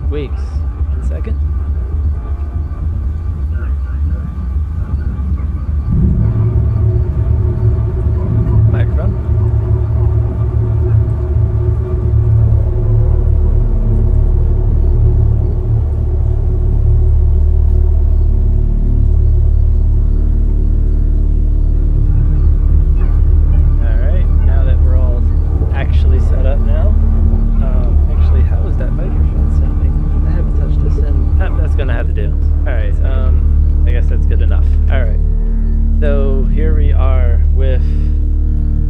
weeks. 1 second. Microphone.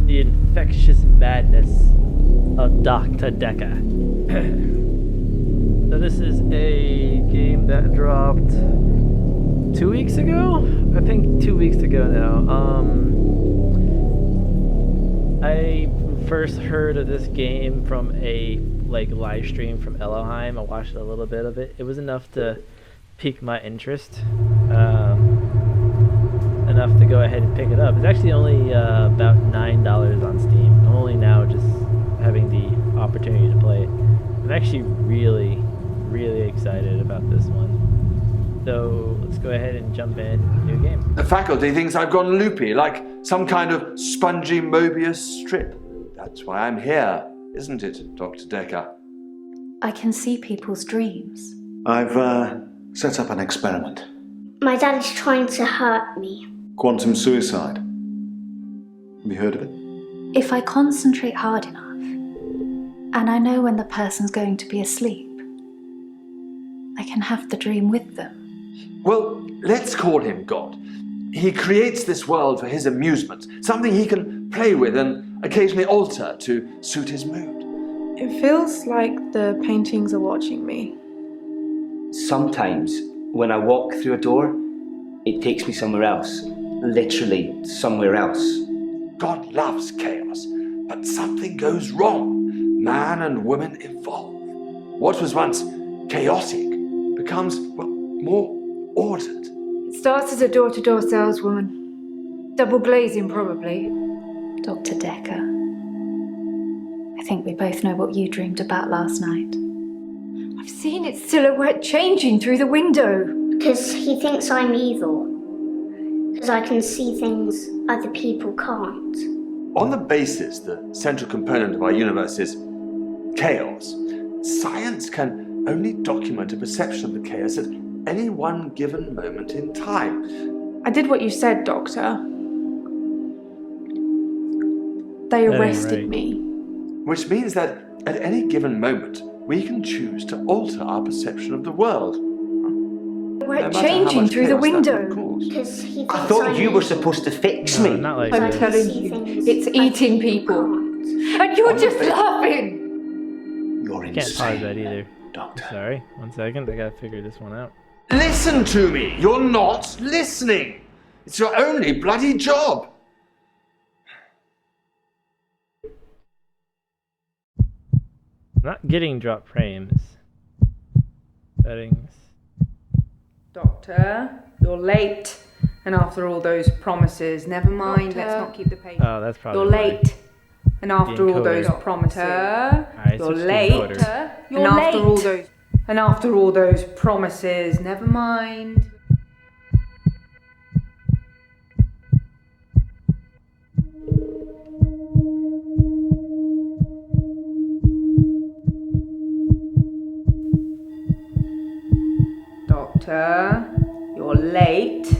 Infectious madness of Dr. Dekker. So this is a game that dropped 2 weeks ago? I think 2 weeks ago now. I first heard of this game from a live stream from Elohim. I watched a little bit of it. It was enough to pique my interest. Enough to go ahead and pick it up. It's actually only about $9 on Steam. I'm only now just having the opportunity to play it. I'm actually really excited about this one. So let's go ahead and jump in. New game. The faculty thinks I've gone loopy, like some kind of spongy Mobius strip. That's why I'm here, isn't it, Dr. Dekker? I can see people's dreams. I've set up an experiment. My dad is trying to hurt me. Quantum suicide. Have you heard of it? If I concentrate hard enough, and I know when the person's going to be asleep, I can have the dream with them. Well, let's call him God. He creates this world for his amusement, something he can play with and occasionally alter to suit his mood. It feels like the paintings are watching me. Sometimes, when I walk through a door, it takes me somewhere else. Literally somewhere else. God loves chaos, but something goes wrong. Man and woman evolve. What was once chaotic becomes, well, more ordered. It starts as a door-to-door saleswoman. Double glazing, probably. Dr. Dekker, I think we both know what you dreamed about last night. I've seen its silhouette changing through the window. Because he thinks I'm evil. Because I can see things other people can't. On the basis the central component of our universe is chaos, science can only document a perception of the chaos at any one given moment in time. I did what you said, Doctor. They arrested me. Which means that at any given moment, we can choose to alter our perception of the world. We're changing through the window. Because he thinks I thought you I'm were evil. supposed to fix me. Not like I'm this. telling you, it's eating people. And you're just laughing. You're Can't insane, pause that either. Doctor. Sorry, 1 second. I gotta figure this one out. Listen to me! You're not listening! It's your only bloody job! I'm not getting drop frames. Settings. Doctor, you're late. And after all those promises, never mind, let's not keep the patience. Oh, that's probably You're why. late. And after all those encoder. promises, Alright, you're switch to late. encoder. And after all those promises, never mind. Doctor, you're late.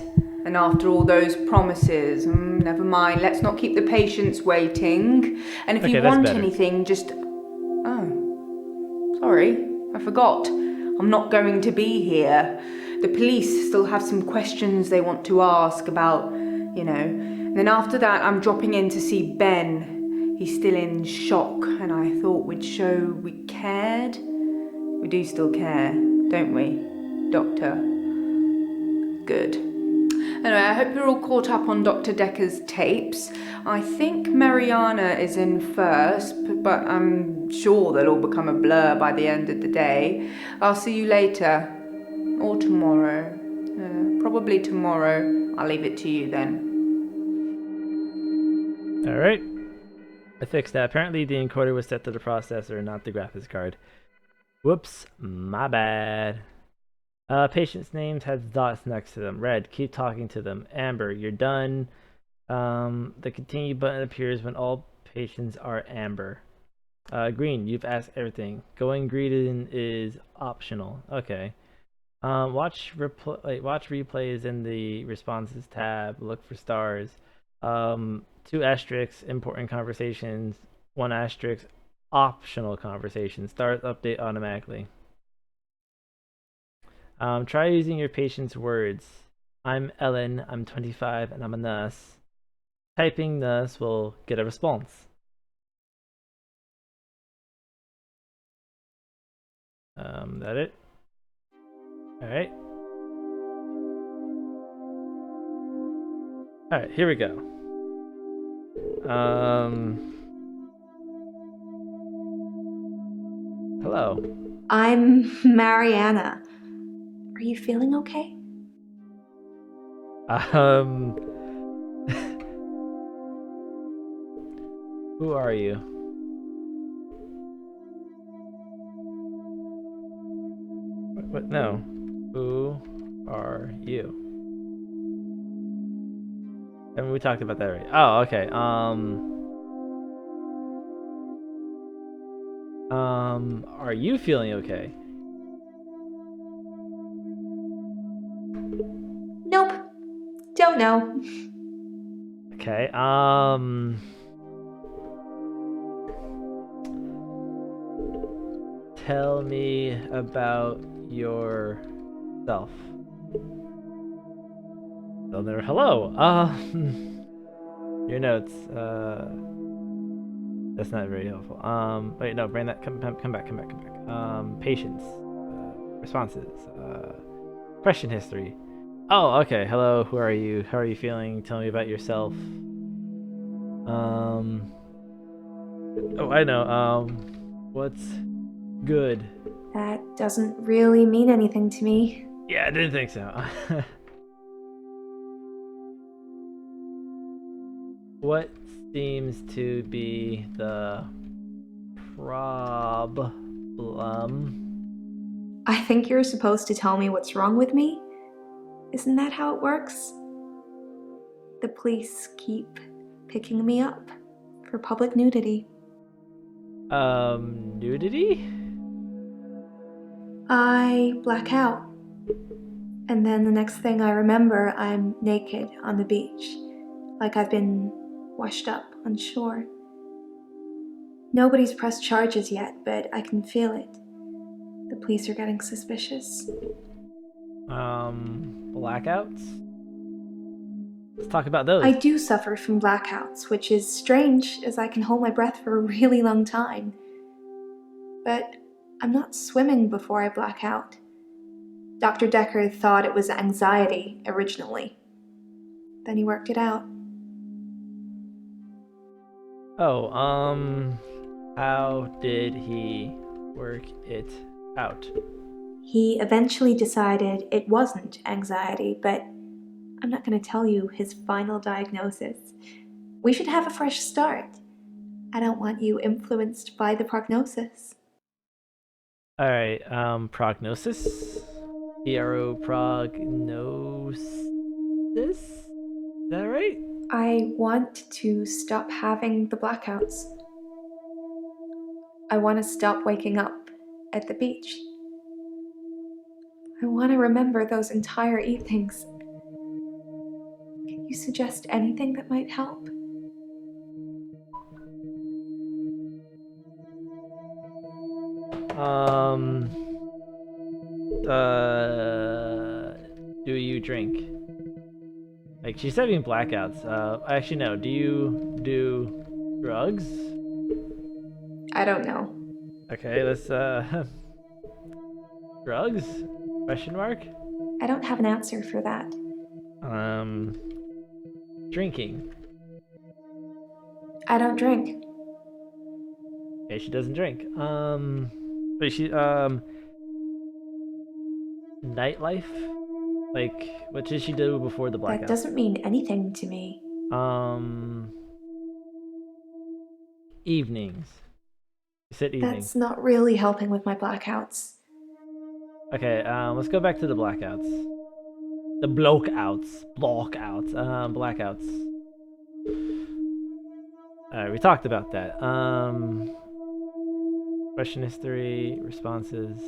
And after all those promises, never mind, let's not keep the patients waiting. And if Okay, you that's want better. anything, just... Oh, sorry, I forgot. I'm not going to be here. The police still have some questions they want to ask about, you know. And then after that, I'm dropping in to see Ben. He's still in shock, and I thought we'd show we cared. We do still care, don't we, Doctor? Good. Anyway, I hope you're all caught up on Dr. Dekker's tapes. I think Mariana is in first, but I'm sure they'll all become a blur by the end of the day. I'll see you later. Or tomorrow. Probably tomorrow. I'll leave it to you then. Alright. I fixed that. Apparently the encoder was set to the processor, not the graphics card. Whoops, my bad. Patients' names have dots next to them. Red, keep talking to them. Amber, you're done. The continue button appears when all patients are amber. Green, you've asked everything. Going green is optional. Okay. Watch replays in the responses tab. Look for stars. 2 asterisks, important conversations. 1 asterisk, optional conversations. Stars update automatically. Try using your patient's words. I'm Ellen, I'm 25, and I'm a nurse. Typing nurse will get a response. That it? Alright. Alright, here we go. Hello. I'm Mariana. Are you feeling okay? Who are you? What? No. Who are you? And we talked about that already. Oh, okay. Are you feeling okay? Nope. Don't know. Okay. Tell me about yourself. So there. Hello. Your notes. That's not very helpful. Wait, no, bring that. Come back. Patience. Responses. Question history. Oh, okay. Hello. Who are you? How are you feeling? Tell me about yourself. Oh, I know. What's good? That doesn't really mean anything to me. Yeah, I didn't think so. What seems to be the problem? I think you're supposed to tell me what's wrong with me. Isn't that how it works? The police keep picking me up for public nudity. Nudity? I black out. And then the next thing I remember, I'm naked on the beach, like I've been washed up on shore. Nobody's pressed charges yet, but I can feel it. The police are getting suspicious. Blackouts? Let's talk about those. I do suffer from blackouts, which is strange as I can hold my breath for a really long time. But I'm not swimming before I black out. Dr. Dekker thought it was anxiety originally. Then he worked it out. Oh, how did he work it out? He eventually decided it wasn't anxiety, but I'm not going to tell you his final diagnosis. We should have a fresh start. I don't want you influenced by the prognosis. Alright, prognosis? PRO prognosis? Is that right? I want to stop having the blackouts. I want to stop waking up at the beach. I want to remember those entire evenings. Can you suggest anything that might help? Do you drink? Like, she's having blackouts. Actually, no. Do you do drugs? I don't know. Okay, let's, drugs? Question mark? I don't have an answer for that. Drinking. I don't drink. Okay, she doesn't drink. But she, nightlife? Like, what did she do before the blackout? That doesn't mean anything to me. Evenings. You said evening. That's not really helping with my blackouts. Okay, let's go back to the blackouts. The blockouts. Blackouts. Alright, we talked about that. Question history, responses.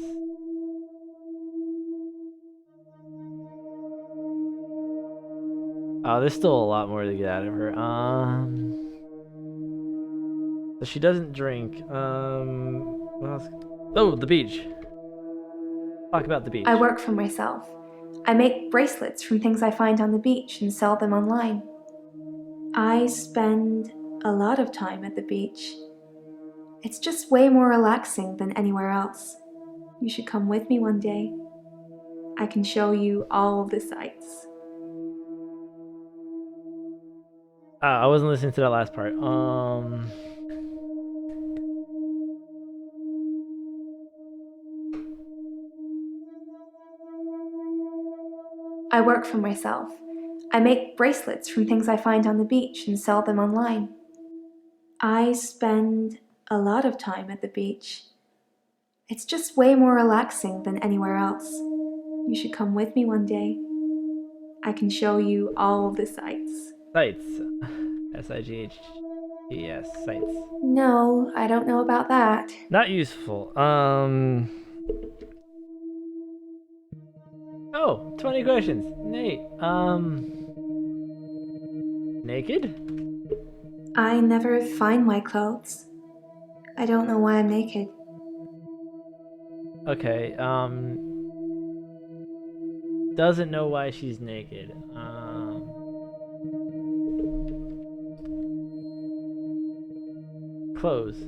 Oh, there's still a lot more to get out of her. So she doesn't drink. What else? Oh, the beach. Talk about the beach. I work for myself. I make bracelets from things I find on the beach and sell them online. I spend a lot of time at the beach. It's just way more relaxing than anywhere else. You should come with me one day. I can show you all the sights. I wasn't listening to that last part. I work for myself. I make bracelets from things I find on the beach and sell them online. I spend a lot of time at the beach. It's just way more relaxing than anywhere else. You should come with me one day. I can show you all the sights. Sights. S-I-G-H-T-S. Sights. No, I don't know about that. Not useful. Oh, 20 questions. Nate. Naked? I never find my clothes. I don't know why I'm naked. Okay, doesn't know why she's naked. Clothes.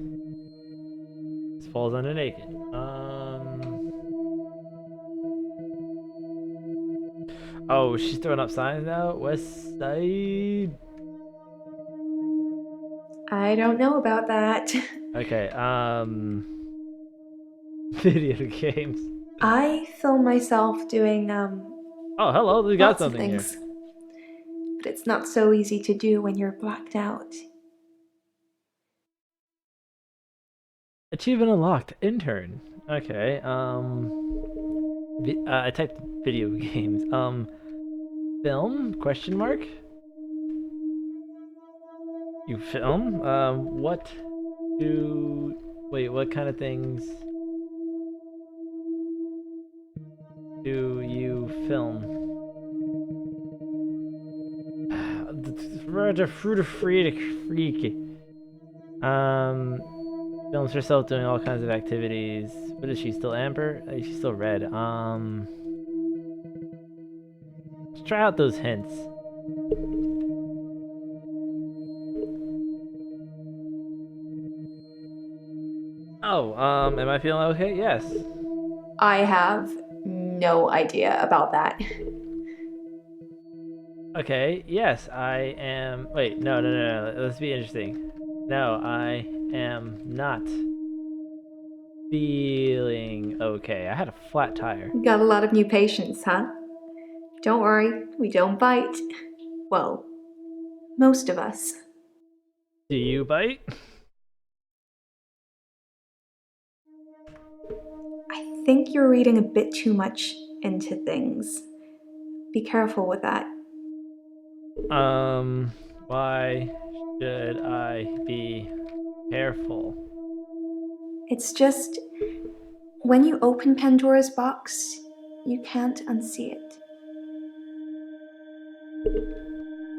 This falls under naked. Oh, she's throwing up signs now? West Side? I don't know about that. Okay, video games. I film myself doing, Oh, hello, we got lots of something here. things. But it's not so easy to do when you're blacked out. Achievement unlocked. Intern. Okay, I typed video games. Film? Question mark? You film? What kind of things do you film? Films herself doing all kinds of activities. What is she, still Amber? She's still red. Let's try out those hints. Oh, am I feeling okay? Yes. I have no idea about that. Okay, yes, I am. Wait, no. Let's be interesting. No, I am not feeling okay. I had a flat tire. You got a lot of new patients, huh? Don't worry, we don't bite. Well, most of us. Do you bite? I think you're reading a bit too much into things. Be careful with that. Why should I be careful? It's just, when you open Pandora's box, you can't unsee it.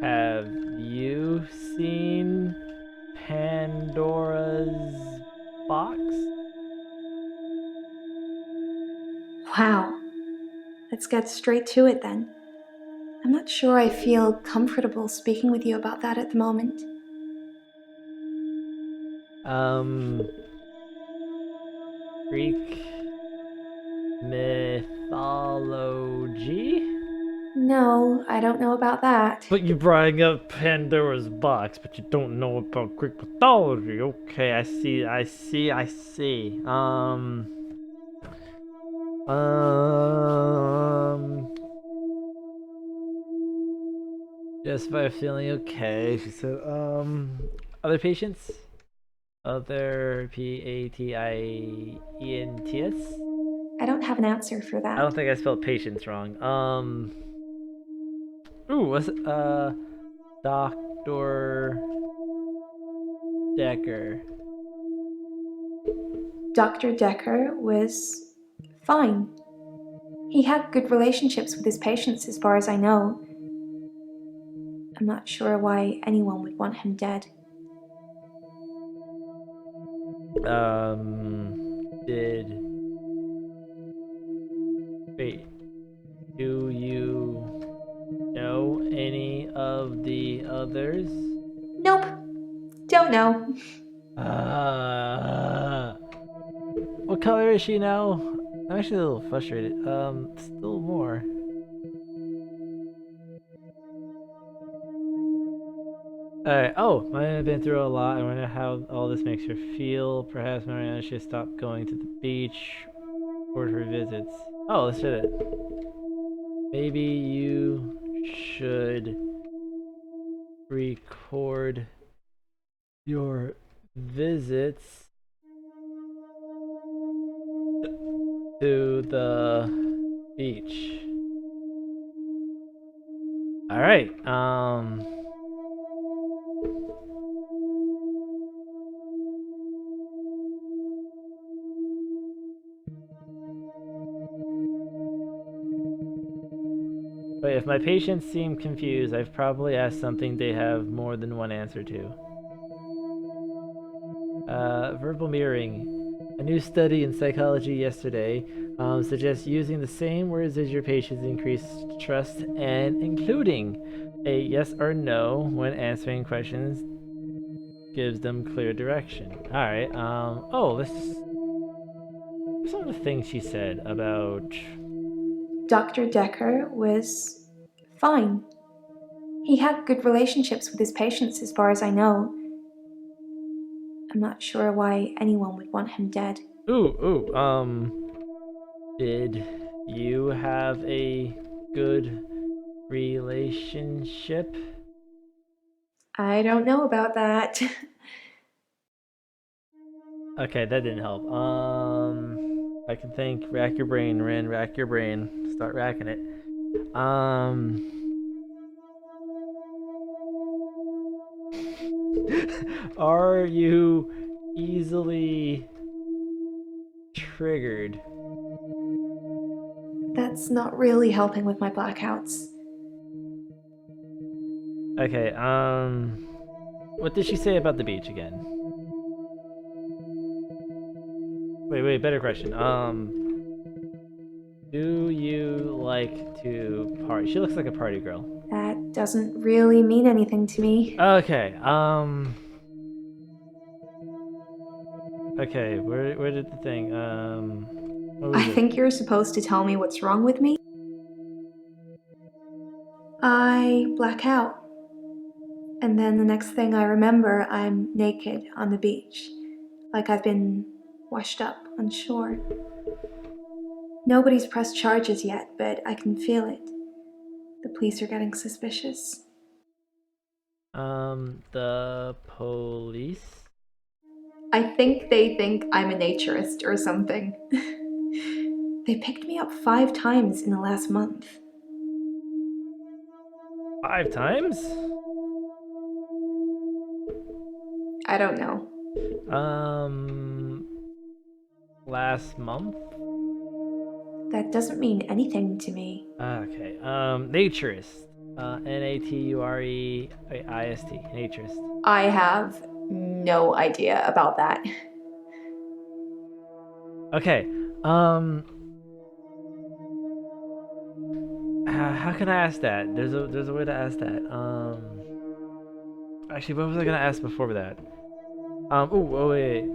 Have you seen Pandora's box? Wow. Let's get straight to it then. I'm not sure I feel comfortable speaking with you about that at the moment. Greek mythology? No, I don't know about that. But you bring up Pandora's box, but you don't know about Greek mythology. Okay, I see. Just by feeling okay, she said, other patients? Other Patients? I don't have an answer for that. I don't think I spelled patience wrong. Ooh, what's it? Dr. Dekker. Dr. Dekker was fine. He had good relationships with his patients, as far as I know. I'm not sure why anyone would want him dead. Wait, do you know any of the others? Nope. Don't know. What color is she now? I'm actually a little frustrated. Still more. Alright, oh, I've been through a lot. I wonder how all this makes her feel. Perhaps Mariana should stop going to the beach for her visits. Oh, let's hit it. Maybe you should record your visits to the beach. Alright, wait, if my patients seem confused, I've probably asked something they have more than one answer to. Verbal mirroring. A new study in psychology yesterday suggests using the same words as your patients increase trust and including a yes or no when answering questions gives them clear direction. Alright, oh, some of the things she said about... Dr. Dekker was fine. He had good relationships with his patients, as far as I know. I'm not sure why anyone would want him dead. Did you have a good relationship? I don't know about that. Okay, that didn't help. I can think. Rack your brain, Rin. Rack your brain. Start racking it. Are you easily triggered? That's not really helping with my blackouts. Okay, what did she say about the beach again? Wait, better question. Do you like to party? She looks like a party girl. That doesn't really mean anything to me. Okay, okay, where did the thing, what was I it? think you're supposed to tell me what's wrong with me. I black out. And then the next thing I remember, I'm naked on the beach, like I've been washed up on shore. Nobody's pressed charges yet, but I can feel it. The police are getting suspicious. The police? I think they think I'm a naturist or something. They picked me up 5 times in the last month. 5 times? I don't know. Last month? That doesn't mean anything to me. Okay, naturist. Natureist. Naturist. I have no idea about that. Okay, how can I ask that? There's a way to ask that. Actually, what was I gonna ask before that? Wait.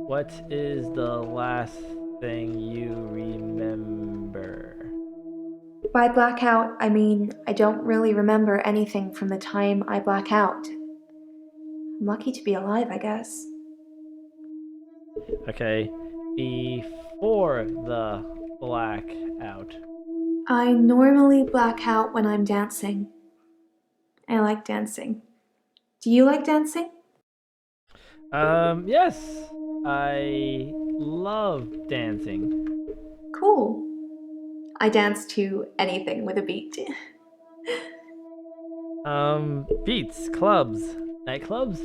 What is the last thing you remember? By blackout, I mean I don't really remember anything from the time I black out. I'm lucky to be alive, I guess. Okay, before the blackout. I normally black out when I'm dancing. I like dancing. Do you like dancing? Yes. I love dancing. Cool. I dance to anything with a beat. Beats, clubs, nightclubs?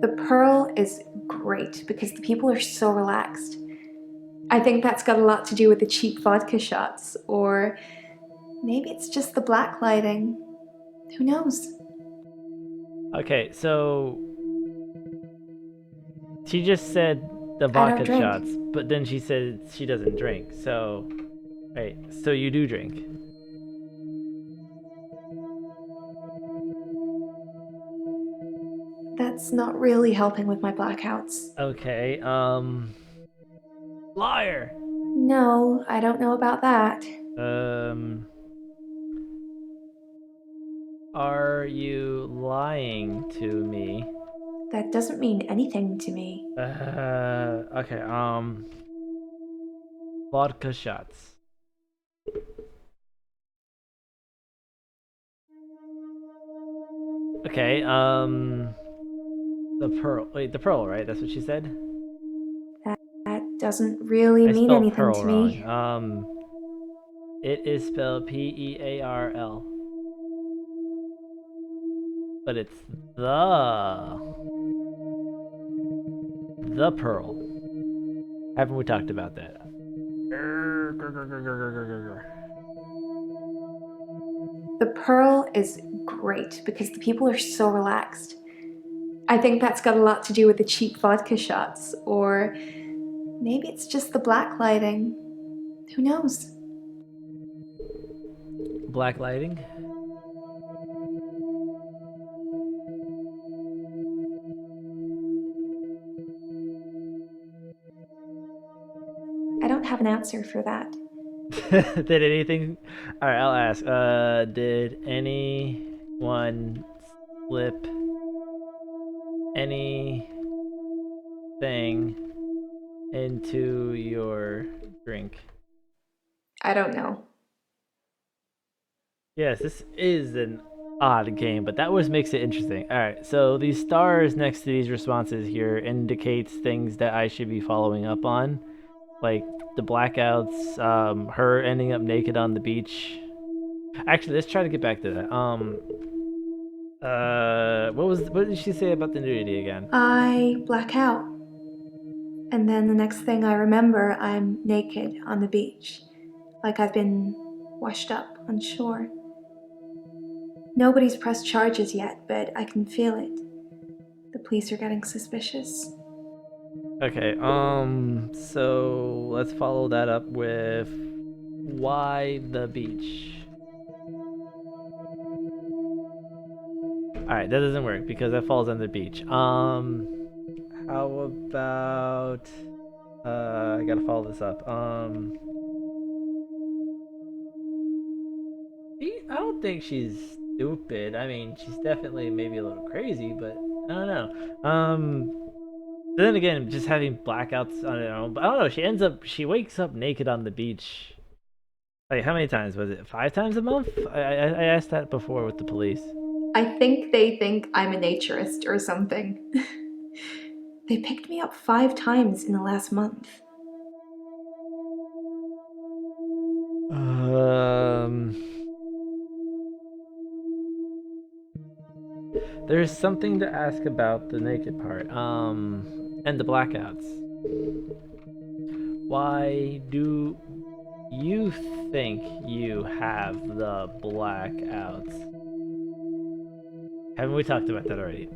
The Pearl is great because the people are so relaxed. I think that's got a lot to do with the cheap vodka shots, or maybe it's just the black lighting. Who knows? Okay, so she just said the I don't vodka drink. shots, but then she said she doesn't drink. So, right, so you do drink. That's not really helping with my blackouts. Okay, liar. No, I don't know about that. Are you lying to me? That doesn't mean anything to me. Okay, vodka shots. Okay, the pearl. Wait, the pearl, right? That's what she said? That doesn't really I mean spelled anything pearl to me. wrong. It is spelled Pearl. But it's the pearl. Haven't we talked about that? The Pearl is great because the people are so relaxed. I think that's got a lot to do with the cheap vodka shots, or maybe it's just the black lighting. Who knows? Black lighting? I don't have an answer for that. Did anything... Alright, I'll ask. Did anyone slip anything into your drink? I don't know. Yes, this is an odd game, but that was makes it interesting. Alright, so these stars next to these responses here indicates things that I should be following up on. Like the blackouts, her ending up naked on the beach. Actually, let's try to get back to that. What did she say about the nudity again? I black out. And then the next thing I remember, I'm naked on the beach, like I've been washed up on shore. Nobody's pressed charges yet, but I can feel it. The police are getting suspicious. Okay, so let's follow that up with why the beach? Alright, that doesn't work because that falls on the beach. How about I gotta follow this up. I don't think she's stupid. I mean, she's definitely maybe a little crazy, but I don't know. Then again, just having blackouts on her own. But I don't know. She wakes up naked on the beach. Like, how many times was it? 5 times a month? I asked that before with the police. I think they think I'm a naturist or something. They picked me up 5 times in the last month. There's something to ask about the naked part. And the blackouts. Why do you think you have the blackouts? Haven't we talked about that already?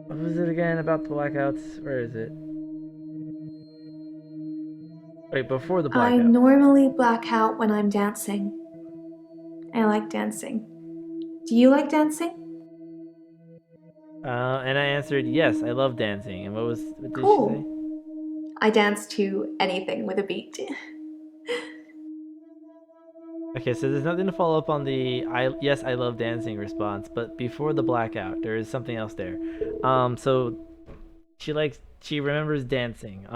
What was it again about the blackouts? Where is it? Wait, before the blackout. I normally black out when I'm dancing. I like dancing. Do you like dancing? And I answered, yes, I love dancing. And what did Cool. she say? I dance to anything with a beat. Okay, so there's nothing to follow up on the yes, I love dancing response, but before the blackout, there is something else there. So she remembers dancing.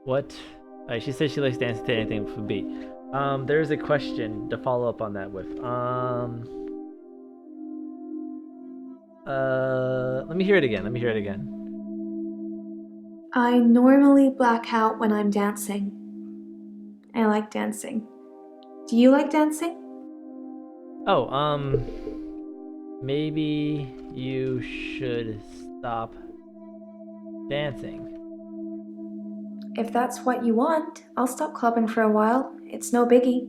What She says she likes dancing to anything with a beat. There's a question to follow up on that with. Let me hear it again. I normally black out when I'm dancing. I like dancing. Do you like dancing? Oh, maybe you should stop dancing. If that's what you want, I'll stop clubbing for a while. It's no biggie.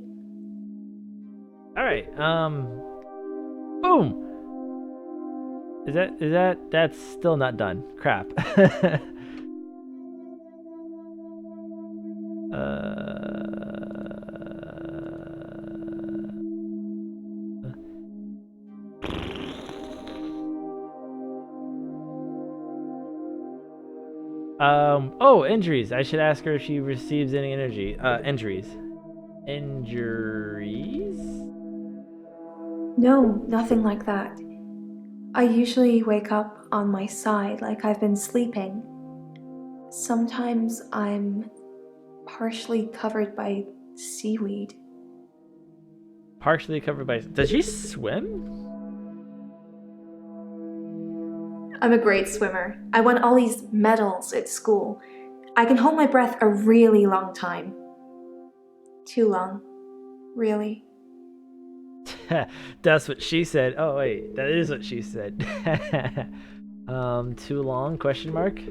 All right. Boom. That's still not done. Crap. Oh, injuries. I should ask her if she receives any injuries. Injuries? No, nothing like that. I usually wake up on my side like I've been sleeping. Sometimes I'm partially covered by seaweed. Partially covered by... Does she swim? I'm a great swimmer. I won all these medals at school. I can hold my breath a really long time. Too long. Really. That's what she said. Oh wait, that is what she said. Too long? Question mark.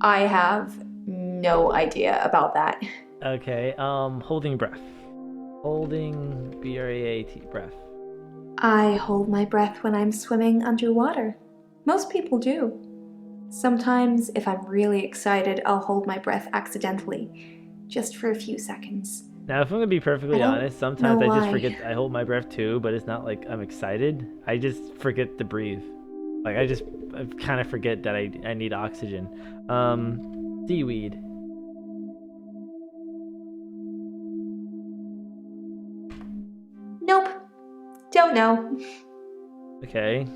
I have no idea about that. Okay. Holding breath. Holding BREAT breath. I hold my breath when I'm swimming underwater. Most people do. Sometimes, if I'm really excited, I'll hold my breath accidentally, just for a few seconds. Now, if I'm gonna be perfectly honest, sometimes I just why. forget. I hold my breath too, but it's not like I'm excited. I just forget to breathe. Like I kind of forget that I need oxygen. Seaweed. Nope. Don't know. Okay.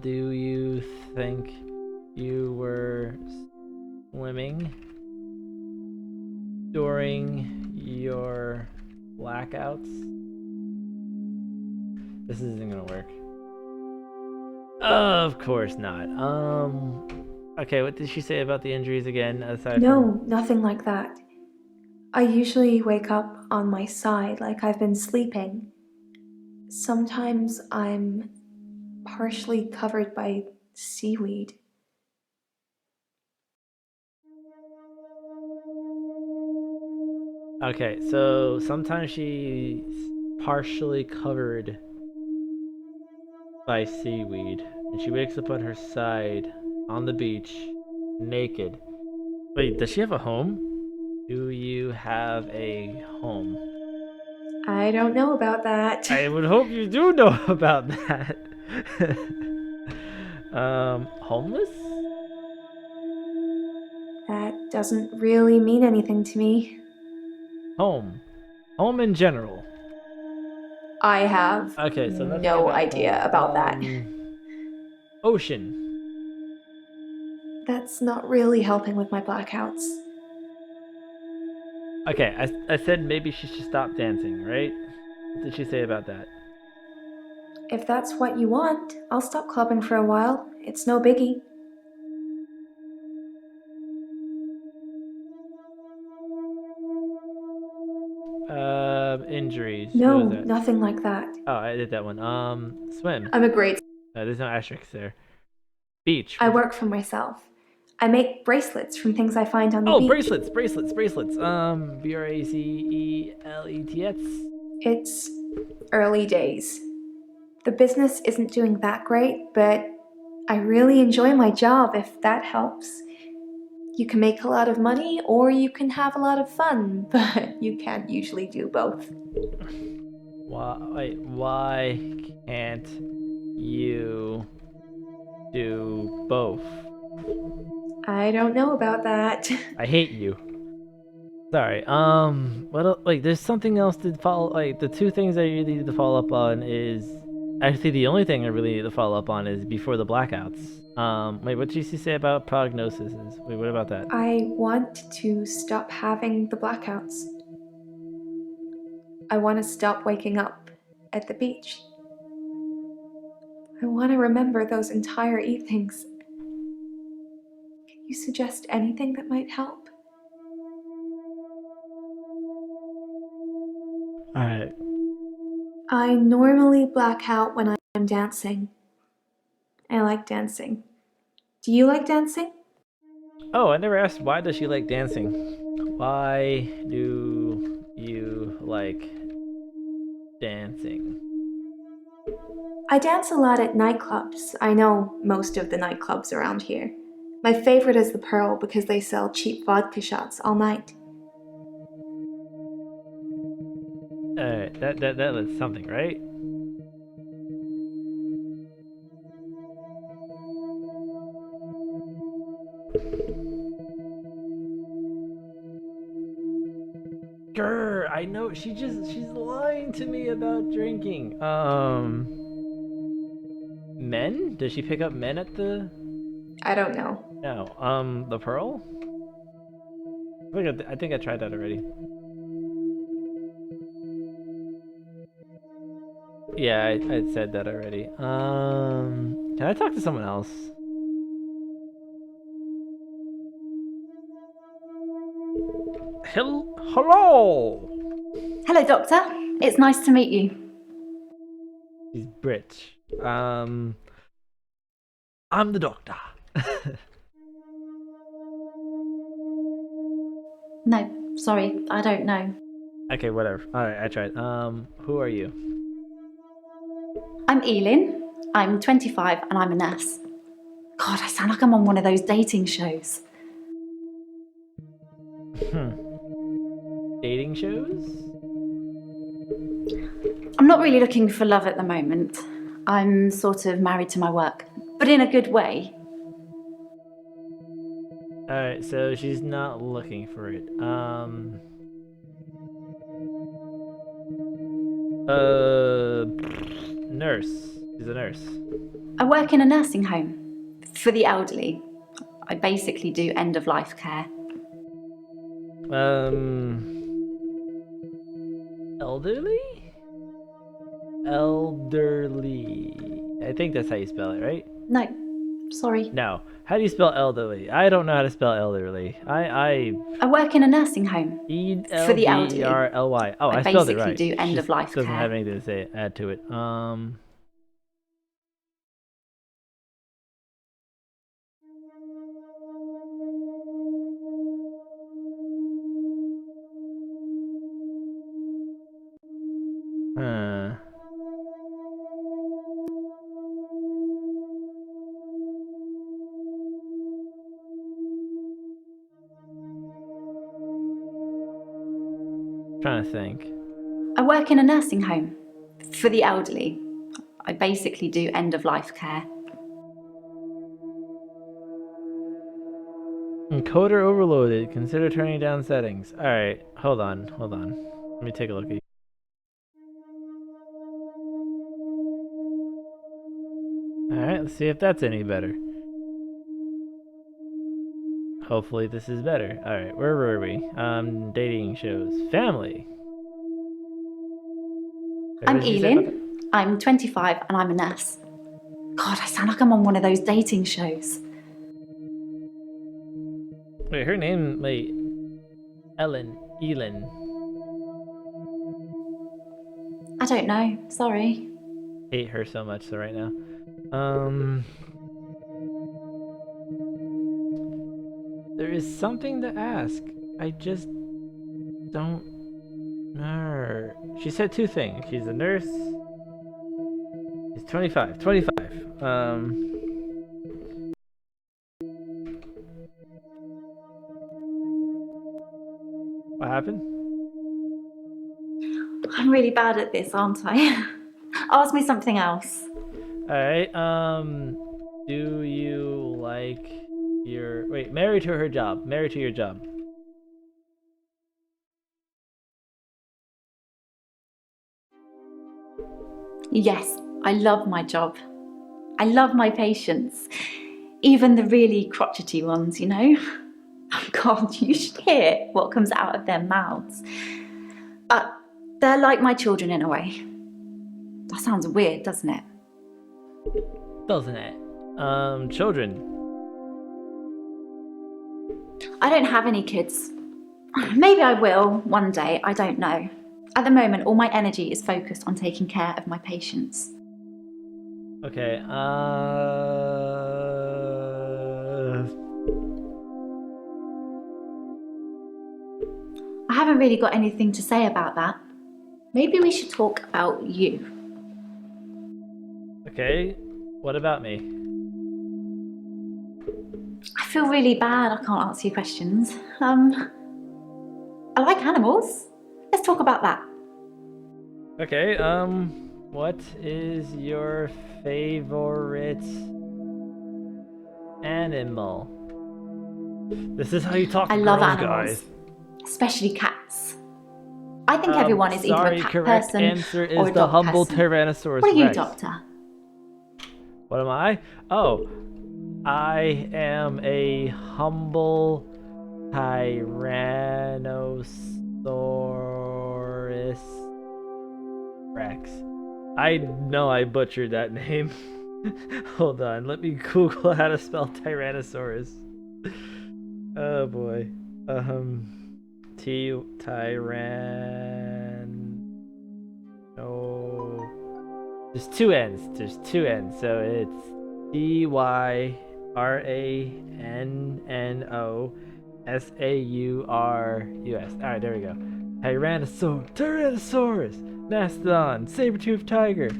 Do you think you were swimming during your blackouts? This isn't gonna work. Of course not. Okay, what did she say about the injuries again? No, nothing like that. I usually wake up on my side like I've been sleeping. Sometimes I'm partially covered by seaweed. Okay, so sometimes she's partially covered by seaweed, and she wakes up on her side on the beach, naked. Wait, does she have a home? Do you have a home? I don't know about that. I would hope you do know about that. Homeless? That doesn't really mean anything to me. Home. Home in general. I have Okay, so nothing no about idea home. about that. Ocean. That's not really helping with my blackouts. Okay, I said maybe she should stop dancing, right? What did she say about that? If that's what you want, I'll stop clubbing for a while. It's no biggie. Injuries. No, What was that? nothing like that. Oh, I did that one. Swim. I'm a great... There's no asterisks there. Beach. I work for myself. I make bracelets from things I find on the beach. Oh, bracelets. BRACELETS. It's early days. The business isn't doing that great, but I really enjoy my job if that helps. You can make a lot of money or you can have a lot of fun, but you can't usually do both. Why can't you do both? I don't know about that. I hate you. Sorry. What? Like, there's something else to follow. Like, the two things that you need to follow up on is Actually, the only thing I really need to follow up on is before the blackouts. Wait, what did you say about prognosis? Wait, what about that? I want to stop having the blackouts. I want to stop waking up at the beach. I want to remember those entire evenings. Can you suggest anything that might help? Alright. I normally black out when I'm dancing. I like dancing. Do you like dancing? Oh, I never asked why does she like dancing? Why do you like dancing? I dance a lot at nightclubs. I know most of the nightclubs around here. My favorite is the Pearl because they sell cheap vodka shots all night. Alright, that's something, right? Grr, I know she's lying to me about drinking. Men? Does she pick up men at the? I don't know. No. The Pearl? I think I tried that already. Yeah, I said that already. Can I talk to someone else? Hello! Hello, Doctor. It's nice to meet you. He's Brit. I'm the doctor. No, sorry, I don't know. Okay, whatever. Alright, I tried. Who are you? I'm Elin. I'm 25 and I'm a nurse. God, I sound like I'm on one of those dating shows. Dating shows? I'm not really looking for love at the moment. I'm sort of married to my work, but in a good way. Alright, so she's not looking for it. Nurse. She's a nurse. I work in a nursing home for the elderly. I basically do end-of-life care. Elderly? Elderly. I think that's how you spell it, right? No, sorry. No. How do you spell elderly? I don't know how to spell elderly. I work in a nursing home for the elderly. E-L-D-E-R-L-Y. Oh, I spelled it right. basically do end-of-life care. Doesn't have anything to say. Add to it. Huh. Trying to think. I work in a nursing home for the elderly. I basically do end-of-life care. Encoder overloaded. Consider turning down settings. Alright, hold on. Let me take a look at you. Alright, let's see if that's any better. Hopefully this is better. Alright, where were we? Dating shows. Family. Wait, I'm what did you say about Elin. I'm 25 and I'm a nurse. God, I sound like I'm on one of those dating shows. Wait, her name, wait. Elin. I don't know, sorry. Hate her so much so right now. There is something to ask. I just don't know. She said two things. She's a nurse. She's 25. 25. What happened? I'm really bad at this, aren't I? Ask me something else. Alright, do you like your... Wait, married to her job. Married to your job. Yes, I love my job. I love my patients. Even the really crotchety ones, you know? Oh God, you should hear what comes out of their mouths. They're like my children in a way. That sounds weird, doesn't it? Doesn't it? Children. I don't have any kids. Maybe I will one day, I don't know. At the moment, all my energy is focused on taking care of my patients. Okay, I haven't really got anything to say about that. Maybe we should talk about you. Okay, what about me? I feel really bad I can't answer your questions. I like animals. Let's talk about that. Okay, what is your favorite animal? This is how you talk to I love girls, animals, guys. Especially cats. I think everyone is either Sorry, a cat correct person answer is or a the dog humble person. Tyrannosaurus What are you, Rex. Doctor? What am I? Oh, I am a humble Tyrannosaurus Rex. I know I butchered that name. Hold on, let me Google how to spell Tyrannosaurus. Oh boy. There's two N's. There's two N's. So it's Tyrannosaurus. Alright, there we go. Tyrannosaurus, Mastodon, Saber-toothed tiger.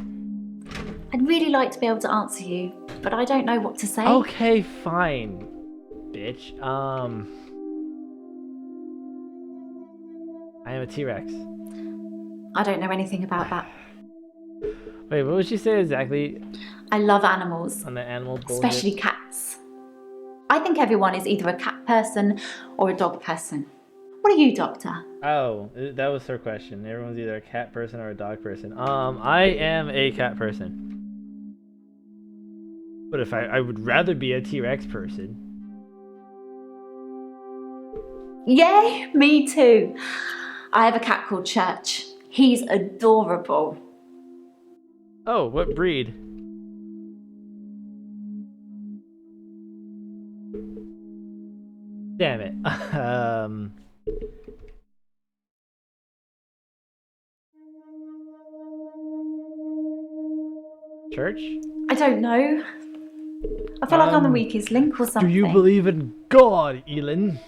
I'd really like to be able to answer you, but I don't know what to say. Okay, fine, bitch. I am a T-Rex. I don't know anything about that. Wait, what would she say exactly I love animals, on the animal bullshit? especially cats. I think everyone is either a cat person or a dog person. What are you, Doctor? Oh, that was her question. Everyone's either a cat person or a dog person. I am a cat person. But if I would rather be a T-Rex person. Yay, me too. I have a cat called Church. He's adorable. Oh, what breed? Damn it. Church? I don't know. I feel like I'm the weakest link or something. Do you believe in God, Elin?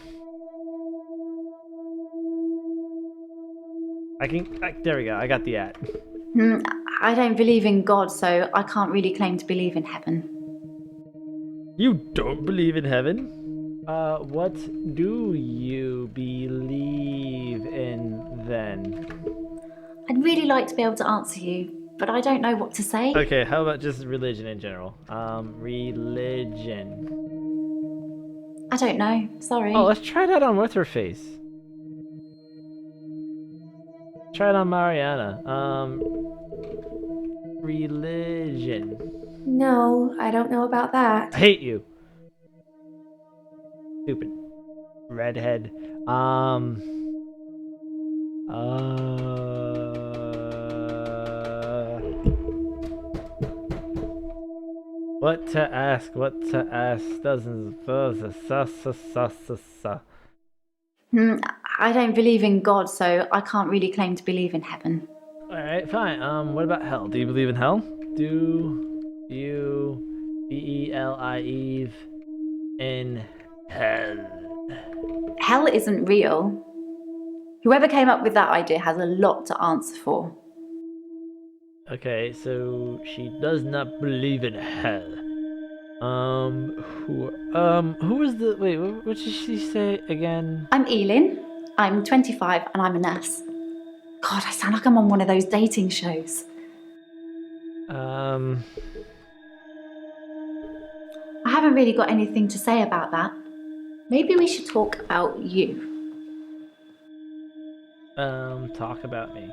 There we go. I got the ad. I don't believe in God, so I can't really claim to believe in heaven. You don't believe in heaven? What do you believe in then? I'd really like to be able to answer you, but I don't know what to say. Okay, how about just religion in general? Religion. I don't know. Sorry. Oh, let's try that on what's her face. Try it on Mariana. Religion. No, I don't know about that. I hate you. Stupid redhead. What to ask? Doesn't. I don't believe in God, so I can't really claim to believe in heaven. Alright, fine. What about hell? Do you believe in hell? Do you believe in hell? Hell isn't real. Whoever came up with that idea has a lot to answer for. Okay, so she does not believe in hell. Who was the, wait, what did she say again? I'm Elin. I'm 25 and I'm a nurse. God, I sound like I'm on one of those dating shows. I I haven't really got anything to say about that. Maybe we should talk about you. talk about me.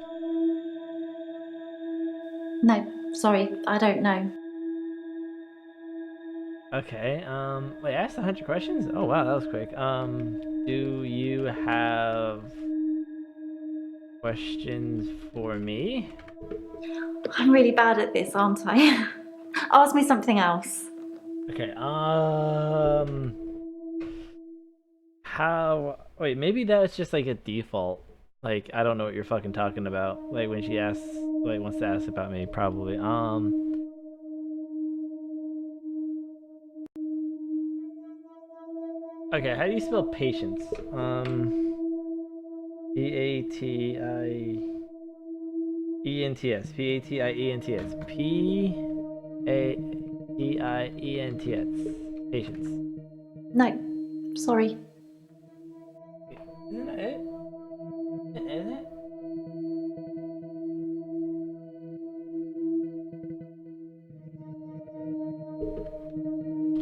No, sorry, I don't know. Okay, wait, I asked 100 questions? Oh wow, that was quick. Do you have questions for me? I'm really bad at this, aren't I? Ask me something else. Okay, wait, maybe that's just like a default. Like, I don't know what you're fucking talking about. Like, when she asks, like, wants to ask about me, probably. Okay, how do you spell patience? P-A-T-I-E-N-T-S. P-A-T-I-E-N-T-S. P-A-T-I-E-N-T-S. Patience. No, sorry. Isn't that it? Isn't it?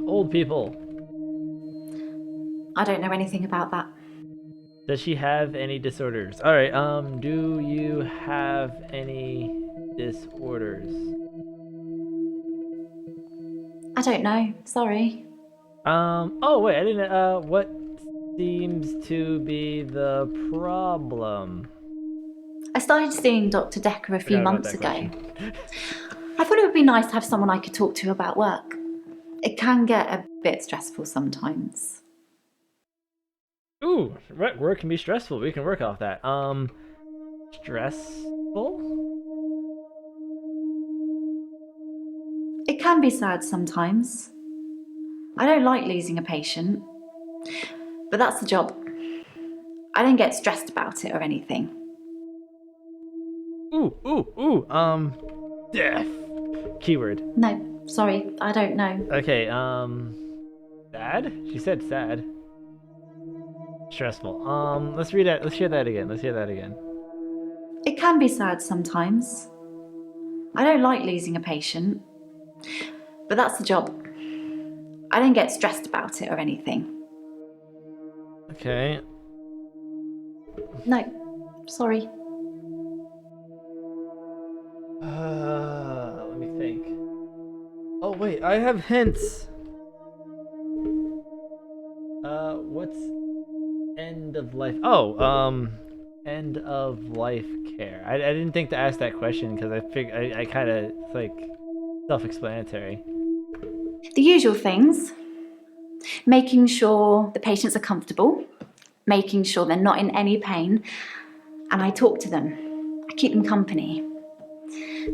Old people. I don't know anything about that. Does she have any disorders? Alright, do you have any disorders? I don't know, sorry. Oh wait, I didn't, what seems to be the problem? I started seeing Dr. Dekker a few Forgot about months that ago. question. I thought it would be nice to have someone I could talk to about work. It can get a bit stressful sometimes. Ooh, work can be stressful. We can work off that. Stressful? It can be sad sometimes. I don't like losing a patient, but that's the job. I don't get stressed about it or anything. Death. Keyword. No, sorry, I don't know. Okay, sad? She said sad. Stressful. Let's read that. Let's hear that again. Let's hear that again. It can be sad sometimes. I don't like losing a patient, but that's the job. I don't get stressed about it or anything. Okay. No, sorry. Let me think. Oh wait, I have hints. What's end of life? Oh, end of life care. I didn't think to ask that question because I kind of, it's like self-explanatory. The usual things. Making sure the patients are comfortable, making sure they're not in any pain, and I talk to them. I keep them company.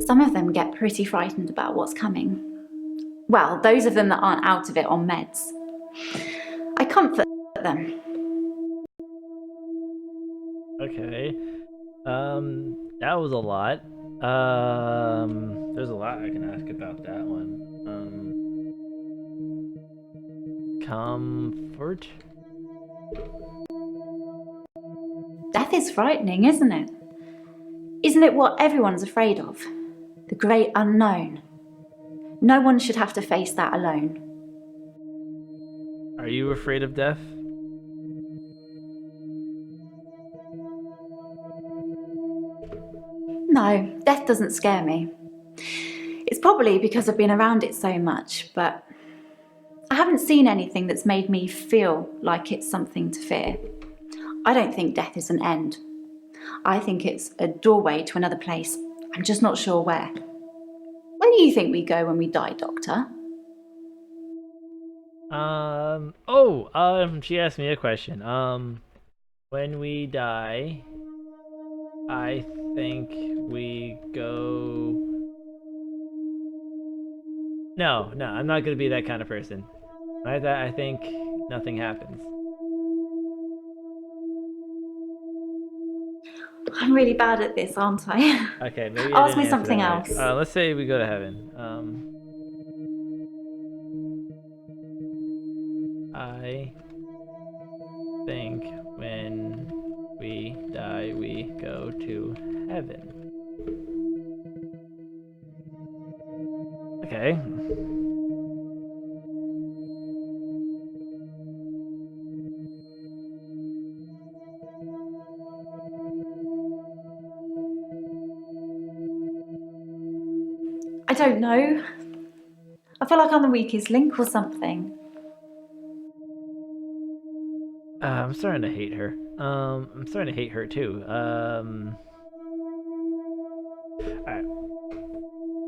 Some of them get pretty frightened about what's coming. Well, those of them that aren't out of it on meds. I comfort them. Okay. That was a lot. There's a lot I can ask about that one. Comfort? Death is frightening, isn't it? Isn't it what everyone's afraid of? The great unknown. No one should have to face that alone. Are you afraid of death? No, death doesn't scare me. It's probably because I've been around it so much, but I haven't seen anything that's made me feel like it's something to fear. I don't think death is an end. I think it's a doorway to another place. I'm just not sure where. Where do you think we go when we die, Doctor? She asked me a question. When we die, I think we go... No, I'm not gonna be that kind of person. When I die, I think nothing happens. I'm really bad at this, aren't I? Okay, maybe I Ask didn't me answer something that right. else. Let's say we go to heaven. I think when we die, we go to heaven. Okay. I don't know. I feel like I'm the weakest link or something. I'm starting to hate her. I'm starting to hate her too. Alright.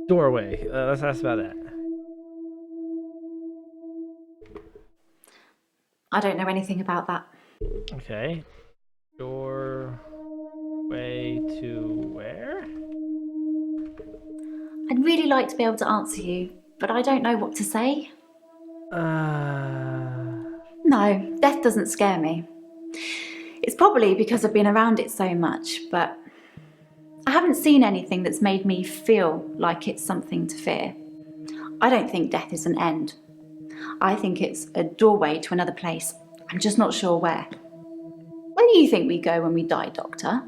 Doorway. Let's ask about that. I don't know anything about that. Okay. Doorway to where? I'd really like to be able to answer you, but I don't know what to say. No, death doesn't scare me. It's probably because I've been around it so much, but I haven't seen anything that's made me feel like it's something to fear. I don't think death is an end. I think it's a doorway to another place. I'm just not sure where. Where do you think we go when we die, Doctor?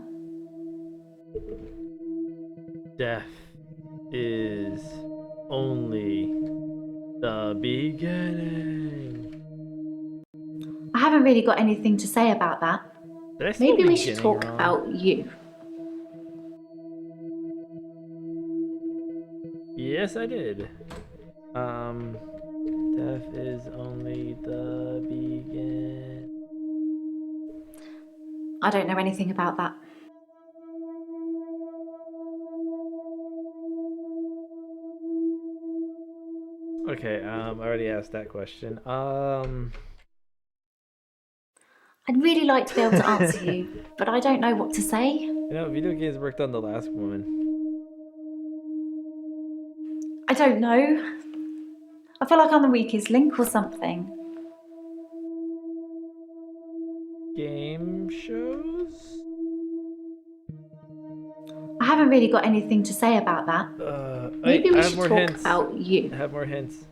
Death is only the beginning. I haven't really got anything to say about that. Did I say Maybe we should beginning talk wrong? about you. Yes, I did. Death is only the begin. I don't know anything about that. Okay, I already asked that question. I'd really like to be able to answer you, but I don't know what to say. You know, video games worked on The Last Woman. I don't know. I feel like I'm the weakest link or something. Game shows? I haven't really got anything to say about that. Maybe we should talk about you. I have more hints.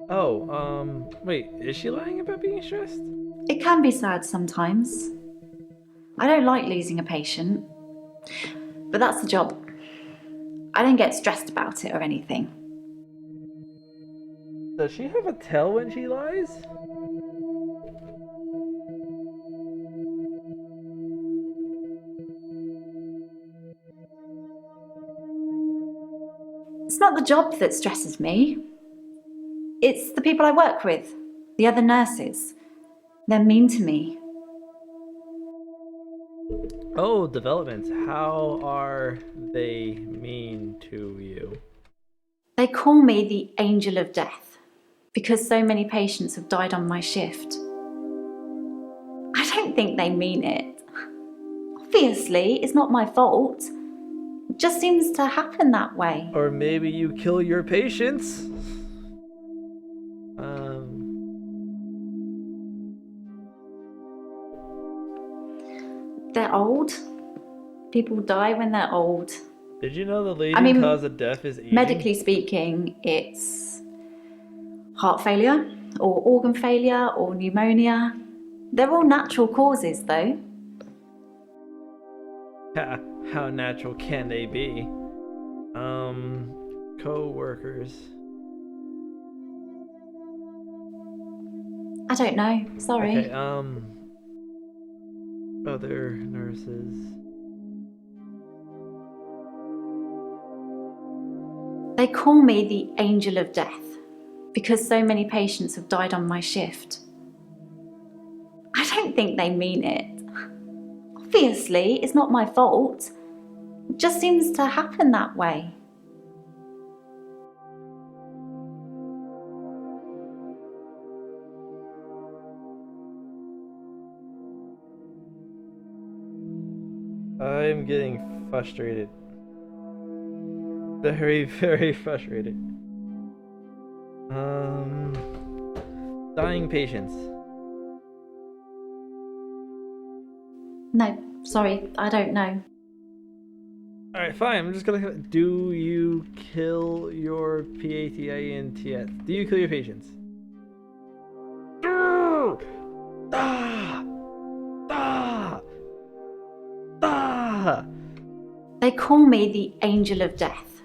Oh, wait, is she lying about being stressed? It can be sad sometimes. I don't like losing a patient, but that's the job. I don't get stressed about it or anything. Does she have a tail when she lies? It's not the job that stresses me. It's the people I work with, the other nurses. They're mean to me. Oh, developments. How are they mean to you? They call me the angel of death because so many patients have died on my shift. I don't think they mean it. Obviously, it's not my fault. It just seems to happen that way. Or maybe you kill your patients? They're old. People die when they're old. Did you know the leading cause of death is eating? Medically speaking, it's heart failure or organ failure or pneumonia. They're all natural causes though. How natural can they be? Co-workers. I don't know, sorry. Okay, other nurses. They call me the angel of death because so many patients have died on my shift. I don't think they mean it. Obviously, it's not my fault. It just seems to happen that way. I'm getting frustrated. Very, very frustrated. Dying patients. No, sorry, I don't know. Alright, fine. I'm just gonna. Do you kill your patients? Do you kill your patients? They call me the angel of death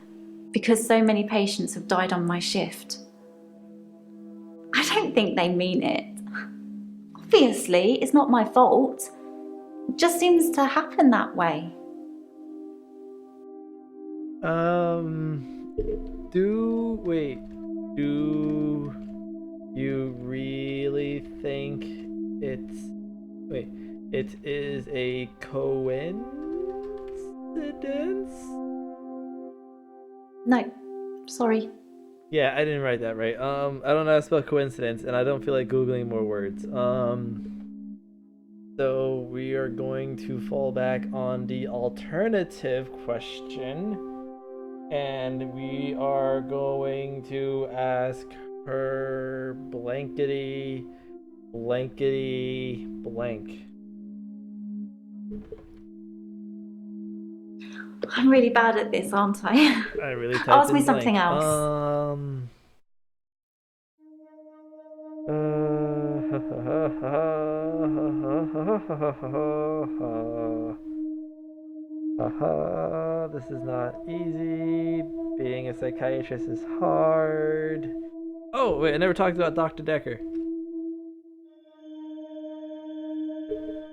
because so many patients have died on my shift. I don't think they mean it. Obviously, it's not my fault. It just seems to happen that way. Wait. Do you really think it's. Wait. It is a coincidence? No, sorry. Yeah, I didn't write that right. I don't know how to spell coincidence, and I don't feel like Googling more words. So we are going to fall back on the alternative question. And we are going to ask her blankety blank. I'm really bad at this, aren't I? I really typed Ask in me blank. something else. This is not easy. Being a psychiatrist is hard. Oh, wait, I never talked about Dr. Dekker.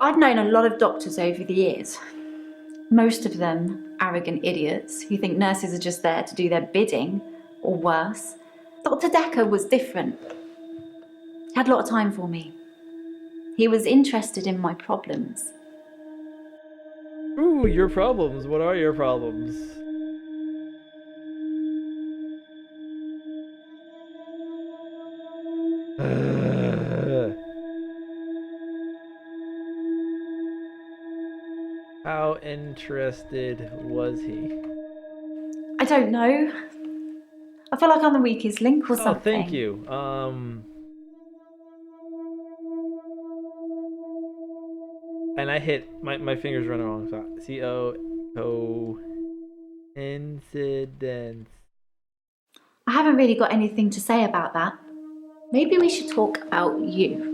I've known a lot of doctors over the years. Most of them arrogant idiots who think nurses are just there to do their bidding, or worse. Dr. Dekker was different. He had a lot of time for me. He was interested in my problems. Ooh, your problems. What are your problems? How interested was he? I don't know. I feel like I'm the weakest link or something. Oh, thank you. And I hit my fingers run the wrong spot. Coincidence. I haven't really got anything to say about that. Maybe we should talk about you.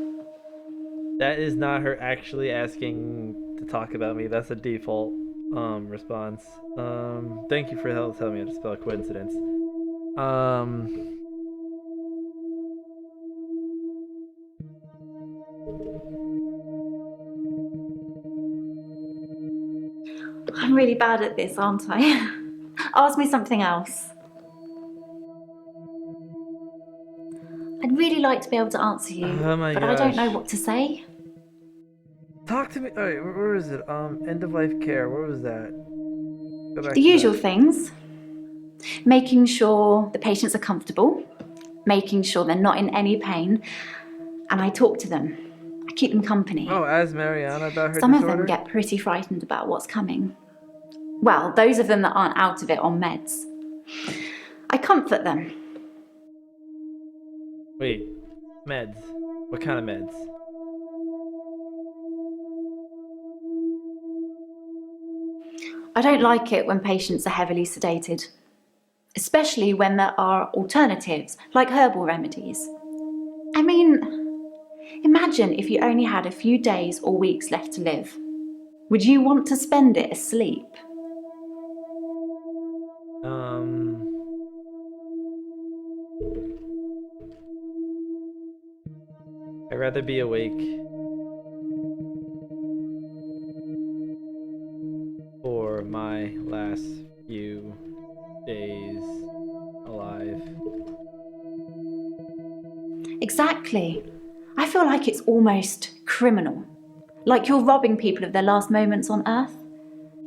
That is not her actually asking to talk about me. That's a default response. Thank you for telling me how to spell coincidence. I'm really bad at this, aren't I? Ask me something else. I'd really like to be able to answer you, Oh my but gosh. I don't know what to say. Talk to me. All right, where is it? End of life care. Where was that? Go back The to usual that. things. Making sure the patients are comfortable, making sure they're not in any pain, and I talk to them. I keep them company. Oh, ask Mariana about her Some disorder? of them get pretty frightened about what's coming. Well, those of them that aren't out of it on meds. I comfort them. Wait, meds. What kind of meds? I don't like it when patients are heavily sedated, especially when there are alternatives, like herbal remedies. I mean, imagine if you only had a few days or weeks left to live. Would you want to spend it asleep? I'd rather be awake for my last few days alive. Exactly. I feel like it's almost criminal. Like you're robbing people of their last moments on Earth.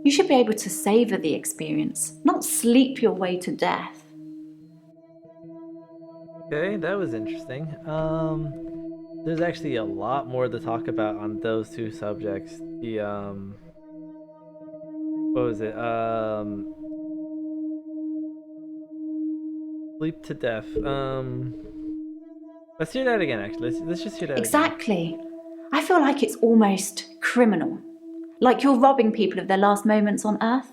You should be able to savor the experience, not sleep your way to death. Okay, that was interesting. There's actually a lot more to talk about on those two subjects. The what was it? Sleep to death. Let's hear that again. Actually, let's just hear that Exactly. I feel like it's almost criminal. Like you're robbing people of their last moments on Earth.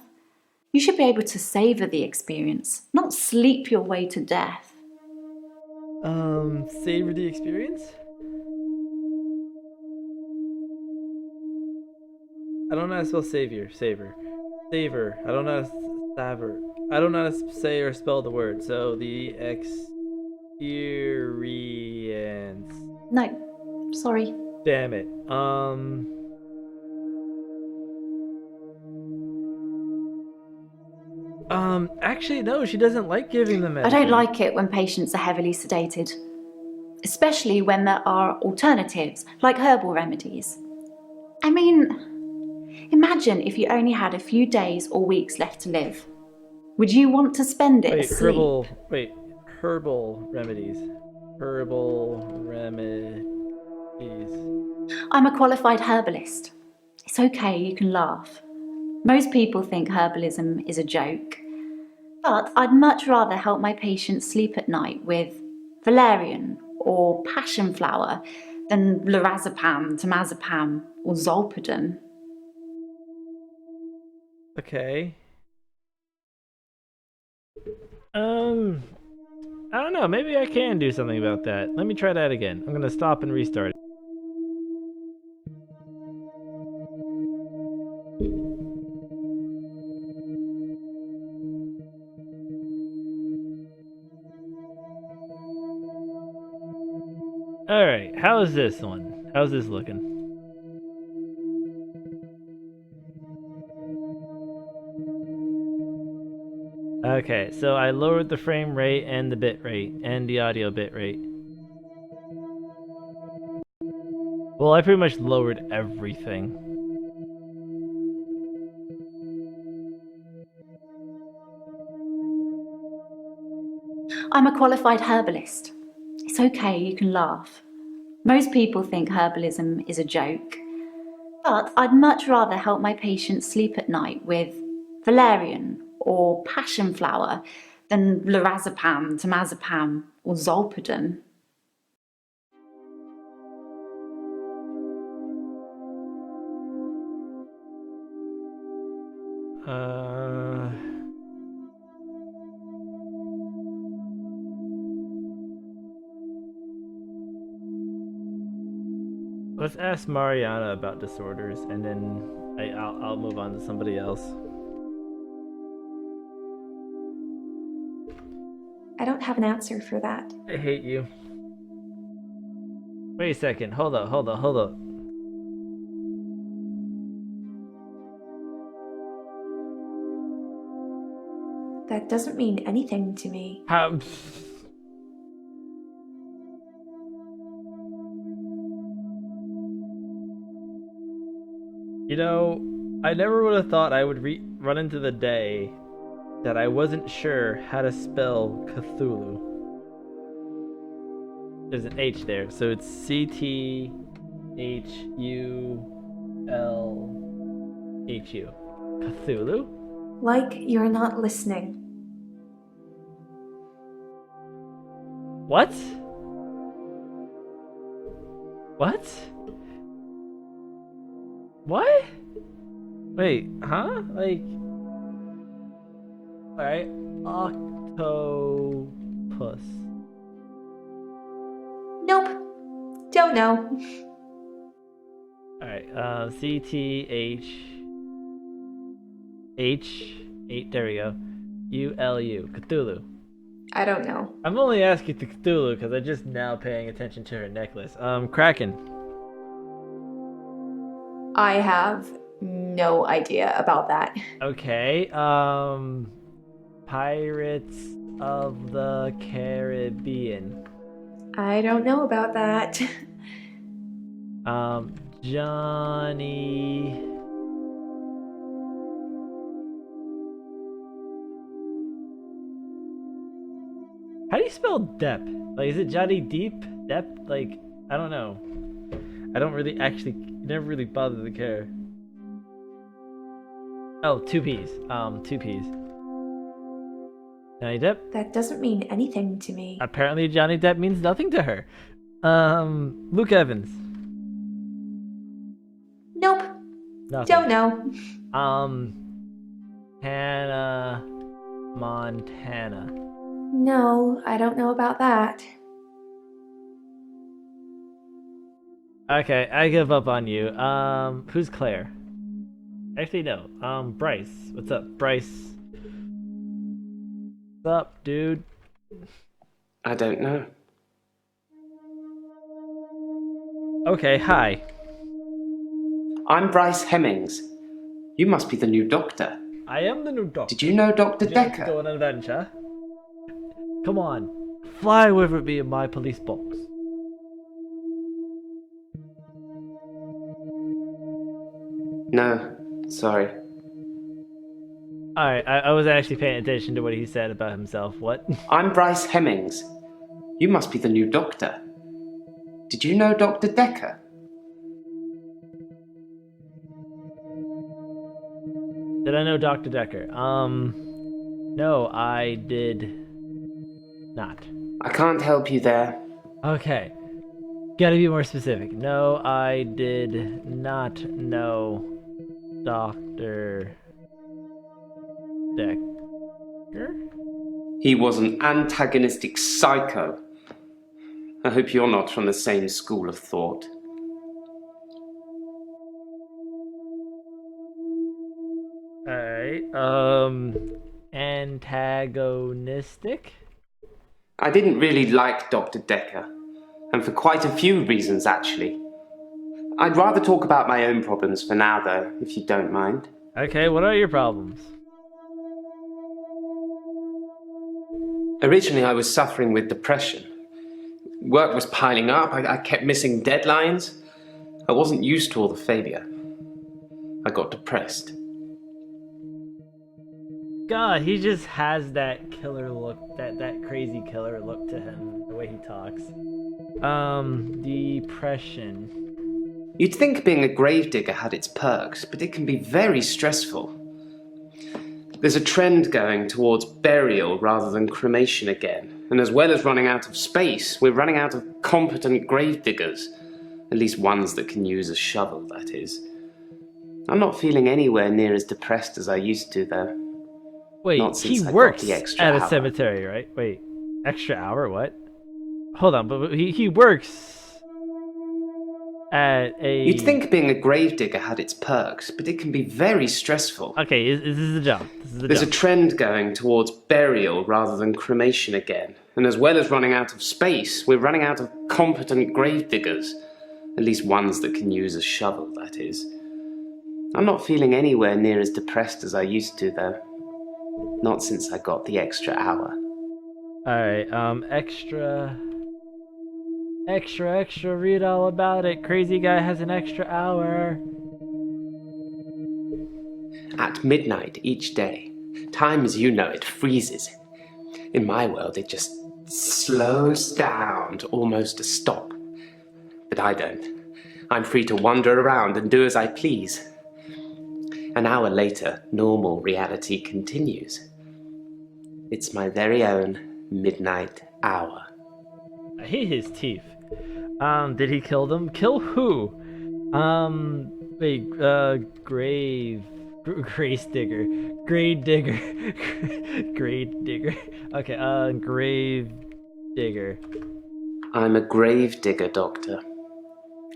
You should be able to savor the experience, not sleep your way to death. Savor the experience. I don't know how to spell savior. Savor. I don't know how to savor. I don't know how to say or spell the word. So the experience. No, sorry. Damn it. Actually, no, she doesn't like giving them I medicine. don't like it when patients are heavily sedated, especially when there are alternatives, like herbal remedies. I mean, imagine if you only had a few days or weeks left to live. Would you want to spend it asleep? Herbal remedies. Herbal remedies. I'm a qualified herbalist. It's okay, you can laugh. Most people think herbalism is a joke. But I'd much rather help my patients sleep at night with valerian or passion flower than lorazepam, temazepam, or zolpidem. Okay. I don't know. Maybe I can do something about that. Let me try that again. I'm gonna stop and restart it. Alright, how's this one? How's this looking? Okay, so I lowered the frame rate and the bit rate and the audio bit rate. Well, I pretty much lowered everything. I'm a qualified herbalist. It's okay, you can laugh. Most people think herbalism is a joke. But I'd much rather help my patients sleep at night with valerian or passion flower than lorazepam, temazepam, or zolpidem. Let's ask Mariana about disorders, and then I'll move on to somebody else. I don't have an answer for that. I hate you. Wait a second. Hold up. That doesn't mean anything to me. You know, I never would have thought I would run into the day that I wasn't sure how to spell Cthulhu. There's an H there, so it's Cthulhu. Cthulhu? Like you're not listening. What? What? What? Wait, huh? Like... Alright, octopus. Nope. Don't know. Alright, CTH... there we go. ULU, Cthulhu. I don't know. I'm only asking to Cthulhu because I'm just now paying attention to her necklace. Kraken. I have no idea about that. Okay, Pirates of the Caribbean. I don't know about that. Johnny... How do you spell Depp? Like, is it Johnny Deep? Depp? Like, I don't know. I don't really never really bothered to care. Oh, two P's. Two P's. Johnny Depp? That doesn't mean anything to me. Apparently Johnny Depp means nothing to her. Luke Evans. Nope. Nothing. Don't know. Hannah Montana. No, I don't know about that. Okay, I give up on you. Who's Claire? Actually, no. Bryce. What's up, Bryce? What's up, dude? I don't know. Okay, hi. I'm Bryce Hemmings. You must be the new doctor. I am the new doctor. Did you know Dr. Would you like to Dekker? go on an adventure? Come on, fly with me in my police box. No, sorry. Alright, I was actually paying attention to what he said about himself. What? I'm Bryce Hemmings. You must be the new doctor. Did you know Dr. Dekker? Did I know Dr. Dekker? No, I did not. I can't help you there. Okay. Gotta be more specific. No, I did not know Dr. Dekker? He was an antagonistic psycho. I hope you're not from the same school of thought. Alright, antagonistic? I didn't really like Dr. Dekker, and for quite a few reasons, actually. I'd rather talk about my own problems for now, though, if you don't mind. Okay, what are your problems? Originally, I was suffering with depression. Work was piling up, I kept missing deadlines. I wasn't used to all the failure. I got depressed. God, he just has that killer look, that crazy killer look to him, the way he talks. Depression. You'd think being a gravedigger had its perks, but it can be very stressful. There's a trend going towards burial rather than cremation again, and as well as running out of space, we're running out of competent gravediggers. At least ones that can use a shovel, that is. I'm not feeling anywhere near as depressed as I used to, though. Wait, Not since he I got works the extra at a hour. cemetery, right? Wait, extra hour? What? Hold on, but he works at a... You'd think being a gravedigger had its perks, but it can be very stressful. Okay, this is a job. There's a trend going towards burial rather than cremation again, and as well as running out of space, we're running out of competent gravediggers. At least ones that can use a shovel, that is. I'm not feeling anywhere near as depressed as I used to, though. Not since I got the extra hour. Alright, extra, read all about it. Crazy guy has an extra hour. At midnight each day, time as you know it freezes. In my world, it just slows down to almost a stop. But I don't. I'm free to wander around and do as I please. An hour later, normal reality continues. It's my very own midnight hour. I hate his teeth. Did he kill them? Kill who? Wait, grave digger. Grave digger. Grave digger. Okay, grave digger. I'm a grave digger, Doctor.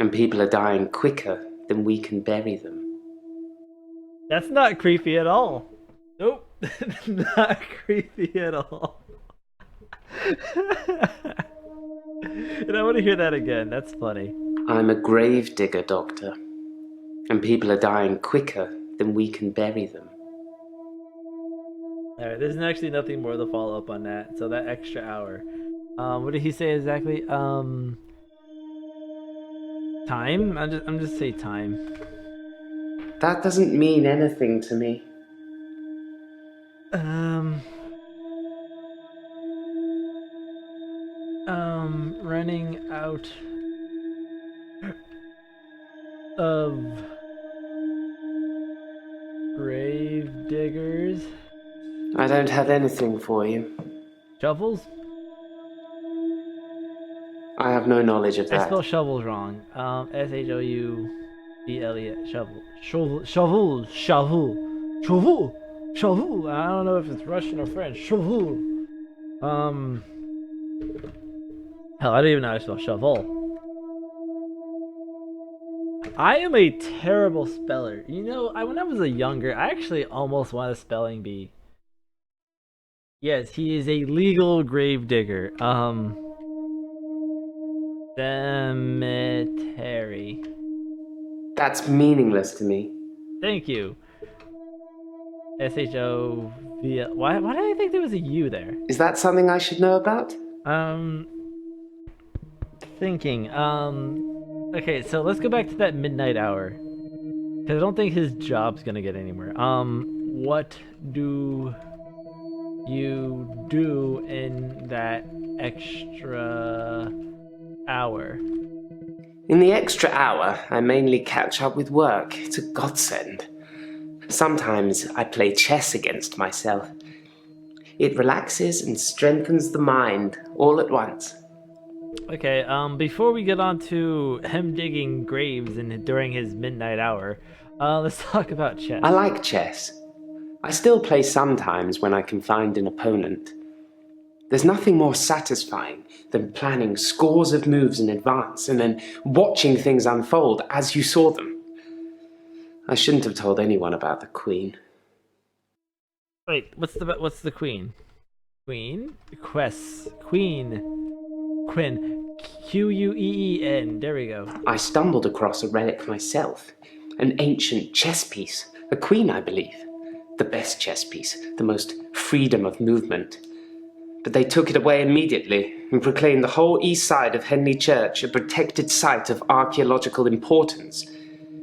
And people are dying quicker than we can bury them. That's not creepy at all. Nope. Not creepy at all. And I want to hear that again. That's funny. I'm a grave digger, Doctor. And people are dying quicker than we can bury them. Alright, there's actually nothing more to follow up on that. So that extra hour. What did he say exactly? Time? I'm just say time. That doesn't mean anything to me. Running out of grave diggers. I don't have anything for you. Shovels? I have no knowledge of I that. spelled shovels wrong. S-H-O-U-B-L-E, shovel. Shovel. I don't know if it's Russian or French. Shovel. Hell, I don't even know how to spell shovel. I am a terrible speller. You know, when I was younger, I actually almost wanted a spelling bee. Yes, he is a legal grave digger. Cemetery. That's meaningless to me. Thank you. SHO Why did I think there was a U there? Is that something I should know about? Thinking. Okay, so let's go back to that midnight hour. Because I don't think his job's gonna get anywhere. What do you do in that extra hour? In the extra hour, I mainly catch up with work. It's a godsend. Sometimes I play chess against myself. It relaxes and strengthens the mind all at once. Okay, before we get on to him digging graves during his midnight hour, let's talk about chess. I like chess. I still play sometimes when I can find an opponent. There's nothing more satisfying than planning scores of moves in advance and then watching things unfold as you saw them. I shouldn't have told anyone about the Queen. Wait, what's the queen? Queen? Queen. Queen. There we go. I stumbled across a relic myself. An ancient chess piece. A queen, I believe. The best chess piece. The most freedom of movement. But they took it away immediately and proclaimed the whole east side of Henley Church a protected site of archaeological importance,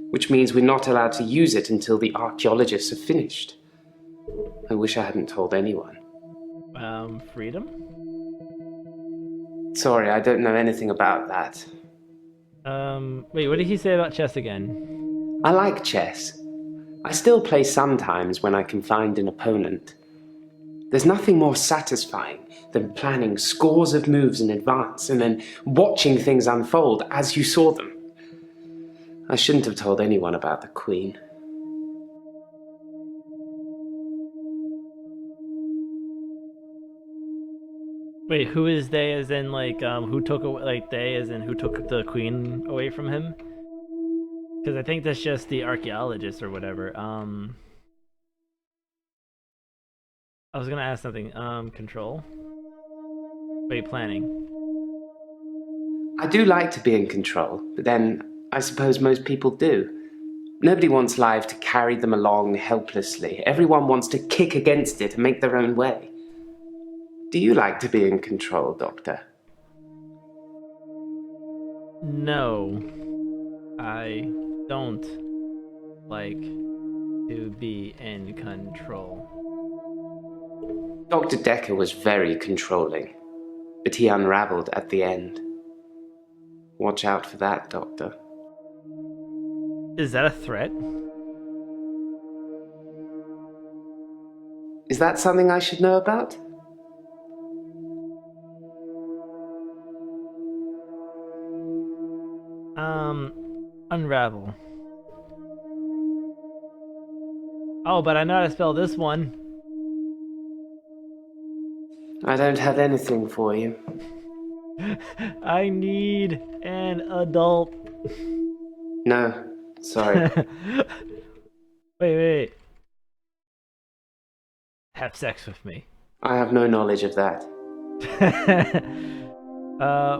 which means we're not allowed to use it until the archaeologists have finished. I wish I hadn't told anyone. Freedom? Sorry, I don't know anything about that. Wait, what did he say about chess again? I like chess. I still play sometimes when I can find an opponent. There's nothing more satisfying than planning scores of moves in advance and then watching things unfold as you saw them. I shouldn't have told anyone about the Queen. Wait, who is they as in who took away, they as in who took the queen away from him? Because I think that's just the archaeologists or whatever. I was gonna ask something. Control? Wait, planning. I do like to be in control, but then I suppose most people do. Nobody wants life to carry them along helplessly. Everyone wants to kick against it and make their own way. Do you like to be in control, Doctor? No, I don't like to be in control. Dr. Dekker was very controlling, but he unraveled at the end. Watch out for that, Doctor. Is that a threat? Is that something I should know about? Unravel. Oh, but I know how to spell this one. I don't have anything for you. I need an adult. No, sorry. Wait. Have sex with me. I have no knowledge of that.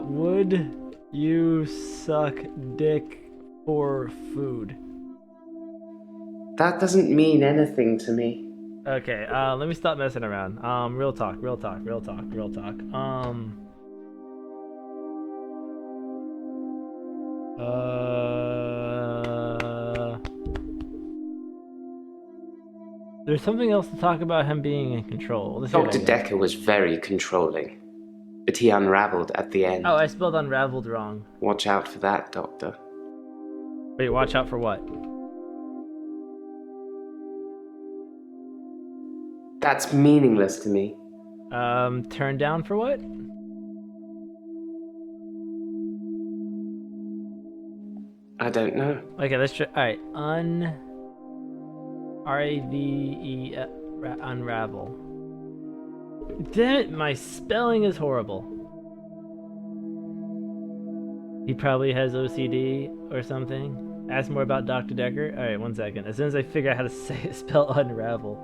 Would you suck dick for food? That doesn't mean anything to me. Okay, let me stop messing around. Real talk. There's something else to talk about him being in control. Dr. Dekker was very controlling, but he unraveled at the end. Oh, I spelled unraveled wrong. Watch out for that, Doctor. Wait, watch out for what? That's meaningless to me. Turn down for what? I don't know. Okay, let's try. Alright, R-A-V-E, unravel. Damn it, my spelling is horrible. He probably has OCD or something. Ask more about Dr. Dekker. Alright, 1 second. As soon as I figure out how to spell unravel.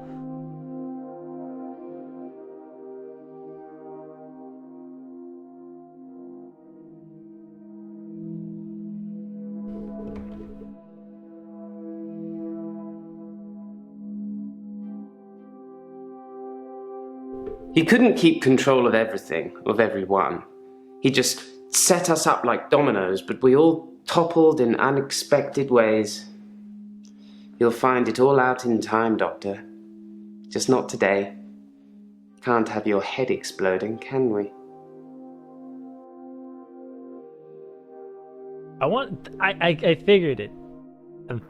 He couldn't keep control of everything, of everyone. He just set us up like dominoes, but we all toppled in unexpected ways. You'll find it all out in time, Doctor. Just not today. Can't have your head exploding, can we? I figured it.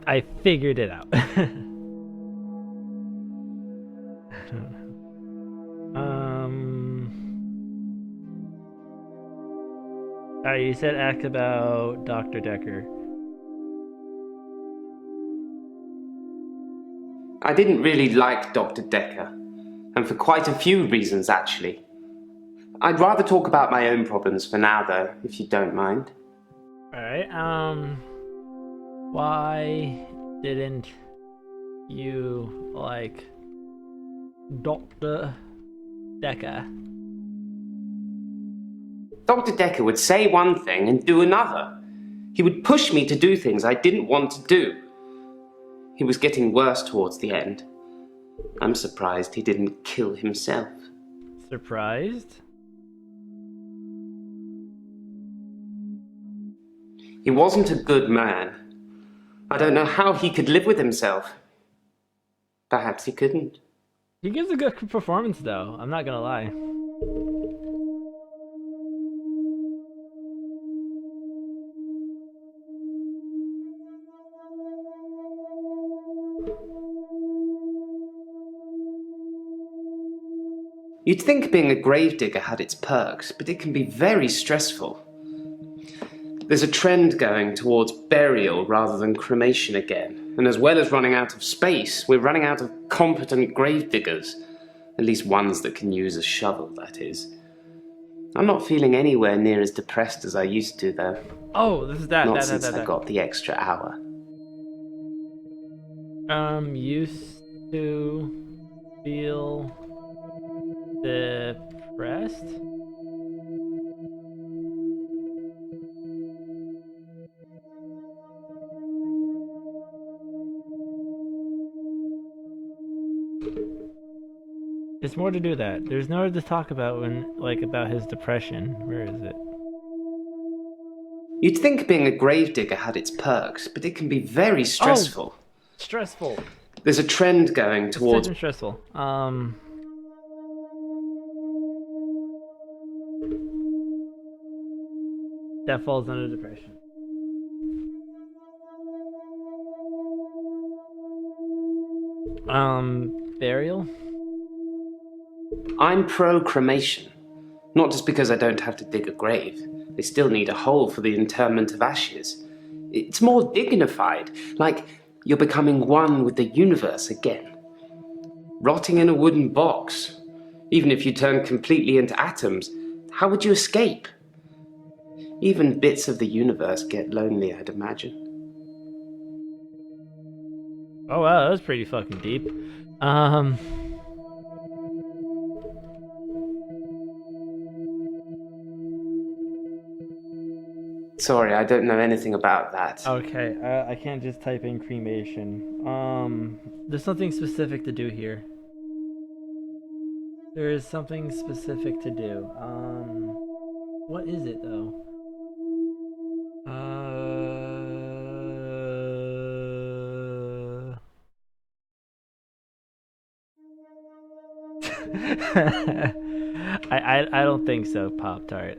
I figured it out. Alright, you said ask about Dr. Dekker. I didn't really like Dr. Dekker, and for quite a few reasons, actually. I'd rather talk about my own problems for now, though, if you don't mind. Alright, why didn't you like Dr. Dekker? Dr. Dekker would say one thing and do another. He would push me to do things I didn't want to do. He was getting worse towards the end. I'm surprised he didn't kill himself. Surprised? He wasn't a good man. I don't know how he could live with himself. Perhaps he couldn't. He gives a good performance, though. I'm not gonna lie. You'd think being a gravedigger had its perks, but it can be very stressful. There's a trend going towards burial rather than cremation again, and as well as running out of space, we're running out of competent gravediggers. At least ones that can use a shovel, that is. I'm not feeling anywhere near as depressed as I used to, though. Oh, this is that. Not since I got the extra hour. Used to feel depressed? It's more to do that. There's more to talk about about his depression. Where is it? You'd think being a gravedigger had its perks, but it can be very stressful. Oh, stressful. There's a trend going towards... It's stressful. That falls under depression. Burial? I'm pro-cremation. Not just because I don't have to dig a grave. They still need a hole for the interment of ashes. It's more dignified, like you're becoming one with the universe again. Rotting in a wooden box. Even if you turn completely into atoms, how would you escape? Even bits of the universe get lonely, I'd imagine. Oh wow, that was pretty fucking deep. Sorry, I don't know anything about that. Okay, I can't just type in cremation. There's something specific to do here. There is something specific to do. What is it though? I don't think so, Pop-Tart.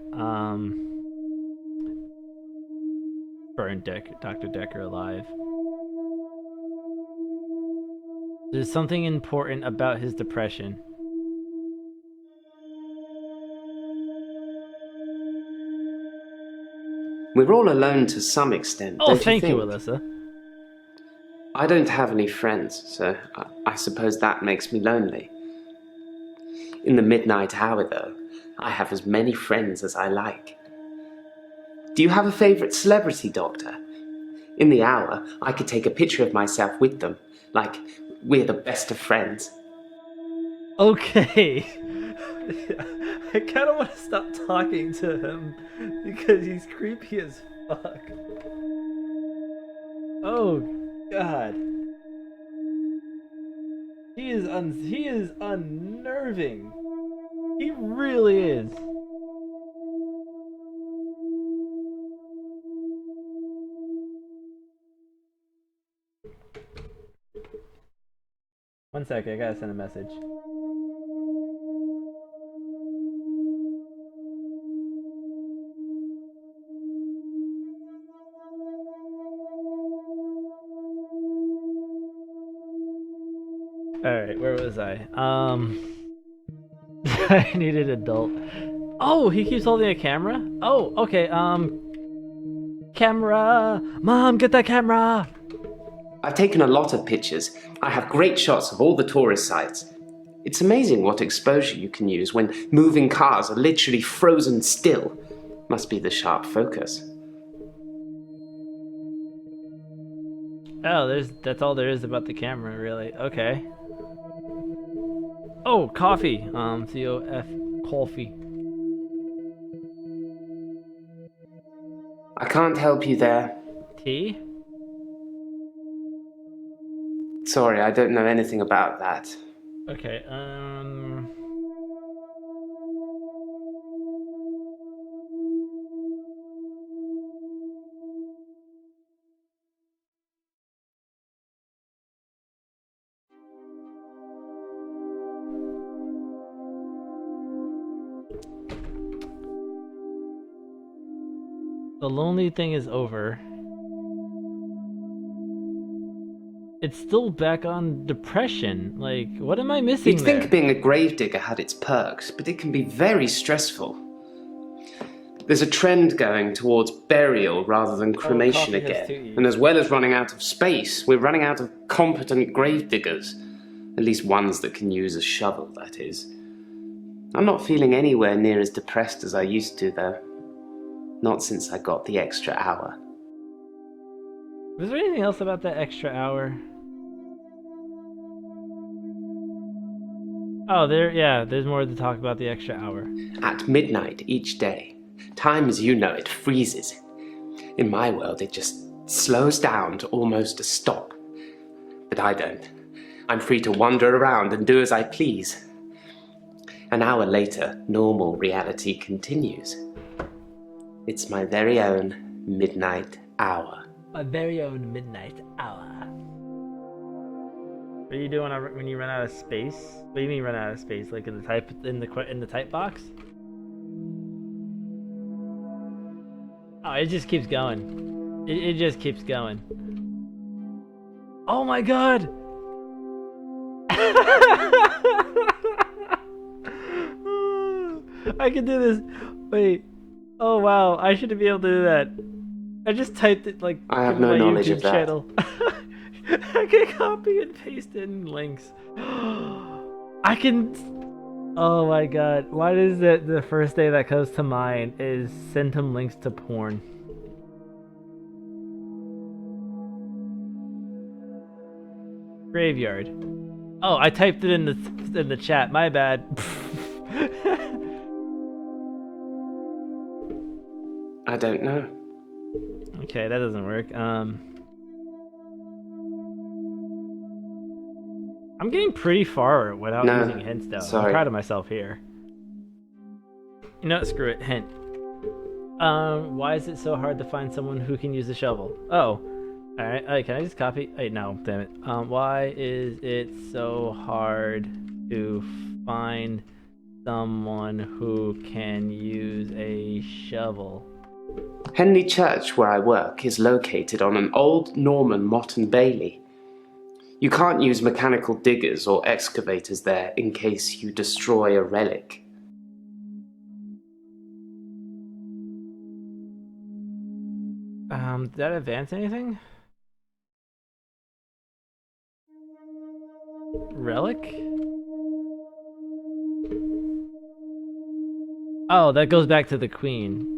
Burn Dr. Dekker alive. There's something important about his depression. We're all alone to some extent, Oh, don't you thank think? you, Alyssa. I don't have any friends, so I suppose that makes me lonely. In the midnight hour, though, I have as many friends as I like. Do you have a favourite celebrity, Doctor? In the hour, I could take a picture of myself with them, like we're the best of friends. Okay. I kind of want to stop talking to him because he's creepy as fuck. Oh God. He is unnerving. He really is. One sec, I gotta send a message. Alright, where was I? I needed adult. Oh, he keeps holding a camera? Oh, okay, camera! Mom, get that camera! I've taken a lot of pictures. I have great shots of all the tourist sites. It's amazing what exposure you can use when moving cars are literally frozen still. Must be the sharp focus. Oh, that's all there is about the camera, really. Okay. Oh, coffee. COF coffee. I can't help you there. Tea? Sorry, I don't know anything about that. Okay, the lonely thing is over. It's still back on depression. Like, what am I missing You'd there? think being a gravedigger had its perks, but it can be very stressful. There's a trend going towards burial rather than cremation coffee has again. 2 E's. And as well as running out of space, we're running out of competent gravediggers. At least ones that can use a shovel, that is. I'm not feeling anywhere near as depressed as I used to, though. Not since I got the extra hour. Was there anything else about that extra hour? Oh, there's more to talk about the extra hour. At midnight each day, time as you know it freezes. In my world, it just slows down to almost a stop. But I don't. I'm free to wander around and do as I please. An hour later, normal reality continues. It's my very own midnight hour. My very own midnight hour. What are you doing when you run out of space? What do you mean run out of space? Like in the type box? Oh, it just keeps going. It just keeps going. Oh my god! I can do this. Wait. Oh wow, I should be able to do that. I just typed it like I have in no my knowledge YouTube of that. channel. I can copy and paste in links. I can. Oh my god! Why is it the first day that comes to mind is send him links to porn? Graveyard. Oh, I typed it in the chat. My bad. I don't know. Okay, that doesn't work. I'm getting pretty far without No, using hints though. sorry. I'm proud of myself here. You know what? Screw it. Hint. Why is it so hard to find someone who can use a shovel? Oh. Alright, can I just copy? Wait, no, damn it. Why is it so hard to find someone who can use a shovel? Henley Church, where I work, is located on an old Norman motte and bailey. You can't use mechanical diggers or excavators there in case you destroy a relic. Did that advance anything? Relic? Oh, that goes back to the Queen.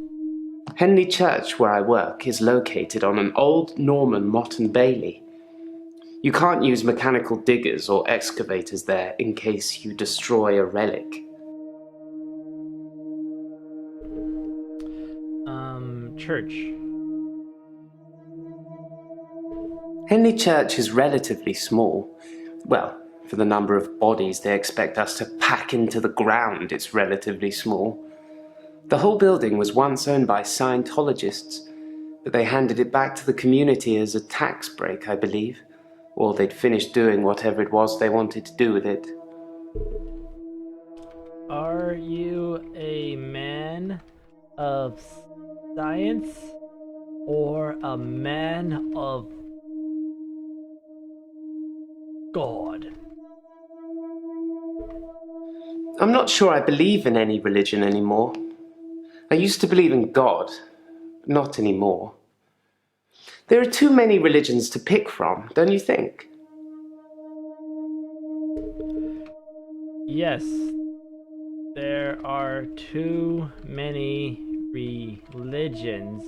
Henley Church, where I work, is located on an old Norman motte and bailey. You can't use mechanical diggers or excavators there in case you destroy a relic. Church. Henley Church is relatively small. Well, For the number of bodies they expect us to pack into the ground, it's relatively small. The whole building was once owned by Scientologists, but they handed it back to the community as a tax break, I believe. Or they'd finished doing whatever it was they wanted to do with it. Are you a man of science or a man of God? I'm not sure I believe in any religion anymore. I used to believe in God, but not anymore. There are too many religions to pick from, don't you think? Yes, there are too many religions.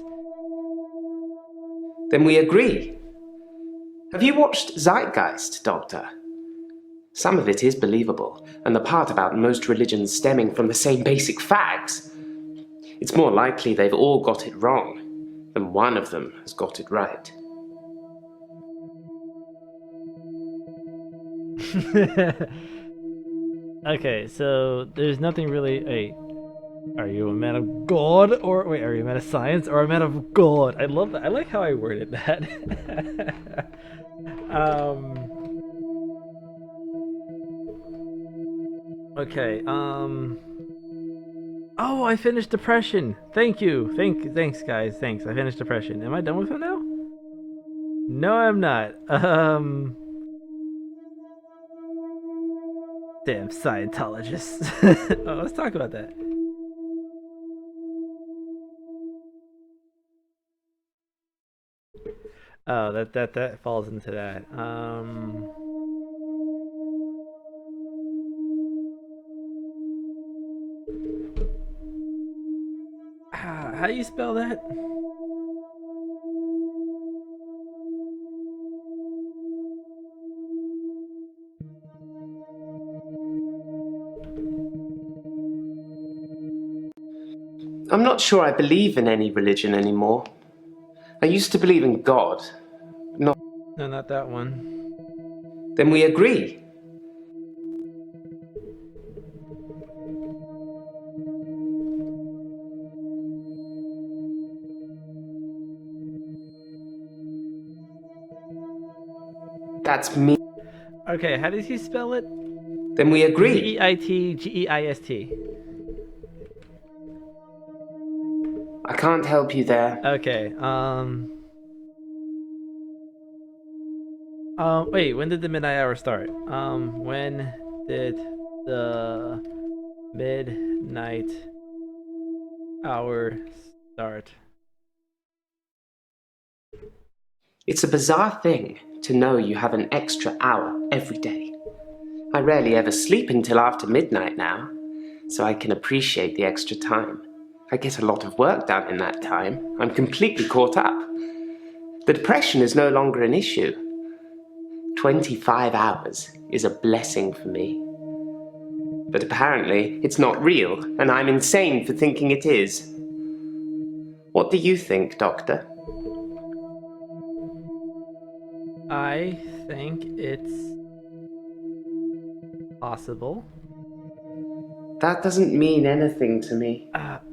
Then we agree. Have you watched Zeitgeist, Doctor? Some of it is believable, and the part about most religions stemming from the same basic facts. It's more likely they've all got it wrong than one of them has got it right. Okay, so there's nothing really. Hey, are you a man of God or wait? Are you a man of science or a man of God? I love that. I like how I worded that. Okay. Oh, I finished Depression. Thank you. Thanks, guys. Thanks. I finished Depression. Am I done with him now? No, I'm not. Damn Scientologists. Oh, let's talk about that. Oh, that falls into that. How do you spell that? I'm not sure I believe in any religion anymore. I used to believe in God. No, not that one. Then we agree. That's me. Okay, how does he spell it? Then we agree. G-E-I-T-G-E-I-S-T. I can't help you there. Okay, wait, when did the midnight hour start? When did the midnight hour start? It's a bizarre thing to know you have an extra hour every day. I rarely ever sleep until after midnight now, so I can appreciate the extra time. I get a lot of work done in that time. I'm completely caught up. The depression is no longer an issue. 25 hours is a blessing for me. But apparently, it's not real, and I'm insane for thinking it is. What do you think, Doctor? I think it's possible. That doesn't mean anything to me.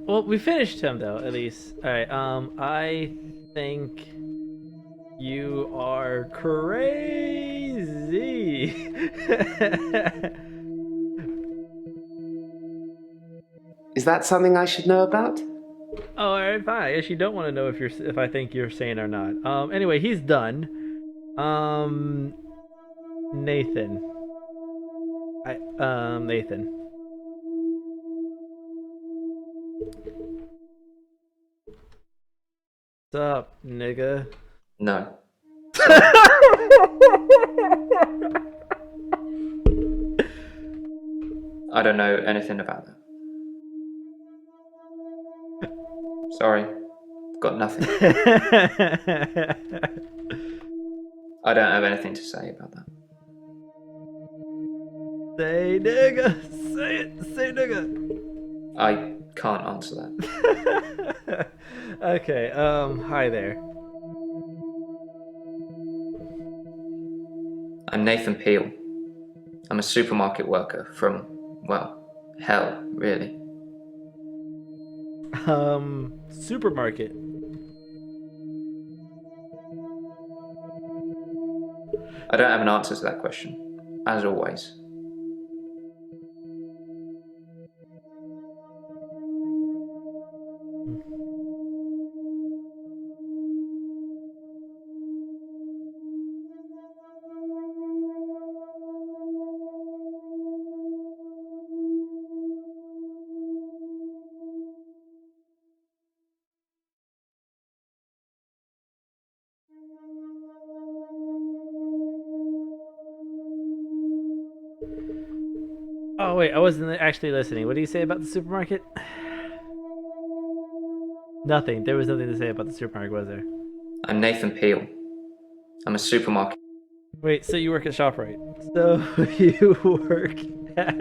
Well, we finished him though, at least. Alright, I think you are crazy. Is that something I should know about? Oh, alright, fine. I guess you don't want to know if I think you're sane or not. Anyway, he's done. Nathan. Nathan. What's up, nigga? No. I don't know anything about that. Sorry. Got nothing. I don't have anything to say about that. Say nigga. Say it. Say nigga. I can't answer that. Okay, hi there. I'm Nathan Peel. I'm a supermarket worker from, well, hell, really. Supermarket. I don't have an answer to that question, as always. Oh wait, I wasn't actually listening. What do you say about the supermarket? Nothing. There was nothing to say about the supermarket, was there? I'm Nathan Peel. I'm a supermarket. Wait, so you work at ShopRite? So you work at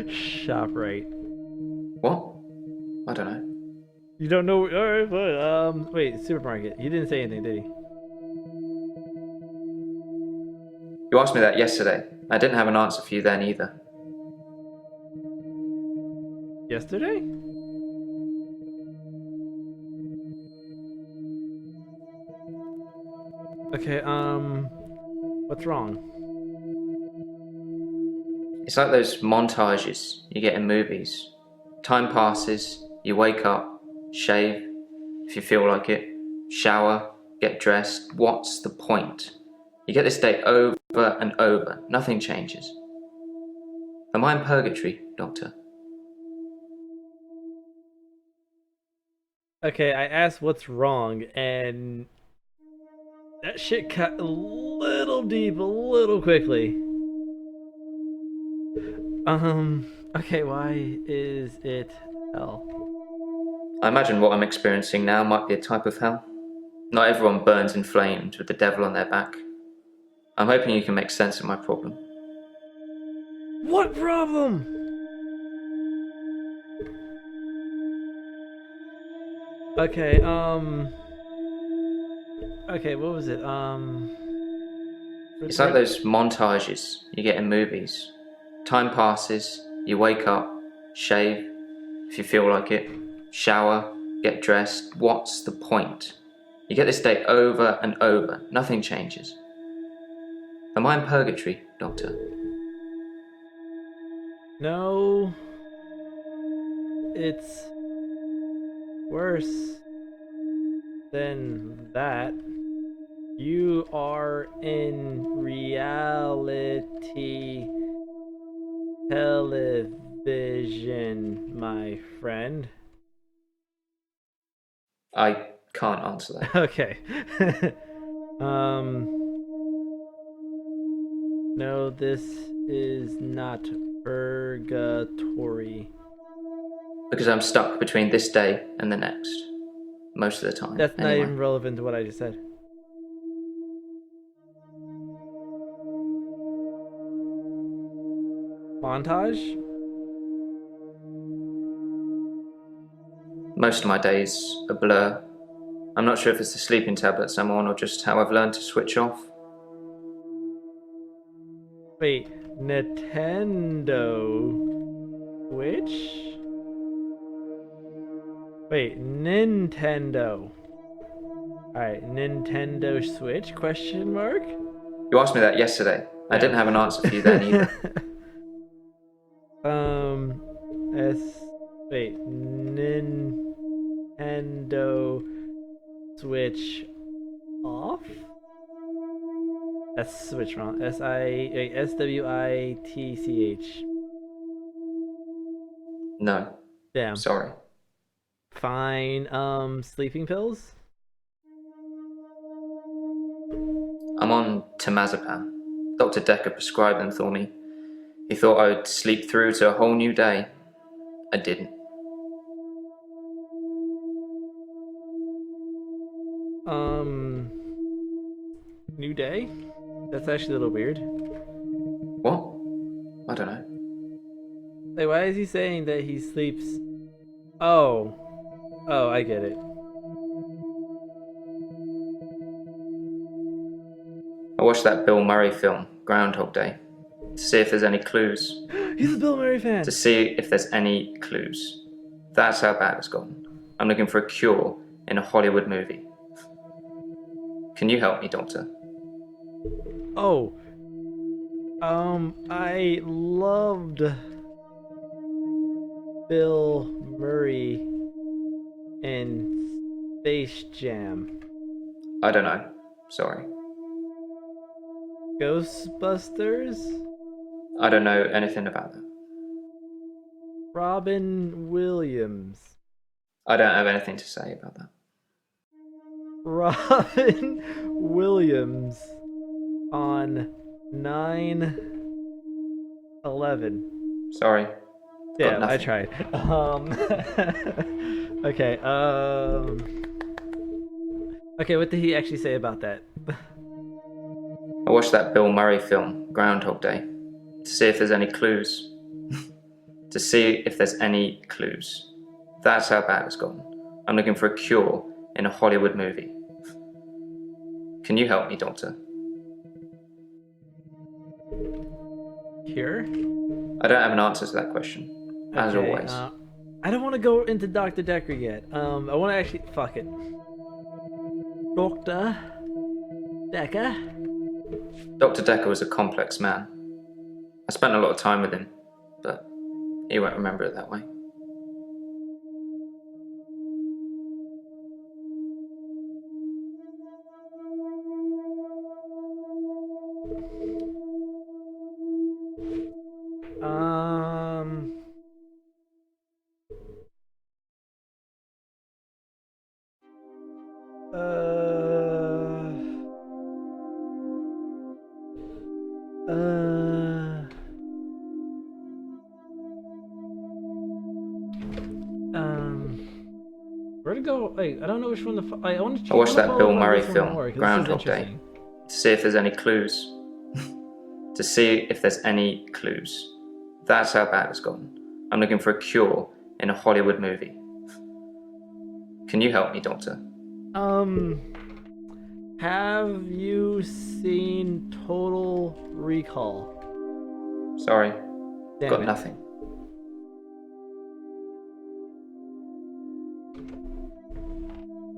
ShopRite? What? I don't know. You don't know? Alright, fine. Wait, supermarket. You didn't say anything, did he? You asked me that yesterday. I didn't have an answer for you then either. Yesterday? Okay, what's wrong? It's like those montages you get in movies. Time passes, you wake up, shave, if you feel like it, shower, get dressed. What's the point? You get this day over and over. Nothing changes. Am I in purgatory, Doctor? Okay, I asked what's wrong, and that shit cut a little deep, a little quickly. Okay, why is it hell? I imagine what I'm experiencing now might be a type of hell. Not everyone burns in flames with the devil on their back. I'm hoping you can make sense of my problem. What problem? Okay, okay, what was it? It's like those montages you get in movies. Time passes, you wake up, shave, if you feel like it, shower, get dressed. What's the point? You get this day over and over. Nothing changes. Am I in purgatory, Doctor? No. It's worse than that. You are in reality television, my friend. I can't answer that. Okay. No, this is not purgatory. Because I'm stuck between this day and the next. Most of the time. That's not anyway. even relevant to what I just said. Montage? Most of my days a blur. I'm not sure if it's the sleeping tablets I'm on or just how I've learned to switch off. Wait, Nintendo Switch? Wait, Nintendo. Alright, Nintendo Switch, question mark? You asked me that yesterday. I didn't have an answer for you then either. Wait, Nintendo Switch off? That's Switch wrong. SWITCH. No. Damn. Sorry. Fine. Sleeping pills? I'm on temazepam. Dr. Dekker prescribed them for me. He thought I would sleep through to a whole new day. I didn't. New day? That's actually a little weird. What? I don't know. Like, why is he saying that he sleeps? Oh, I get it. I watched that Bill Murray film, Groundhog Day. to see if there's any clues. He's a Bill Murray fan. To see if there's any clues. That's how bad it's gotten. I'm looking for a cure in a Hollywood movie. Can you help me, Doctor? Oh. I loved Bill Murray in Space Jam. I don't know. Sorry. Ghostbusters? I don't know anything about that. Robin Williams. I don't have anything to say about that. Robin Williams on 9/11. Sorry. Yeah, I tried. Okay, okay, what did he actually say about that? I watched that Bill Murray film, Groundhog Day, to see if there's any clues. To see if there's any clues. That's how bad it's gotten. I'm looking for a cure in a Hollywood movie. Can you help me, Doctor? Cure? I don't have an answer to that question, as Okay, always. I don't want to go into Dr. Dekker yet. I want to actually... Fuck it. Dr. Dekker? Dr. Dekker was a complex man. I spent a lot of time with him, but he won't remember it that way. Where to go? Wait, I don't know which one to. I want to. I watched that Bill Murray film, film, more, 'cause this is Groundhog Day, interesting. to see if there's any clues. To see if there's any clues. That's how bad it's gotten. I'm looking for a cure in a Hollywood movie. Can you help me, Doctor? Have you seen Total Recall? Sorry, Damn got it. nothing.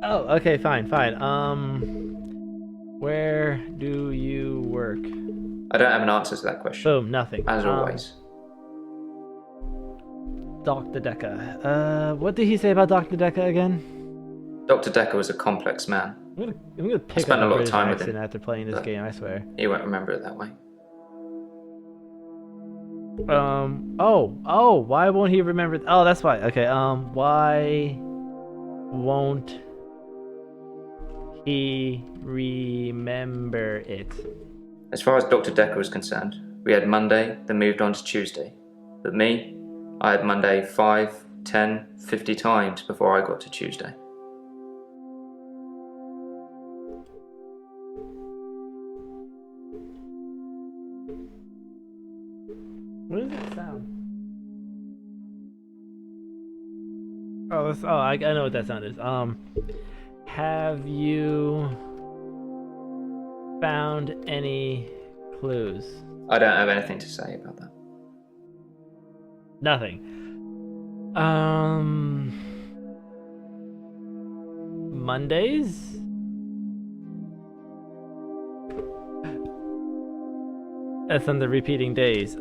Oh, okay, fine. Where do you work? I don't have an answer to that question. Boom, nothing. As always. Dr. Dekker. What did he say about Dr. Dekker again? Dr. Dekker was a complex man. I'm gonna pick spent up a lot of British time with accent him, after playing this but game, I swear. He won't remember it that way. Oh, why won't he remember? Oh, that's why. Okay, why won't he remember it? As far as Dr. Dekker was concerned, we had Monday, then moved on to Tuesday. But me, I had Monday 5, 10, 50 times before I got to Tuesday. What does it sound? Oh, I know what that sound is. Have you found any clues? I don't have anything to say about that. Nothing. Mondays? That's on the repeating days.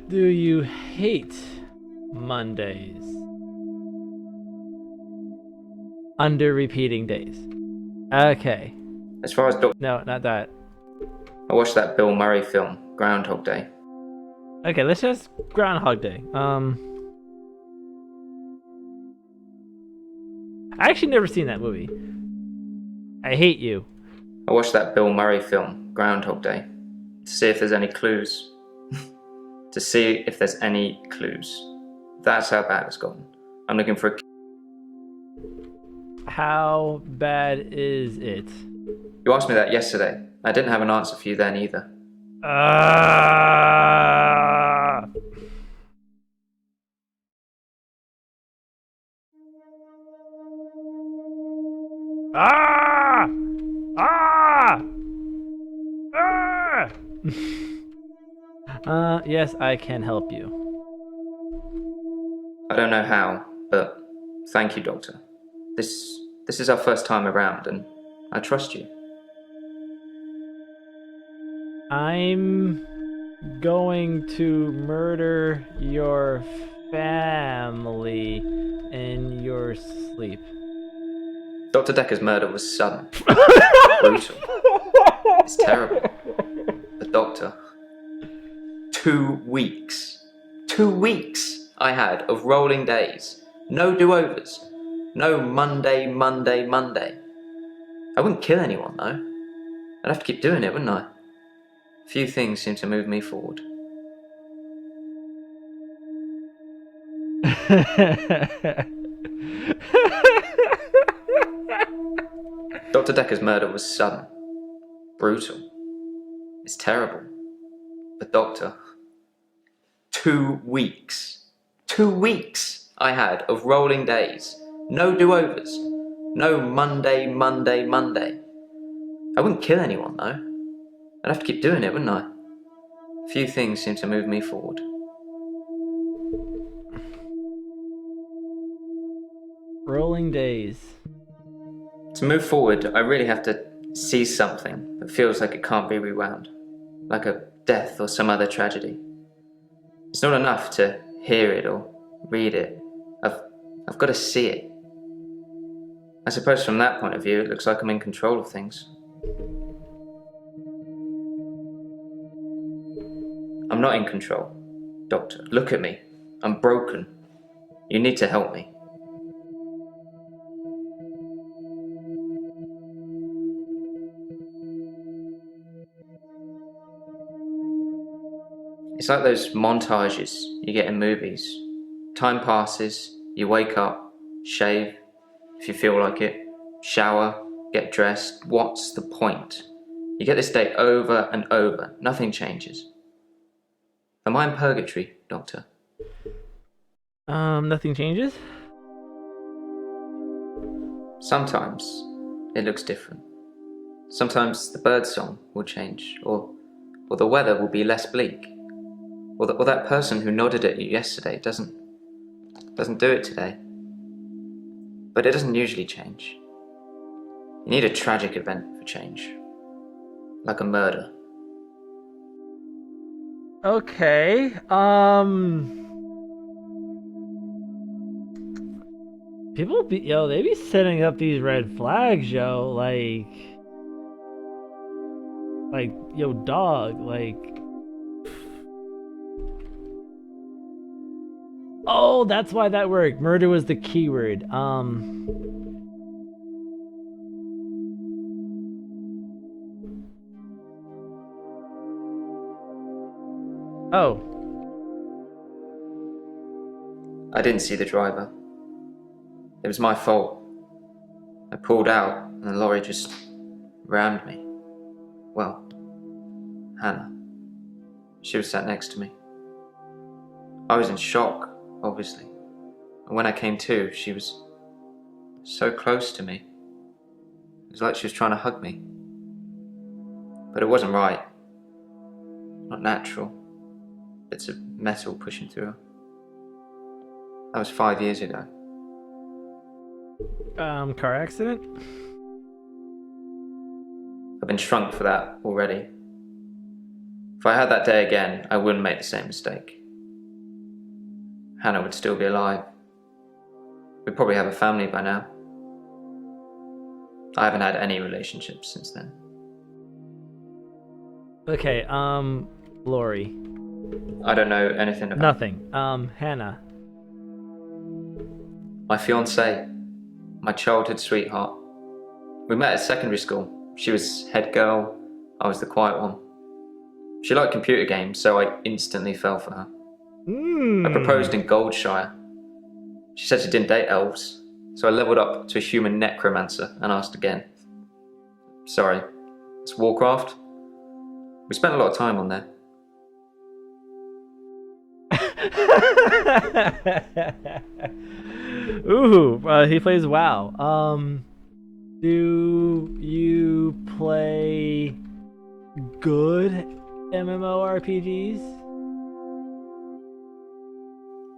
Do you hate Mondays? Under repeating days. Okay. As far as No, not that. I watched that Bill Murray film, Groundhog Day. Okay, let's just Groundhog Day. I actually never seen that movie. I hate you. I watched that Bill Murray film, Groundhog Day, to see if there's any clues. To see if there's any clues. That's how bad it's gotten. I'm looking for a... How bad is it? You asked me that yesterday. I didn't have an answer for you then either. Yes, I can help you. I don't know how, but thank you, Doctor. This is our first time around, and I trust you. I'm going to murder your family in your sleep. Dr. Dekker's murder was sudden, brutal. It's terrible. But Doctor, 2 weeks. 2 weeks I had of rolling days. No do-overs. No Monday, Monday, Monday. I wouldn't kill anyone, though. I'd have to keep doing it, wouldn't I? Few things seem to move me forward. Dr. Dekker's murder was sudden. Brutal. It's terrible. But Doctor, 2 weeks. 2 weeks I had of rolling days. No do-overs. No Monday, Monday, Monday. I wouldn't kill anyone, though. I'd have to keep doing it, wouldn't I? Few things seem to move me forward. Rolling days. To move forward, I really have to see something that feels like it can't be rewound. Like a death or some other tragedy. It's not enough to hear it or read it. I've got to see it. I suppose from that point of view, it looks like I'm in control of things. I'm not in control. Doctor, look at me. I'm broken. You need to help me. It's like those montages you get in movies. Time passes, you wake up, shave, if you feel like it, shower, get dressed. What's the point? You get this day over and over. Nothing changes. Am I in purgatory, Doctor? Nothing changes? Sometimes it looks different. Sometimes the bird song will change, or the weather will be less bleak. Or that person who nodded at you yesterday doesn't do it today. But it doesn't usually change. You need a tragic event for change. Like a murder. Okay, people they be setting up these red flags, yo, like, yo, dog, like, oh, that's why that worked. Murder was the keyword. Oh. I didn't see the driver. It was my fault. I pulled out and the lorry just rammed me. Well, Hannah. She was sat next to me. I was in shock, obviously. And when I came to, she was so close to me. It was like she was trying to hug me. But it wasn't right. Not natural. Bits of metal pushing through her. That was 5 years ago. Car accident? I've been shrunk for that already. If I had that day again, I wouldn't make the same mistake. Hannah would still be alive. We'd probably have a family by now. I haven't had any relationships since then. Okay, Lori. I don't know anything about... Nothing. Hannah. My fiancée. My childhood sweetheart. We met at secondary school. She was head girl, I was the quiet one. She liked computer games, so I instantly fell for her. I proposed in Goldshire. She said she didn't date elves, so I leveled up to a human necromancer and asked again. Sorry, it's Warcraft? We spent a lot of time on there. Ooh, he plays WoW. Do you play good MMORPGs?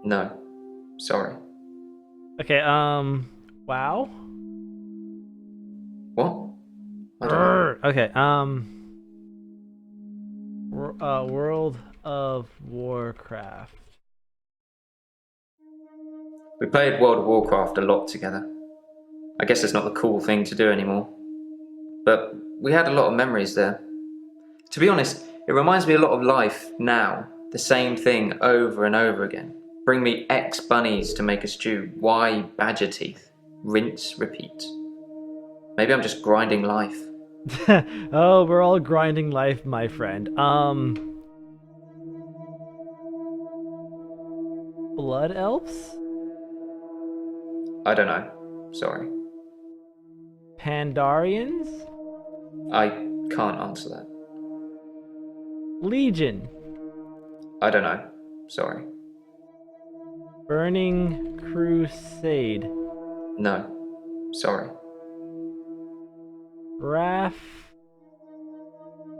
No. Sorry. Okay, WoW? What? I don't know. Okay, World of Warcraft. We played World of Warcraft a lot together. I guess it's not the cool thing to do anymore. But we had a lot of memories there. To be honest, it reminds me a lot of life now. The same thing over and over again. Bring me X bunnies to make a stew. Y badger teeth. Rinse, repeat. Maybe I'm just grinding life. Oh, we're all grinding life, my friend. Blood elves? I don't know. Sorry. Pandarians? I can't answer that. Legion? I don't know. Sorry. Burning Crusade? No. Sorry. Wrath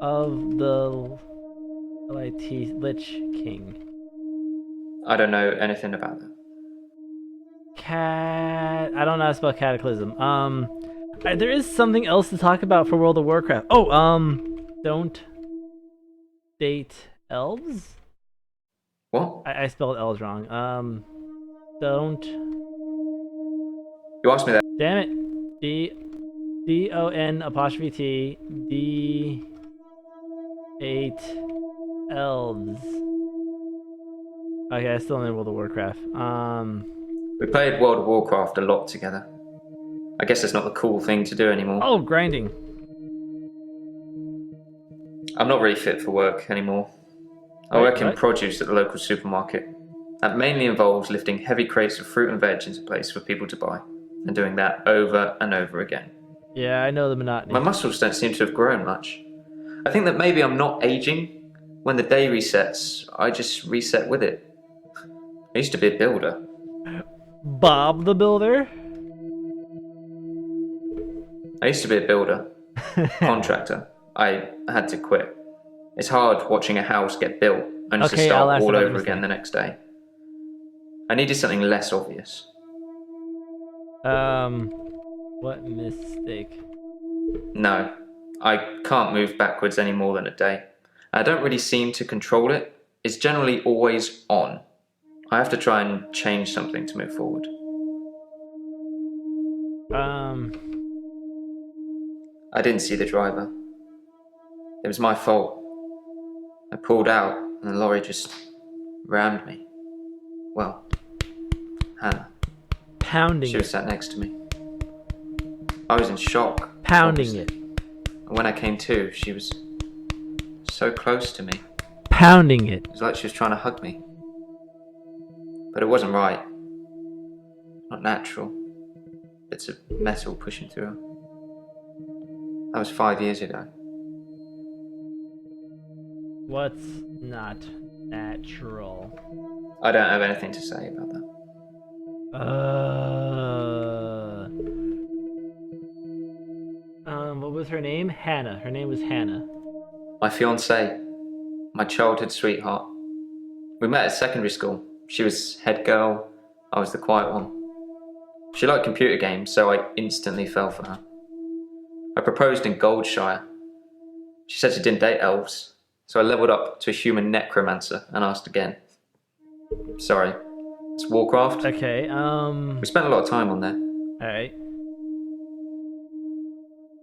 of the Lich King? I don't know anything about that. I don't know how to spell Cataclysm. There is something else to talk about for World of Warcraft. Oh, don't date elves? What? I spelled elves wrong. Don't. You asked me that. Damn it. DON''T D8 elves. Okay, I still in World of Warcraft. We played World of Warcraft a lot together. I guess it's not the cool thing to do anymore. Oh, grinding. I'm not really fit for work anymore. I work in produce at the local supermarket. That mainly involves lifting heavy crates of fruit and veg into place for people to buy, and doing that over and over again. Yeah, I know the monotony. My muscles don't seem to have grown much. I think that maybe I'm not aging. When the day resets, I just reset with it. I used to be a builder. Bob the Builder? I used to be a builder. Contractor. I had to quit. It's hard watching a house get built only to start all over again the next day. I needed something less obvious. What mistake? No, I can't move backwards any more than a day. I don't really seem to control it. It's generally always on. I have to try and change something to move forward. I didn't see the driver. It was my fault. I pulled out and the lorry just rammed me. Well, Hannah. Pounding She was sat next to me. I was in shock. Pounding obviously. it. And when I came to, she was so close to me. Pounding it. It was like she was trying to hug me. But it wasn't right. Not natural. Bits of metal pushing through her. That was 5 years ago. What's not natural? I don't have anything to say about that. What was her name? Hannah. Her name was Hannah. My fiancée. My childhood sweetheart. We met at secondary school. She was head girl. I was the quiet one. She liked computer games, so I instantly fell for her. I proposed in Goldshire. She said she didn't date elves, so I leveled up to a human necromancer and asked again. Sorry, it's Warcraft. Okay, We spent a lot of time on there. Alright.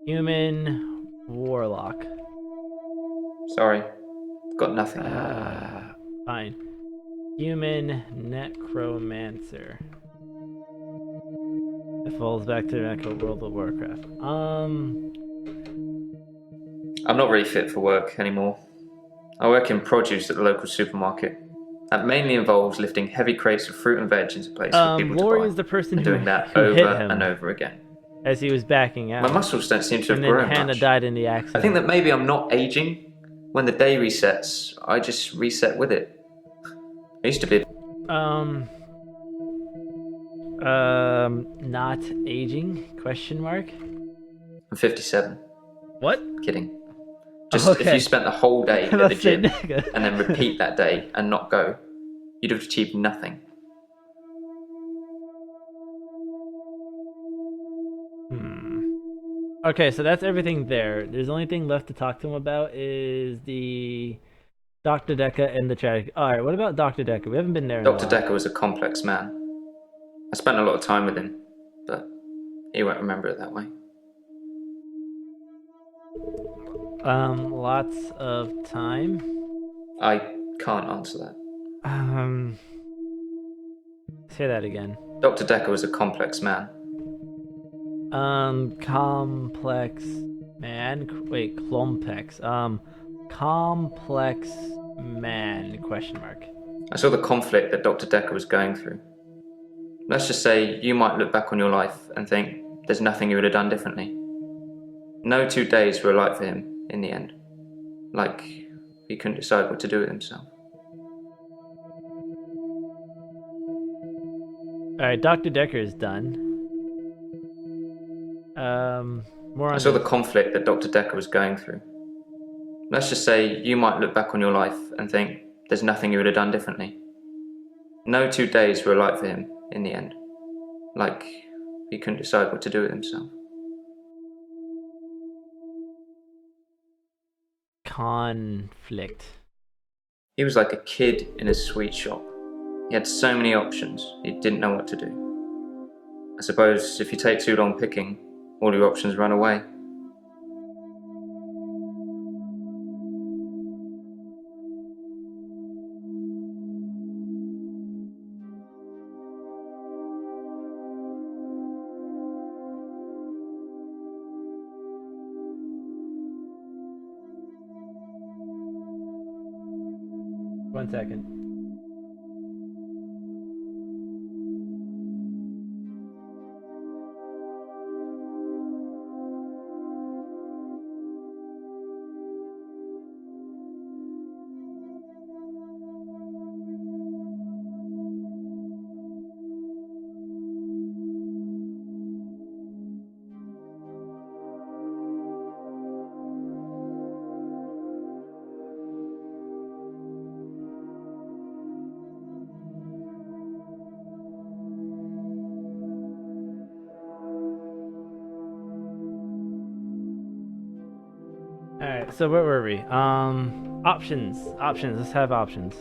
Human warlock. Sorry, got nothing. Fine. Human necromancer. It falls back to World of Warcraft. I'm not really fit for work anymore. I work in produce at the local supermarket. That mainly involves lifting heavy crates of fruit and veg into place for people Lori to buy. is the person and who, doing that who hit over him and over again. as he was backing out. My muscles don't seem to have and then grown Hannah much. died in the accident. I think that maybe I'm not aging. When the day resets, I just reset with it. I used to be. Not aging? Question mark. I'm 57. What? Kidding. Just if Okay. you spent the whole day at the That's gym it. and then repeat that day and not go, you'd have achieved nothing. Okay, so that's everything there. There's the only thing left to talk to him about is the Dr. Dekker and the tragic. Alright, what about Dr. Dekker? We haven't been there in a Dr. while. Dekker was a complex man. I spent a lot of time with him, but he won't remember it that way. Lots of time. I can't answer that. Say that again. Dr. Dekker was a complex man. Complex man. Wait, complex. Complex man? Question mark. I saw the conflict that Dr. Dekker was going through. Let's just say you might look back on your life and think there's nothing you would have done differently. No 2 days were alike for him in the end. Like he couldn't decide what to do with himself. Alright, Dr. Dekker is done. More on I saw the this. conflict that Dr. Dekker was going through. Let's just say you might look back on your life and think there's nothing you would have done differently. No 2 days were alike for him in the end. Like he couldn't decide what to do with himself. Conflict. He was like a kid in a sweet shop. He had so many options, he didn't know what to do. I suppose if you take too long picking, all your options run away. One second. Alright, so where were we? Options. Options. Let's have options.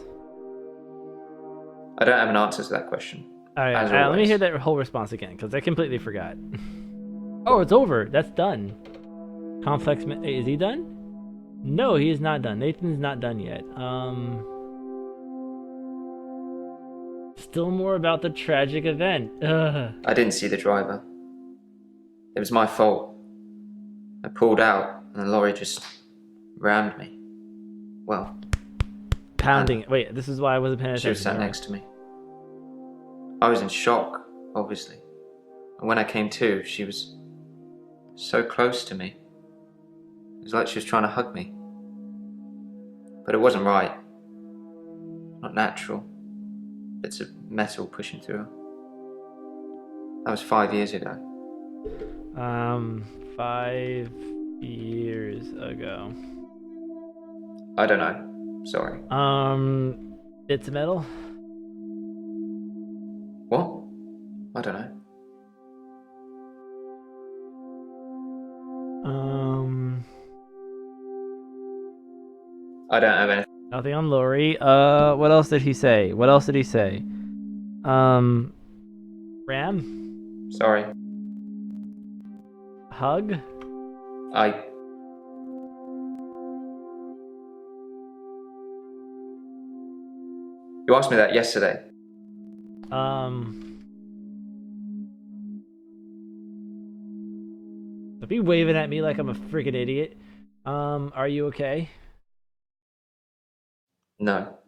I don't have an answer to that question. Alright, as let me always. hear that whole response again, because I completely forgot. Oh, it's over. That's done. Complex. Is he done? No, he is not done. Nathan's not done yet. Still more about the tragic event. Ugh. I didn't see the driver. It was my fault. I pulled out and the lorry just rammed me. Well, Pounding. Wait, this is why I wasn't paying she was attention. sat next to me. I was in shock, obviously. And when I came to, she was so close to me. It was like she was trying to hug me. But it wasn't right. Not natural. Bits of metal pushing through her. That was 5 years ago. 5 years ago. I don't know. Sorry. Bits of metal? What? I don't know. I don't have anything. Nothing on Lori. What else did he say? What else did he say? Ram? Sorry. Hug? You asked me that yesterday. Don't be waving at me like I'm a freaking idiot. Are you okay? No.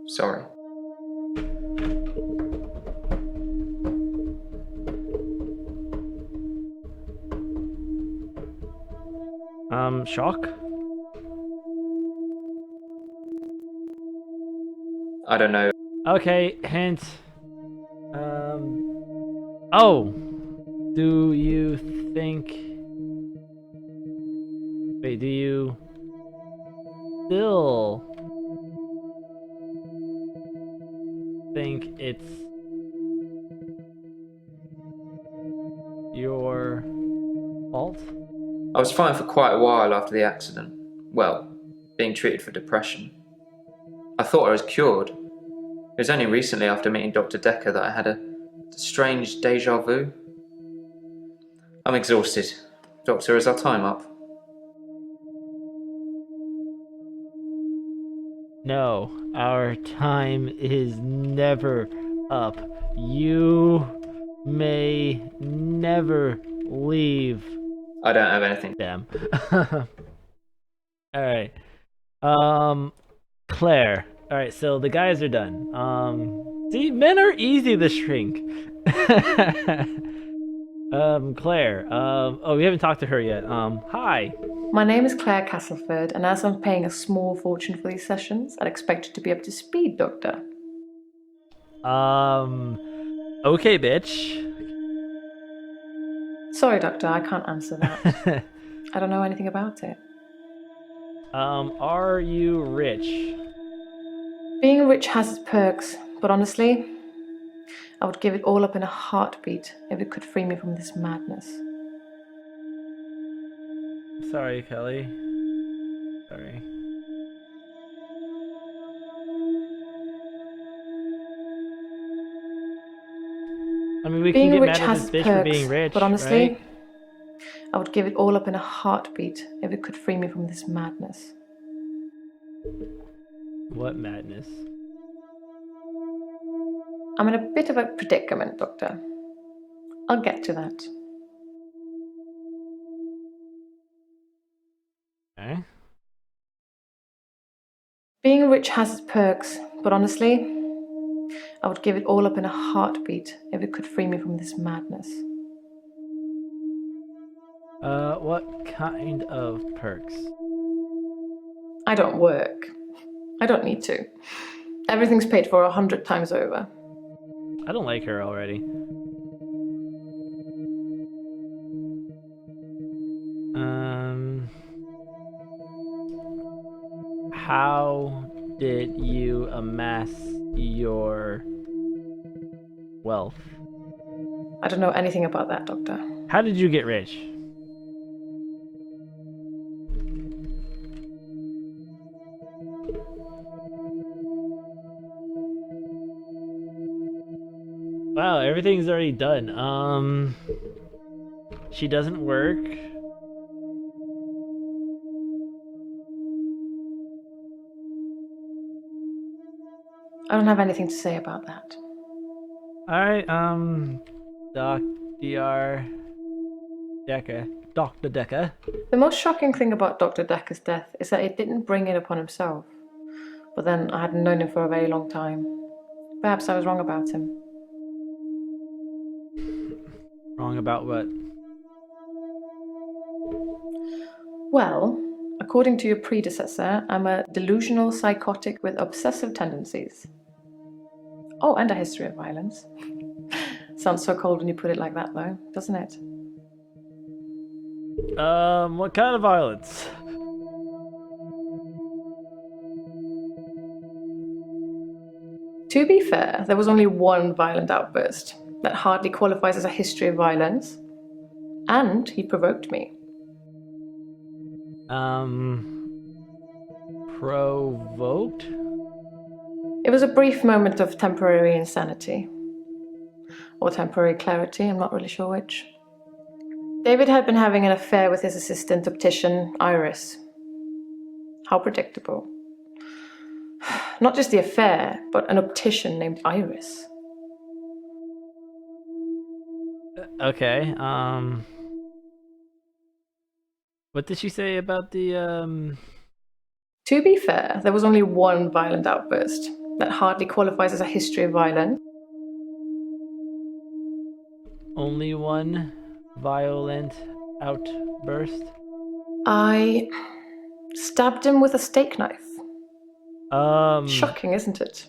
Sorry. Shock? I don't know. Okay, hint. Oh! Do you think... Wait, do you... still think it's your fault? I was fine for quite a while after the accident. Well, being treated for depression. I thought I was cured. It was only recently after meeting Dr. Dekker that I had a strange deja vu. I'm exhausted. Doctor, is our time up? No, our time is never up. You may never leave. I don't have anything. Damn. Alright. Claire. Alright, so the guys are done. See, men are easy to shrink. Claire. Oh, we haven't talked to her yet. Hi. My name is Claire Castleford, and as I'm paying a small fortune for these sessions, I'd expect you to be up to speed, Doctor. Okay, bitch. Sorry, Doctor, I can't answer that. I don't know anything about it. Are you rich? Being rich has its perks, but honestly, I would give it all up in a heartbeat if it could free me from this madness. Sorry, Kelly. Sorry. I mean, we Being can get rich mad at has this its bitch for perks, being rich, but honestly, right? I would give it all up in a heartbeat if it could free me from this madness. What madness? I'm in a bit of a predicament, Doctor. I'll get to that. Okay. Being rich has its perks, but honestly, I would give it all up in a heartbeat if it could free me from this madness. What kind of perks? I don't work. I don't need to. Everything's paid for 100 times over. I don't like her already. How did you amass your wealth? I don't know anything about that, Doctor. How did you get rich? Wow, everything's already done. She doesn't work. I don't have anything to say about that. Alright, Dr. Dekker. Dr. Dekker. The most shocking thing about Dr. Dekker's death is that he didn't bring it upon himself. But then I hadn't known him for a very long time. Perhaps I was wrong about him. Wrong about what? Well, according to your predecessor, I'm a delusional psychotic with obsessive tendencies. Oh, and a history of violence. Sounds so cold when you put it like that, though, doesn't it? What kind of violence? To be fair, there was only one violent outburst. That hardly qualifies as a history of violence. And he provoked me. Provoked? It was a brief moment of temporary insanity. Or temporary clarity, I'm not really sure which. David had been having an affair with his assistant optician, Iris. How predictable. Not just the affair, but an optician named Iris. Okay, what did she say about the, To be fair, there was only one violent outburst. That hardly qualifies as a history of violence. Only one violent outburst? I stabbed him with a steak knife. Shocking, isn't it?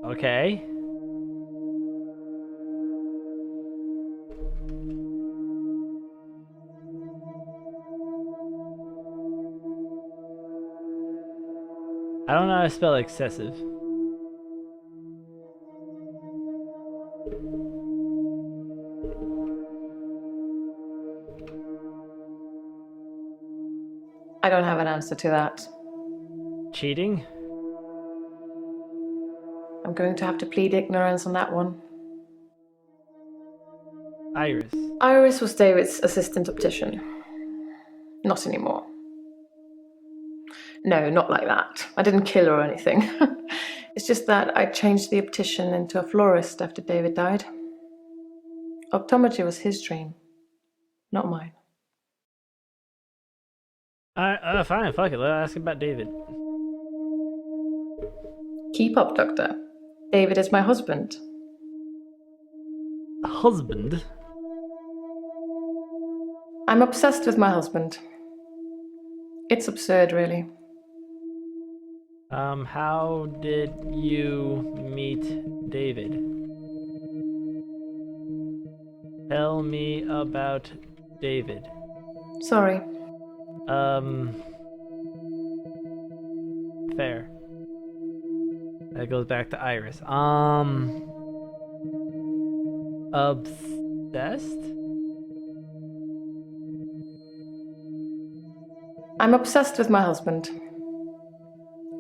Okay. I don't know how to spell excessive. I don't have an answer to that. Cheating? I'm going to have to plead ignorance on that one. Iris. Iris was David's assistant optician. Not anymore. No, not like that. I didn't kill her or anything. It's just that I changed the optician into a florist after David died. Optometry was his dream, not mine. Alright, fine, fuck it. Let's ask about David. Keep up, Doctor. David is my husband. Husband? I'm obsessed with my husband. It's absurd, really. How did you meet David? Tell me about David. Sorry. Fair. That goes back to Iris. Obsessed? I'm obsessed with my husband.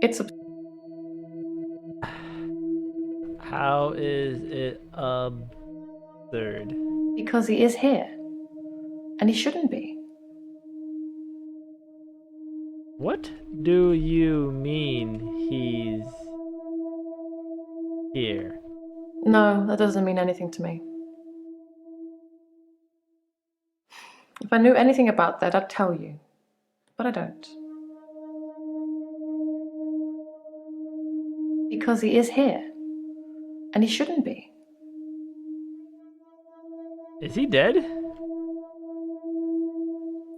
It's How is it absurd? because he is here. And he shouldn't be. What do you mean he's here? No, that doesn't mean anything to me. If I knew anything about that, I'd tell you. But I don't. Because he is here. And he shouldn't be. Is he dead?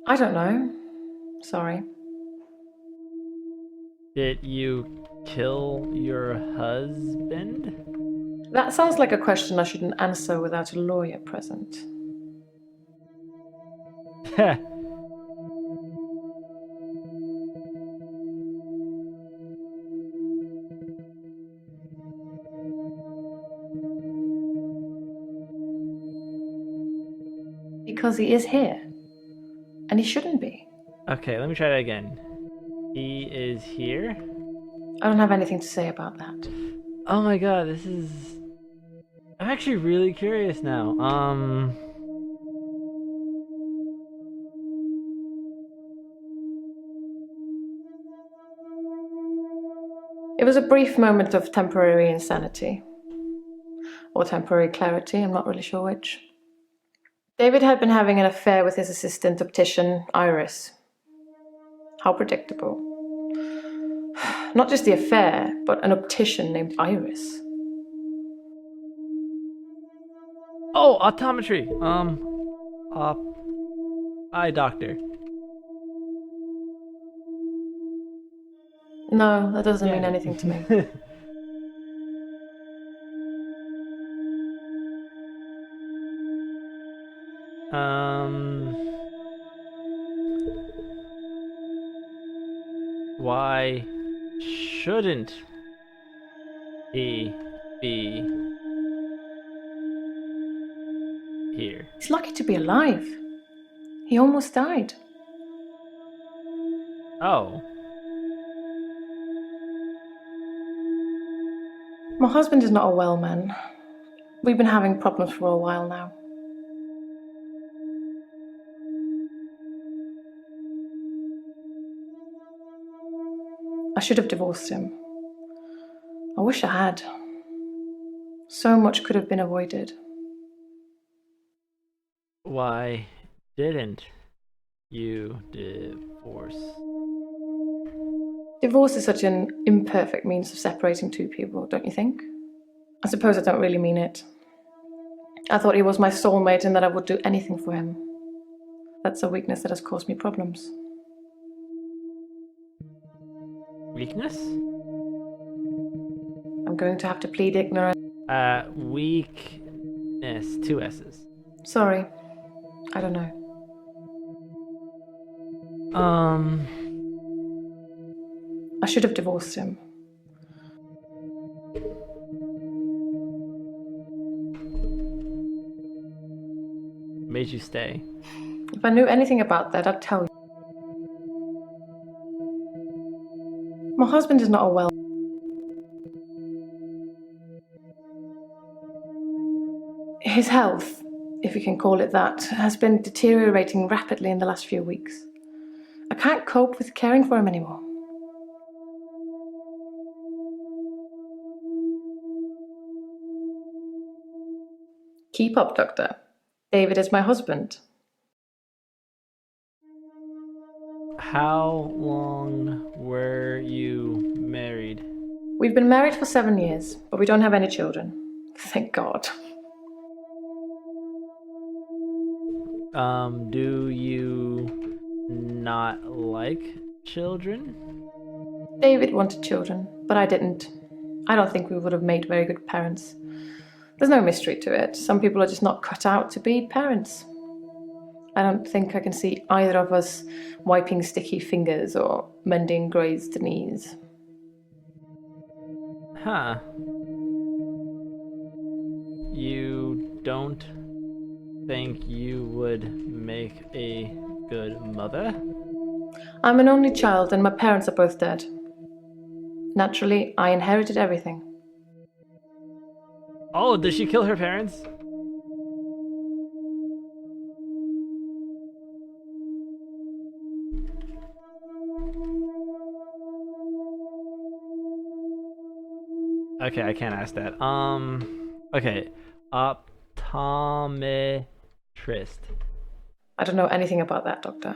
I don't know. Sorry. Did you kill your husband? That sounds like a question I shouldn't answer without a lawyer present. Heh. Because he is here. And he shouldn't be. Okay, let me try that again. He is here? I don't have anything to say about that. Oh my god, this is... I'm actually really curious now. It was a brief moment of temporary insanity. Or temporary clarity, I'm not really sure which. David had been having an affair with his assistant optician, Iris. How predictable. Not just the affair, but an optician named Iris. Oh, optometry! Eye doctor. No, that doesn't mean anything to me. Why shouldn't he be here? He's lucky to be alive. He almost died. Oh. My husband is not a well man. We've been having problems for a while now. I should have divorced him. I wish I had. So much could have been avoided. Why didn't you divorce? Divorce is such an imperfect means of separating two people, don't you think? I suppose I don't really mean it. I thought he was my soulmate and that I would do anything for him. That's a weakness that has caused me problems. Weakness? I'm going to have to plead ignorance. Weakness. 2 S's. Sorry. I don't know. I should have divorced him. Made you stay. If I knew anything about that, I'd tell you. My husband is not a well. His health, if you can call it that, has been deteriorating rapidly in the last few weeks. I can't cope with caring for him anymore. Keep up, Doctor. David is my husband. How long were you married? We've been married for 7 years, but we don't have any children. Thank God. Do you not like children? David wanted children, but I didn't. I don't think we would have made very good parents. There's no mystery to it. Some people are just not cut out to be parents. I don't think I can see either of us wiping sticky fingers or mending grazed knees. Huh. You don't think you would make a good mother? I'm an only child and my parents are both dead. Naturally, I inherited everything. Oh, did she kill her parents? Okay, I can't ask that. Okay. Optometrist. I don't know anything about that, Doctor.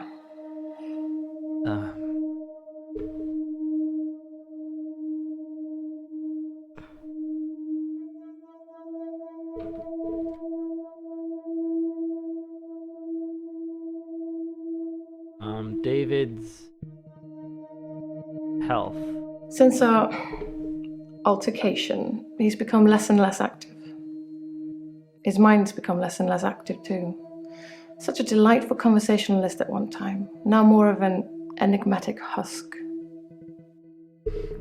David's health. Since our altercation, he's become less and less active. His mind's become less and less active too. Such a delightful conversationalist at one time, now more of an enigmatic husk.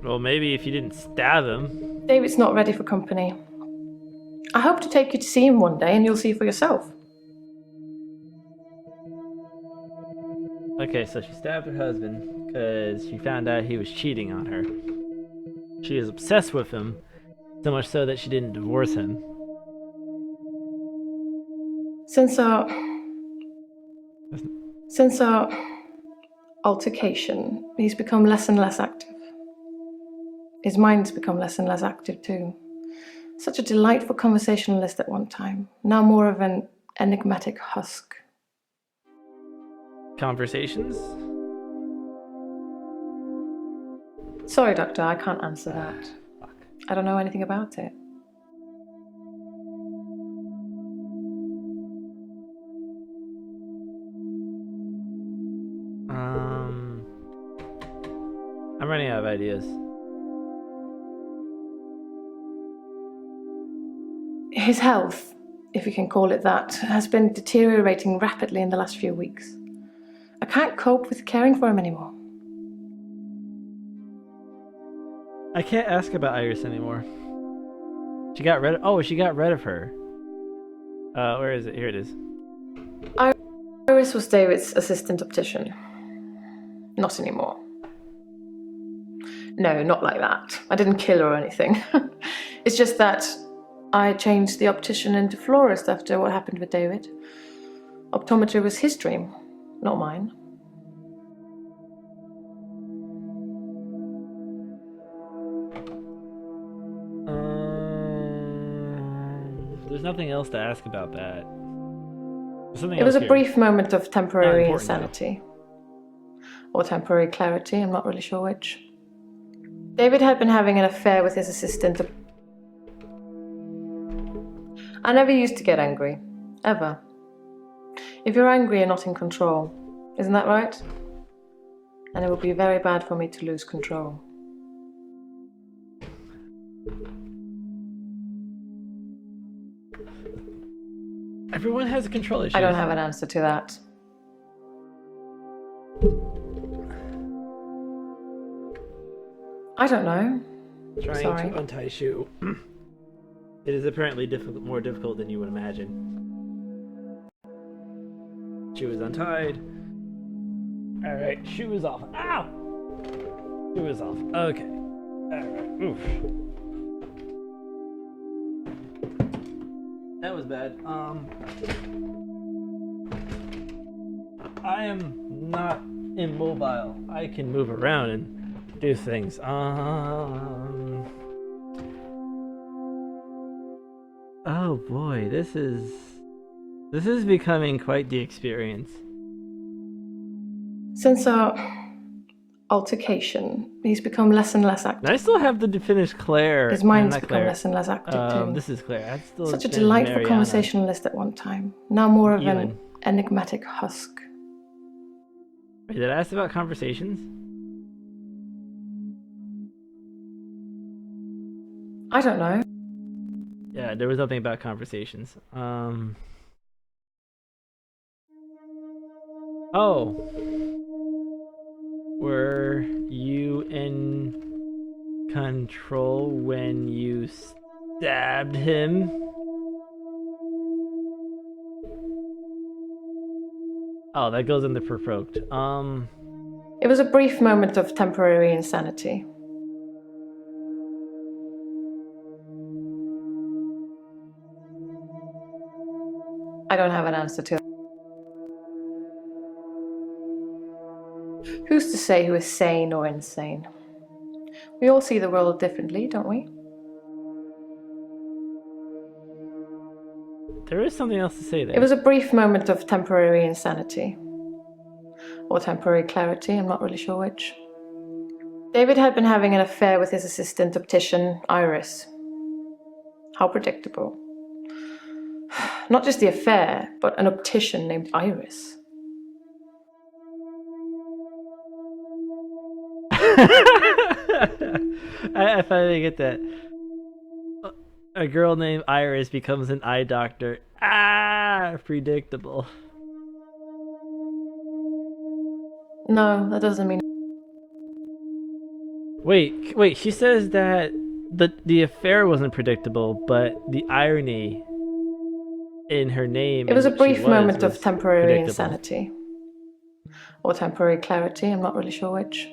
Well, maybe if you didn't stab him. David's not ready for company. I hope to take you to see him one day and you'll see for yourself. Okay, so she stabbed her husband because she found out he was cheating on her. She is obsessed with him, so much so that she didn't divorce him. Since our altercation, he's become less and less active. His mind's become less and less active too. Such a delightful conversationalist at one time, now more of an enigmatic husk. Conversations? Sorry, Doctor, I can't answer that. Fuck. I don't know anything about it. I'm running out of ideas. His health, if you can call it that, has been deteriorating rapidly in the last few weeks. I can't cope with caring for him anymore. I can't ask about Iris anymore. She got rid of... Oh, she got rid of her. Where is it? Here it is. Iris was David's assistant optician. Not anymore. No, not like that. I didn't kill her or anything. It's just that I changed the optician into florist after what happened with David. Optometry was his dream, not mine. There's nothing else to ask about that. It was a brief moment of temporary important, insanity. Or temporary clarity, I'm not really sure which. David had been having an affair with his assistant. I never used to get angry. Ever. If you're angry, you're not in control. Isn't that right? And it would be very bad for me to lose control. Everyone has a control issue. I don't have an answer to that. I don't know. Trying Sorry. to untie shoe. It is apparently more difficult than you would imagine. Shoe is untied. Alright, shoe is off. Ow! Shoe is off. Okay. Alright. Oof. That was bad. I am not immobile. I can move around and do things. Oh boy, this is becoming quite the experience. Since our altercation, he's become less and less active. I still have to finish Claire. His mind's not become Claire. less and less active too. This is Claire. I've still Such a been delightful Mariana. conversationalist at one time. Now more of Ewan. an enigmatic husk. Wait, did I ask about conversations? I don't know. Yeah, there was nothing about conversations. Oh. Were you in control when you stabbed him? Oh, that goes in the provoked. It was a brief moment of temporary insanity. I don't have an answer to it. Who's to say who is sane or insane? We all see the world differently, don't we? There is something else to say there. It was a brief moment of temporary insanity. Or temporary clarity, I'm not really sure which. David had been having an affair with his assistant optician, Iris. How predictable. Not just the affair, but an optician named Iris. I finally get that. A girl named Iris becomes an eye doctor. Ah, predictable. No, that doesn't mean... Wait, she says that the affair wasn't predictable, but the irony in her name... It was a and what she brief moment was of temporary predictable. insanity. Or temporary clarity, I'm not really sure which.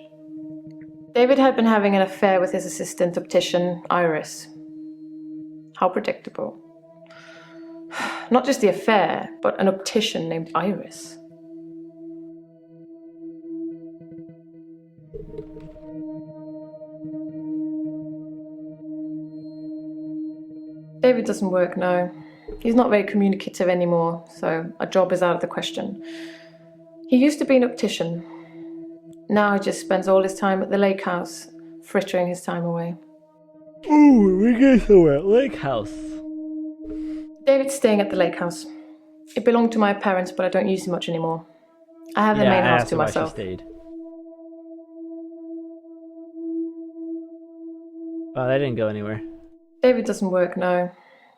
David had been having an affair with his assistant optician, Iris. How predictable. Not just the affair, but an optician named Iris. David doesn't work now. He's not very communicative anymore, so a job is out of the question. He used to be an optician. Now he just spends all his time at the lake house, frittering his time away. Ooh, we get somewhere. Lake house. David's staying at the lake house. It belonged to my parents, but I don't use it much anymore. I have the main house to myself. She stayed. Oh, that didn't go anywhere. David doesn't work now.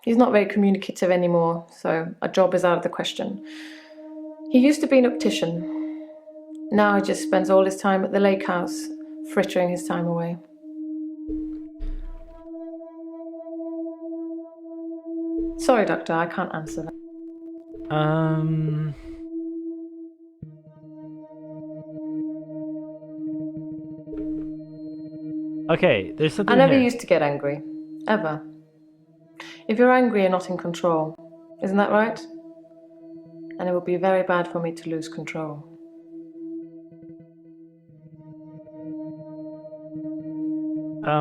He's not very communicative anymore, so a job is out of the question. He used to be an optician. Now he just spends all his time at the lake house, frittering his time away. Sorry, Doctor, I can't answer that. Okay, there's something I never here. used to get angry. Ever. If you're angry, you're not in control. Isn't that right? And it would be very bad for me to lose control.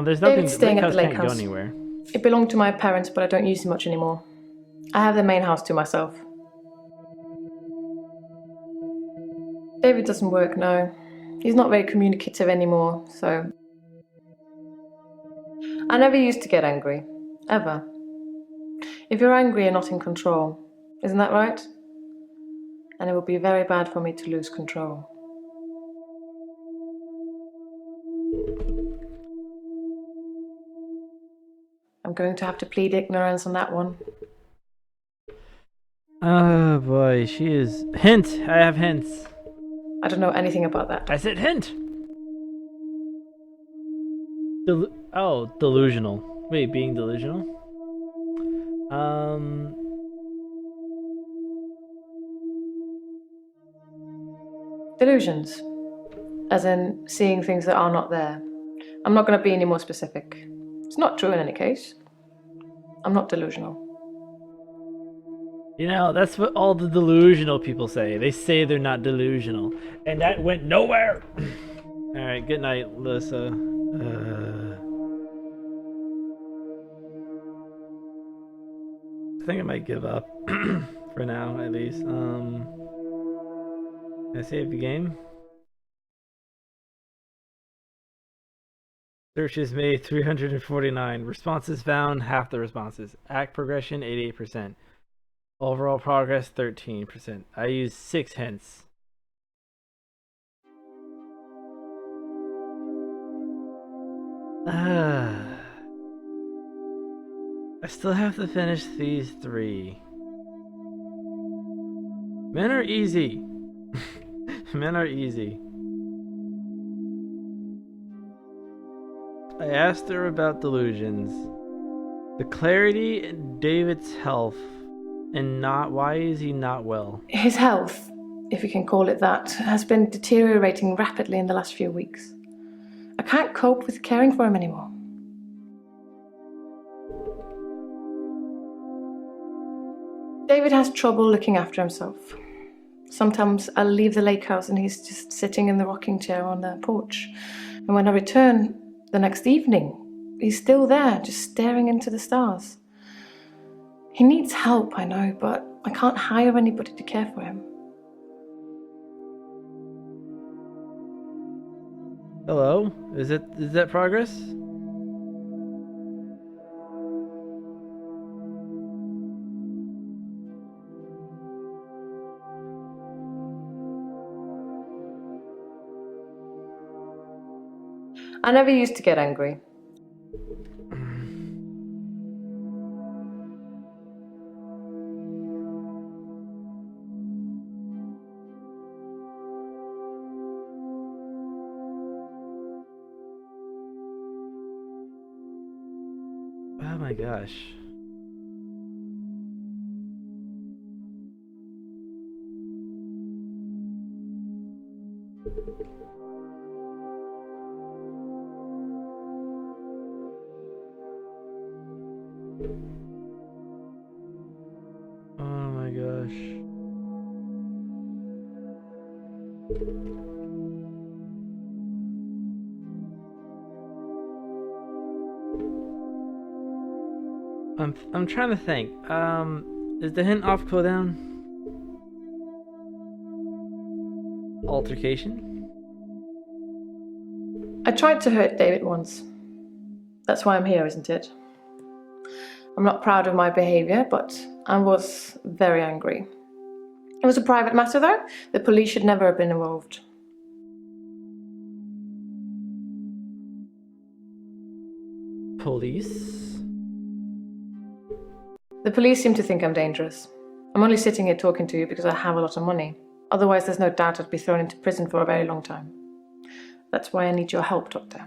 There's nothing. David's staying at the lake can't house. go anywhere. It belonged to my parents, but I don't use it much anymore. I have the main house to myself. David doesn't work now. He's not very communicative anymore, so... I never used to get angry. Ever. If you're angry, you're not in control. Isn't that right? And it would be very bad for me to lose control. I'm going to have to plead ignorance on that one. Oh boy, she is... Hint! I have hints. I don't know anything about that. I said hint! Delusional. Wait, being delusional? Delusions. As in seeing things that are not there. I'm not going to be any more specific. It's not true in any case. I'm not delusional. You know, that's what all the delusional people say. They say they're not delusional. And that went nowhere! Alright, good night, Alyssa. I think I might give up. For now, at least. Can I save the game? Searches made 349. Responses found, half the responses. Act progression, 88%. Overall progress, 13%. I used 6 hints. I still have to finish these 3. Men are easy. Men are easy. I asked her about delusions. The clarity in David's health and not why is he not well? His health, if you can call it that, has been deteriorating rapidly in the last few weeks. I can't cope with caring for him anymore. David has trouble looking after himself. Sometimes I'll leave the lake house and he's just sitting in the rocking chair on the porch. And when I return the next evening, he's still there, just staring into the stars. He needs help, I know, but I can't hire anybody to care for him. Hello? Is that progress? I never used to get angry. Oh my gosh. Oh my gosh. I'm trying to think. Is the hint off cooldown? Altercation? I tried to hurt David once. That's why I'm here, isn't it? I'm not proud of my behavior, but I was very angry. It was a private matter, though. The police should never have been involved. Police? The police seem to think I'm dangerous. I'm only sitting here talking to you because I have a lot of money. Otherwise, there's no doubt I'd be thrown into prison for a very long time. That's why I need your help, Doctor.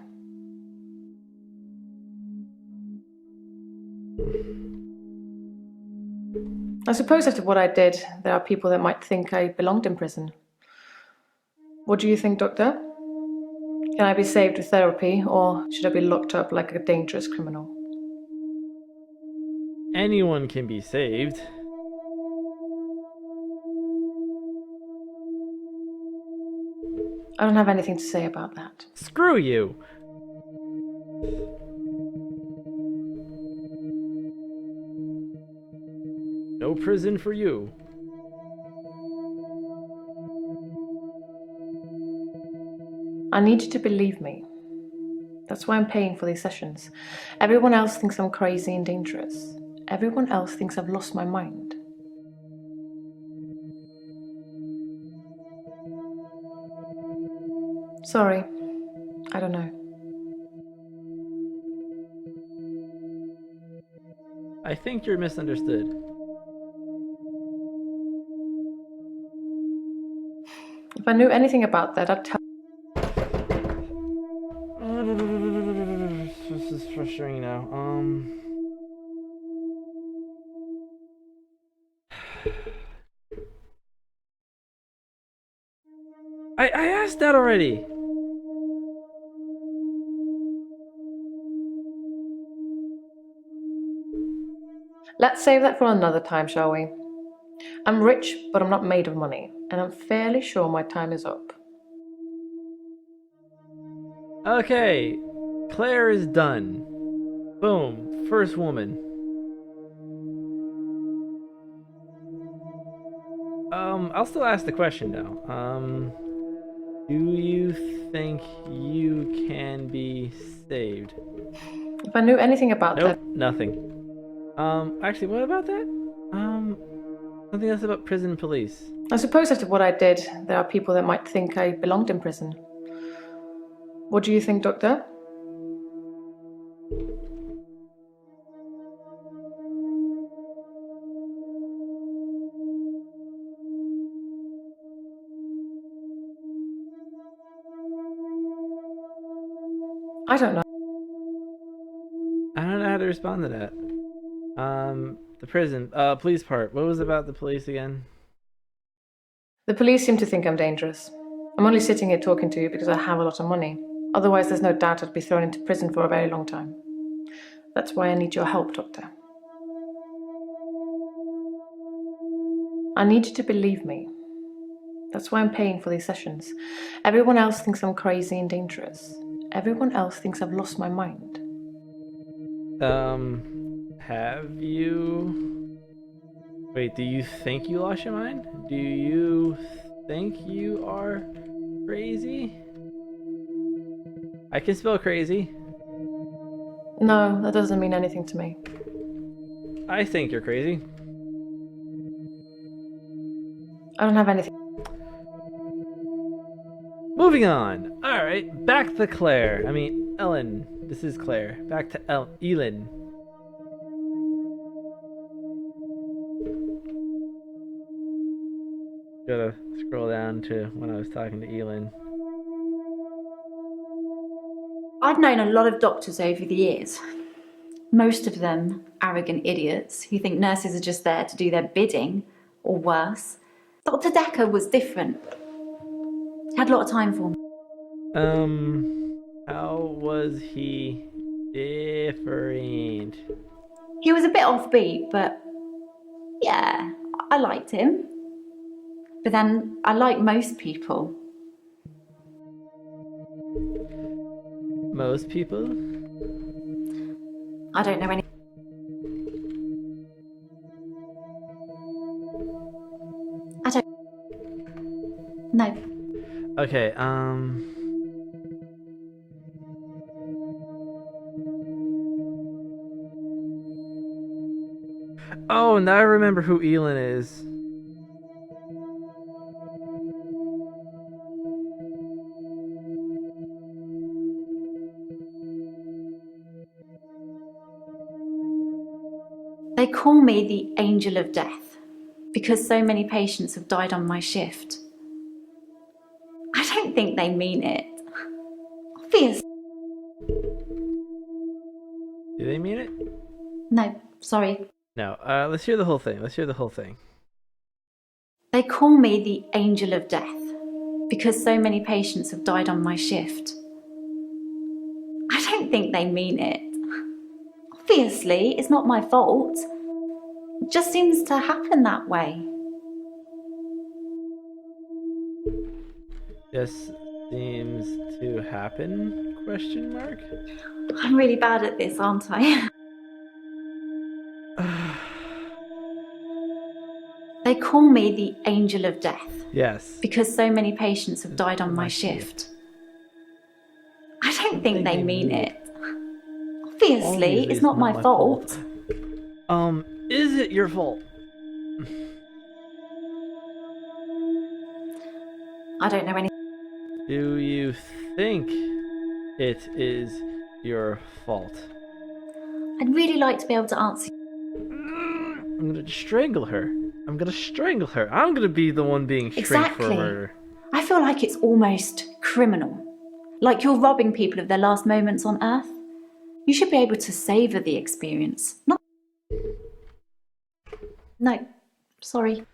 I suppose after what I did, there are people that might think I belonged in prison. What do you think, Doctor? Can I be saved with therapy, or should I be locked up like a dangerous criminal? Anyone can be saved. I don't have anything to say about that. Screw you! No prison for you. I need you to believe me. That's why I'm paying for these sessions. Everyone else thinks I'm crazy and dangerous. Everyone else thinks I've lost my mind. Sorry, I don't know. I think you're misunderstood. If I knew anything about that, I'd tell. frustrating now. I asked that already. Let's save that for another time, shall we? I'm rich, but I'm not made of money, and I'm fairly sure my time is up. Okay, Claire is done. Boom, first woman. I'll still ask the question though. Do you think you can be saved? If I knew anything about Nope, that... nothing. Actually, what about that? Something else about prison police. I suppose after what I did, there are people that might think I belonged in prison. What do you think, Doctor? I don't know. I don't know how to respond to that. The prison, police part. What was about the police again? The police seem to think I'm dangerous. I'm only sitting here talking to you because I have a lot of money. Otherwise, there's no doubt I'd be thrown into prison for a very long time. That's why I need your help, Doctor. I need you to believe me. That's why I'm paying for these sessions. Everyone else thinks I'm crazy and dangerous. Everyone else thinks I've lost my mind. Have you... Wait, do you think you lost your mind? Do you think you are crazy? I can spell crazy. No, that doesn't mean anything to me. I think you're crazy. I don't have anything. Moving on. Alright, back to Claire. I mean, Ellen. This is Claire. Back to Elin. Gotta scroll down to when I was talking to Elin. I've known a lot of doctors over the years. Most of them arrogant idiots who think nurses are just there to do their bidding, or worse. Dr. Dekker was different. He had a lot of time for me. How was he different? He was a bit offbeat, but yeah, I liked him. But then I like most people. Most people? I don't know any. I don't. No. Okay, Oh, now I remember who Elin is. They call me the Angel of Death because so many patients have died on my shift. I don't think they mean it. Obvious. Do they mean it? No, sorry. No, let's hear the whole thing. Let's hear the whole thing. They call me the Angel of Death because so many patients have died on my shift. I don't think they mean it. Obviously, it's not my fault. It just seems to happen that way. Just seems to happen? Question mark? I'm really bad at this, aren't I? They call me the Angel of Death. Yes. Because so many patients have died on my shift. I don't think they mean it. Obviously, it's not my fault. Is it your fault? I don't know any. Do you think it is your fault? I'd really like to be able to answer. I'm gonna strangle her. I'm gonna strangle her. I'm gonna be the one being strangled for murder. I feel like it's almost criminal. Like you're robbing people of their last moments on Earth. You should be able to savour the experience, not... No, sorry.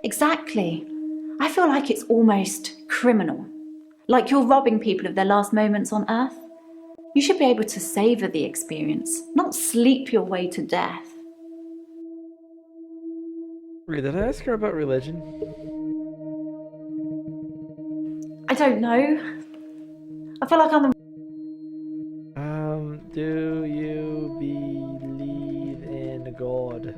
Exactly. I feel like it's almost criminal. Like you're robbing people of their last moments on Earth. You should be able to savour the experience, not sleep your way to death. Wait, did I ask her about religion? I don't know. I feel like I'm the... Do you believe in God?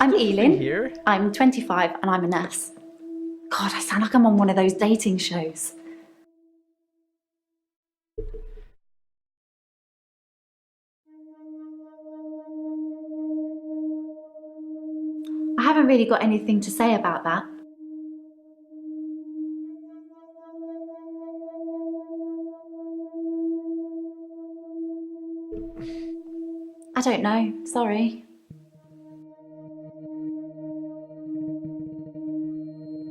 I'm Elin. Here? I'm 25 and I'm a nurse. God, I sound like I'm on one of those dating shows. I haven't really got anything to say about that. I don't know, sorry.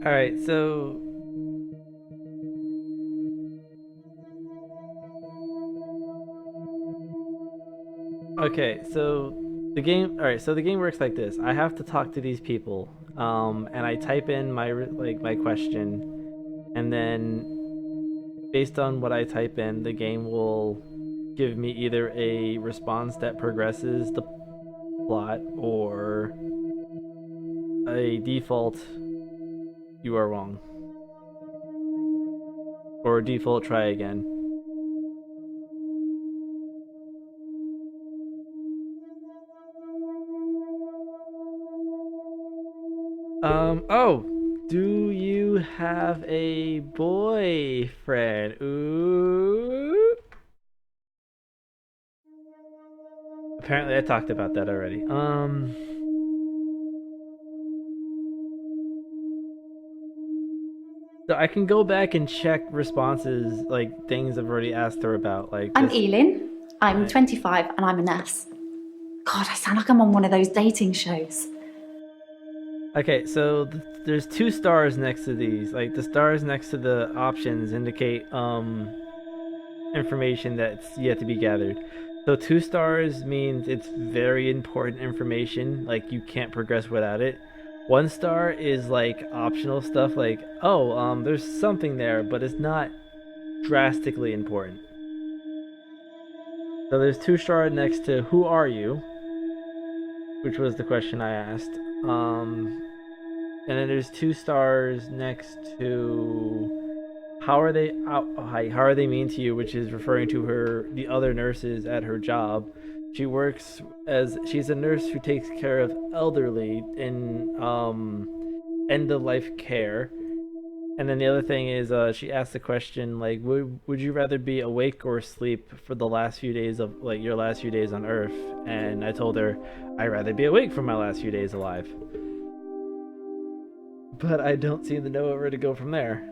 Alright, so... Okay, so the game... Alright, so the game works like this. I have to talk to these people, and I type in my question, and then based on what I type in, the game will give me either a response that progresses the plot or a default you are wrong or default try again. Oh, do you have a boyfriend? Ooh. Apparently I talked about that already. So I can go back and check responses, like things I've already asked her about. Like I'm Elin. I'm 25 and I'm a nurse. God, I sound like I'm on one of those dating shows. Okay, so there's 2 stars next to these. Like the stars next to the options indicate information that's yet to be gathered. So 2 stars means it's very important information, like you can't progress without it. 1 star is like optional stuff, like, oh, there's something there, but it's not drastically important. So there's 2 stars next to who are you, which was the question I asked. And then there's 2 stars next to how are they mean to you, which is referring to the other nurses at her job. She's a nurse who takes care of elderly in end of life care. And then the other thing is she asked the question like, would you rather be awake or asleep for the last few days of like your last few days on Earth? And I told her I'd rather be awake for my last few days alive. But I don't seem to know where to go from there.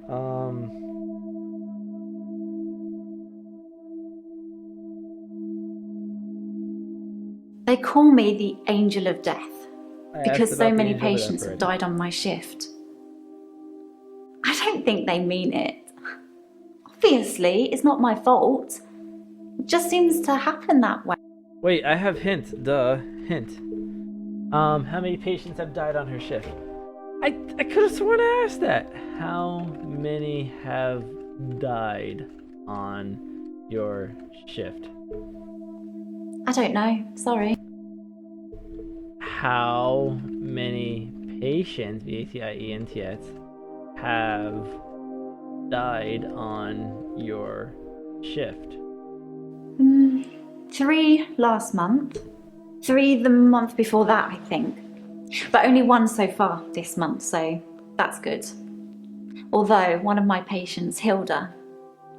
They call me the Angel of Death because so many Angel of Death patients have already. died on my shift. I don't think they mean it. Obviously, it's not my fault. It just seems to happen that way. Wait, I have hint. Duh. Hint. How many patients have died on her shift? I could have sworn I asked that. How many have died on your shift? I don't know, sorry. How many patients, patients, have died on your shift? 3 last month. 3 the month before that, I think. But only 1 so far this month, so that's good. Although one of my patients, Hilda,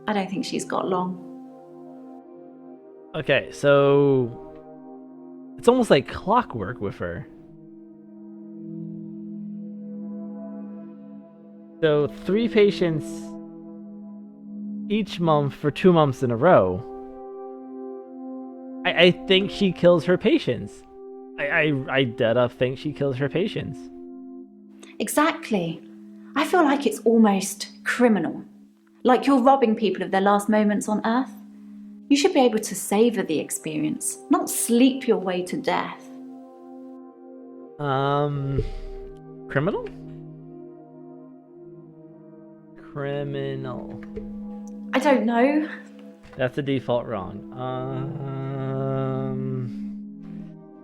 I don't think she's got long. Okay, so it's almost like clockwork with her. So 3 patients each month for 2 months in a row. I think she kills her patients. I dead up think she kills her patients. Exactly. I feel like it's almost criminal. Like you're robbing people of their last moments on Earth. You should be able to savour the experience, not sleep your way to death. Criminal? Criminal. I don't know. That's the default wrong.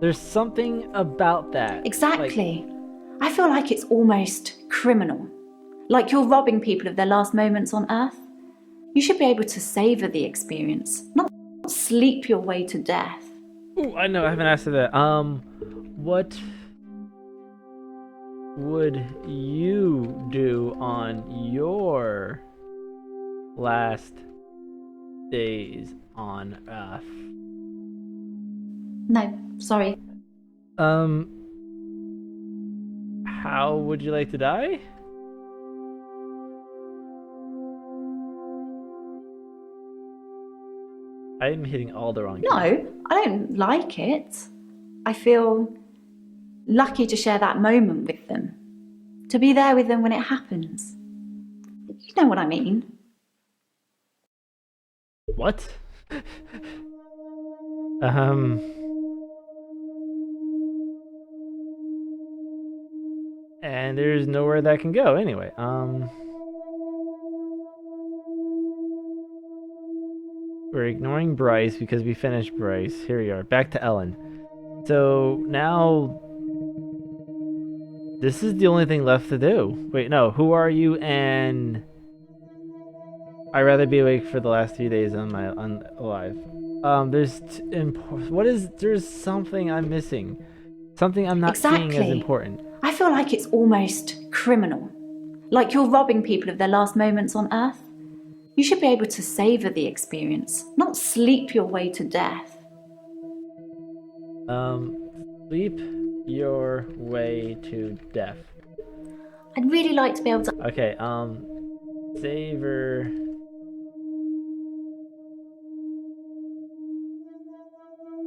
There's something about that. Exactly. I feel like it's almost criminal. Like you're robbing people of their last moments on Earth. You should be able to savour the experience, not sleep your way to death. Ooh, I know, I haven't asked her that. What would you do on your last days on Earth? No, sorry. How would you like to die? I'm hitting all the wrong keys. No, I don't like it. I feel lucky to share that moment with them. To be there with them when it happens. You know what I mean? What? And there's nowhere that can go anyway. We're ignoring Bryce because we finished Bryce. Here we are, back to Ellen. So now this is the only thing left to do. Wait, no, who are you? And I'd rather be awake for the last 3 days on alive. There's something I'm missing. Something I'm not seeing as important. I feel like it's almost criminal. Like you're robbing people of their last moments on Earth. You should be able to savour the experience, not sleep your way to death. Sleep your way to death. I'd really like to be able to... Okay, savor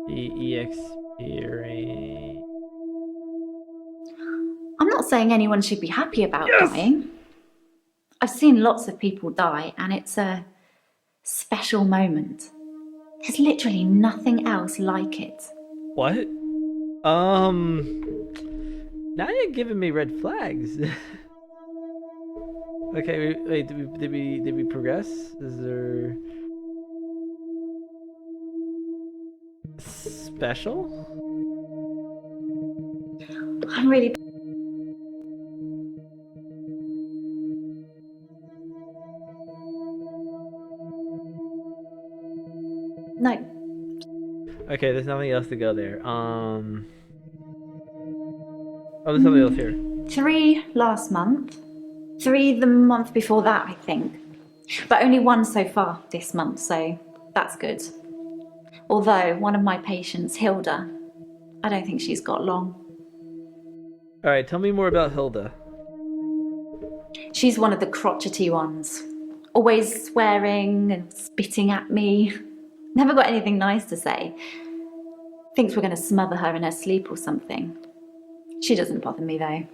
the experience. I'm not saying anyone should be happy about dying. I've seen lots of people die, and it's a special moment. There's literally nothing else like it. What? Now you're giving me red flags. Okay, wait, did we progress? Is there special? I'm really... No. Okay, there's nothing else to go there. Oh, there's something else here. 3 last month. 3 the month before that, I think. But only 1 so far this month, so that's good. Although one of my patients, Hilda, I don't think she's got long. Alright, tell me more about Hilda. She's one of the crotchety ones. Always swearing and spitting at me. Never got anything nice to say. Thinks we're going to smother her in her sleep or something. She doesn't bother me though.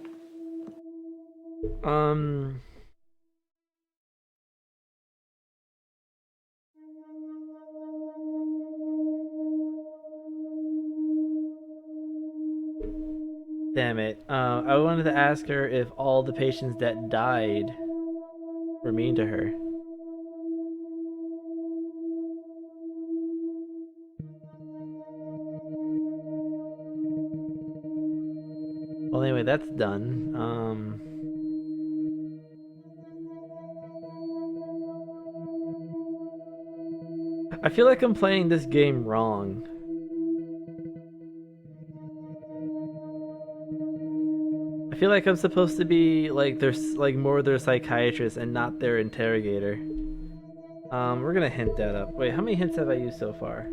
Damn it. I wanted to ask her if all the patients that died were mean to her. Well, anyway, that's done. I feel like I'm playing this game wrong. I I feel like I'm supposed to be like more their psychiatrist and not their interrogator. We're gonna hint that up. Wait, how many hints have I used so far?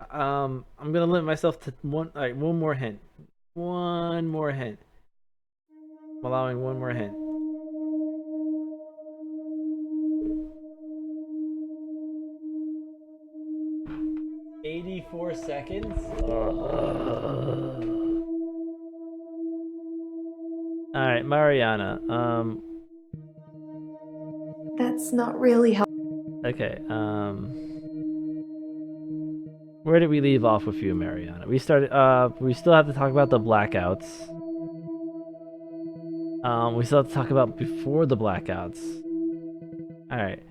I'm gonna limit myself to one. All right, one more hint. One more hint. I'm allowing one more hint. "84 seconds." All right, Mariana. That's not really helpful. Okay. Where did we leave off with you, Mariana? We started. We still have to talk about the blackouts. We still have to talk about before the blackouts. All right.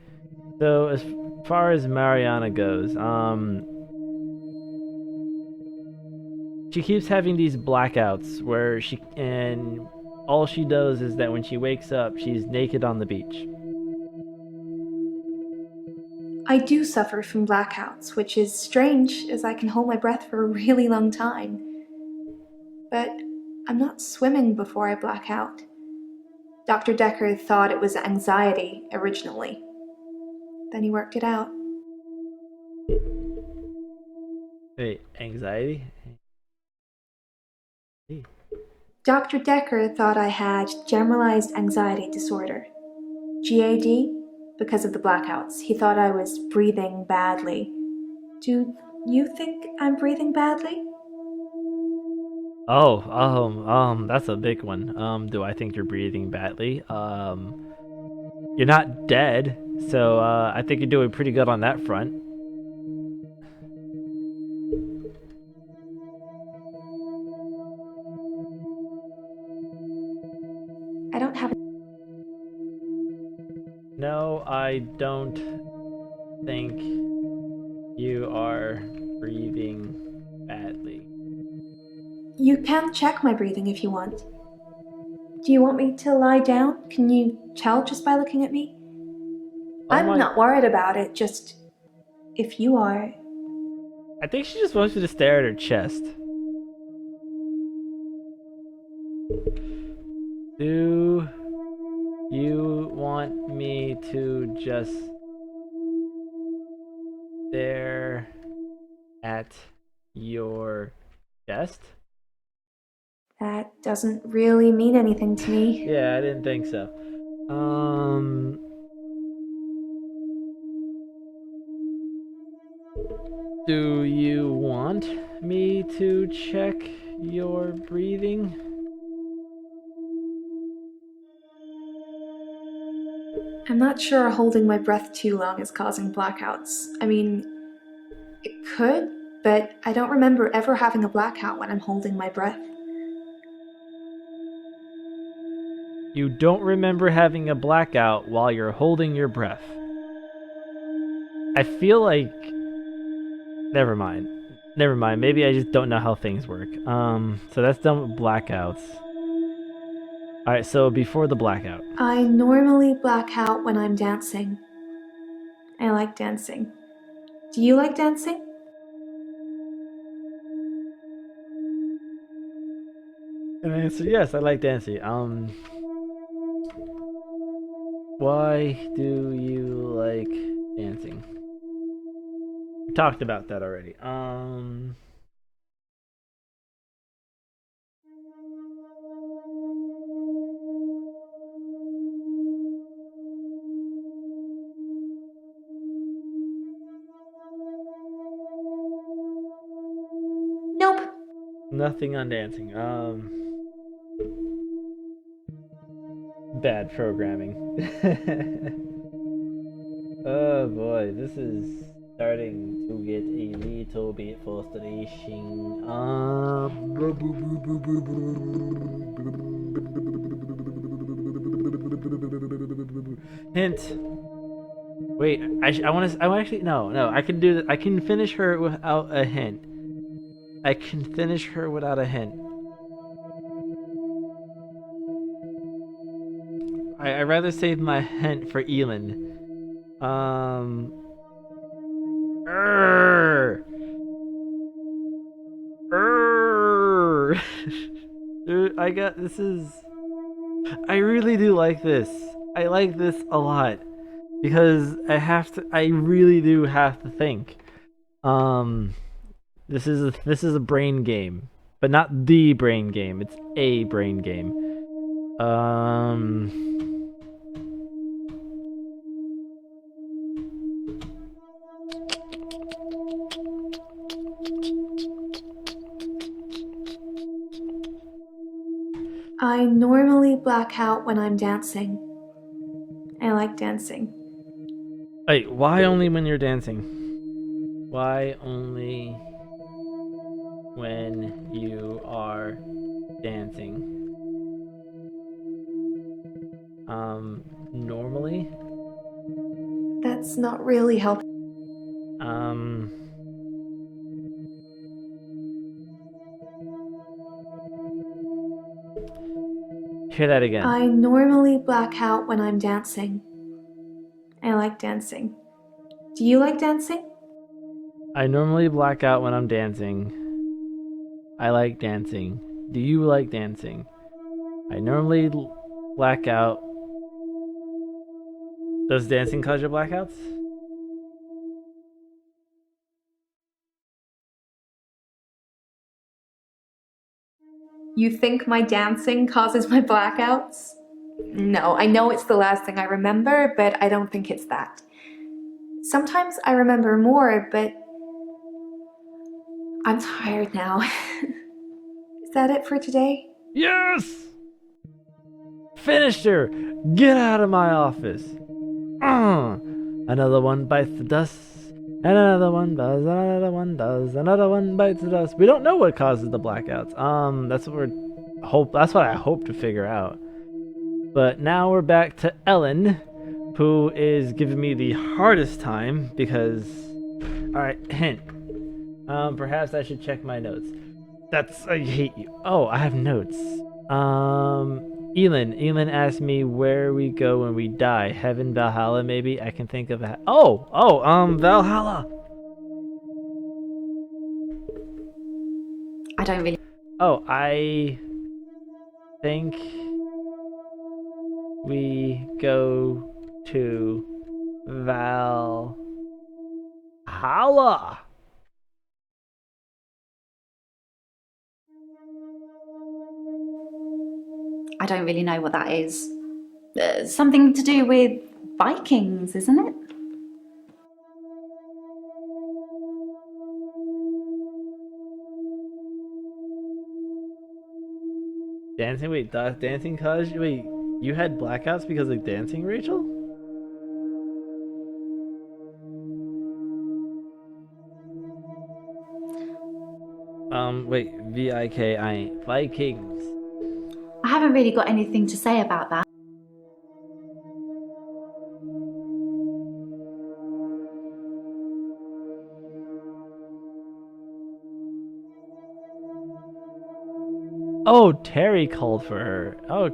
So as far as Mariana goes, she keeps having these blackouts where all she does is that when she wakes up, she's naked on the beach. I do suffer from blackouts, which is strange as I can hold my breath for a really long time. But I'm not swimming before I black out. Dr. Dekker thought it was anxiety originally. Then he worked it out. Wait, anxiety? Dr. Dekker thought I had generalized anxiety disorder. GAD, because of the blackouts. He thought I was breathing badly. Do you think I'm breathing badly? Oh, that's a big one. Do I think you're breathing badly? You're not dead, so I think you're doing pretty good on that front. I don't have. No, I don't think you are breathing badly. You can check my breathing if you want. Do you want me to lie down? Can you tell just by looking at me? I'm not worried about it, just if you are. I think she just wants you to stare at her chest. Do you want me to just stare at your chest? That doesn't really mean anything to me. Yeah, I didn't think so. Do you want me to check your breathing? I'm not sure holding my breath too long is causing blackouts. I mean, it could, but I don't remember ever having a blackout when I'm holding my breath. You don't remember having a blackout while you're holding your breath. I feel like... Never mind. Maybe I just don't know how things work. So that's done with blackouts. Alright, so before the blackout. I normally black out when I'm dancing. I like dancing. Do you like dancing? And I answer, yes, I like dancing. Why do you like dancing? We talked about that already. Nope. Nothing on dancing. Bad programming. Oh boy, this is starting to get a little bit frustrating. Hint. Wait, I want to. I actually no. I can do that. I can finish her without a hint. I can finish her without a hint. I'd rather save my hint for Elin. Dude, I really do like this. I like this a lot. Because I really do have to think. This is a brain game. But not the brain game, it's a brain game. I normally black out when I'm dancing. I like dancing. Wait, why only when you're dancing? Why only when you are dancing? Normally? That's not really helpful. Hear that again. I normally black out when I'm dancing. I like dancing. Do you like dancing? I normally black out when I'm dancing. I like dancing. Do you like dancing? I normally black out. Does dancing cause your blackouts? You think my dancing causes my blackouts? No, I know it's the last thing I remember, but I don't think it's that. Sometimes I remember more, but I'm tired now. Is that it for today? Yes! Finished her! Get out of my office! Another one bites the dust, and another one does, another one does, another one bites the dust. We don't know what causes the blackouts. That's what I hope to figure out. But now we're back to Ellen, who is giving me the hardest time because... Alright, hint. Perhaps I should check my notes. I hate you. Oh, I have notes. Elin asked me where we go when we die. Heaven, Valhalla, maybe? I can think of that. Valhalla! I don't really... Oh, I think we go to Valhalla! I don't really know what that is. Something to do with Vikings, isn't it? Dancing? Wait, dancing cause? Wait, you had blackouts because of dancing, Rachel? Wait, V-I-K-I, Vikings. I haven't really got anything to say about that. Oh, Terry called for her. Oh,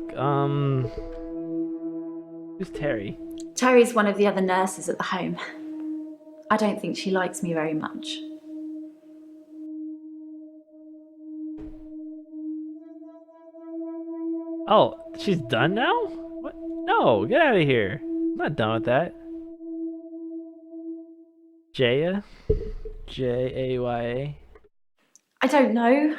who's Terry? Terry's one of the other nurses at the home. I don't think she likes me very much. Oh, she's done now? What? No, get out of here. I'm not done with that. Jaya? Jaya? I don't know.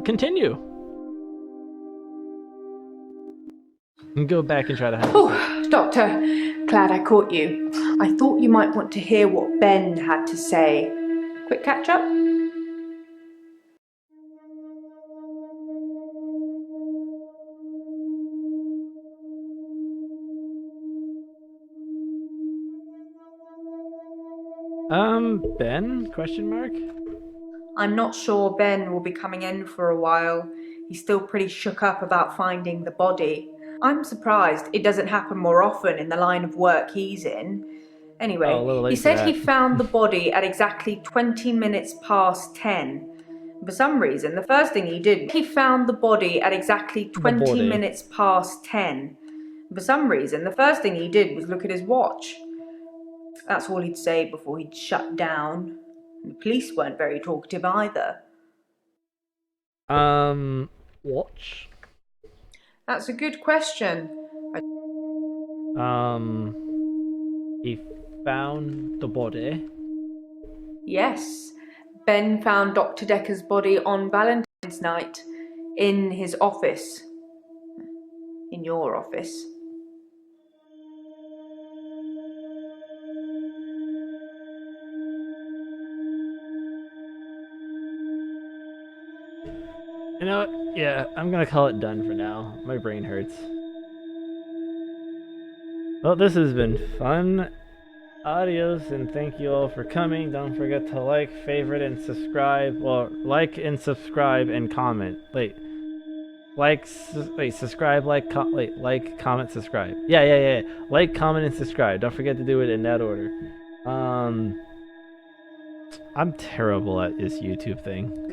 Continue. And go back and try to have. Oh, Doctor, glad I caught you. I thought you might want to hear what Ben had to say. Quick catch up? Ben? Question mark? I'm not sure Ben will be coming in for a while. He's still pretty shook up about finding the body. I'm surprised it doesn't happen more often in the line of work he's in. Anyway, Oh, a little late he for said he that. found the body at exactly 20 minutes past 10. For some reason, the first thing he did, he found the body at exactly 20 body. minutes past 10. For some reason, the first thing he did was look at his watch. That's all he'd say before he'd shut down. The police weren't very talkative either. Watch? That's a good question. He found the body. Yes, Ben found Dr. Dekker's body on Valentine's night in his office. In your office. You know what? Yeah, I'm gonna call it done for now. My brain hurts. Well, this has been fun. Adios, and thank you all for coming. Don't forget to like, favorite, and subscribe. Well, like and subscribe and comment. Subscribe, like, comment, subscribe. Yeah. Like, comment, and subscribe. Don't forget to do it in that order. I'm terrible at this YouTube thing.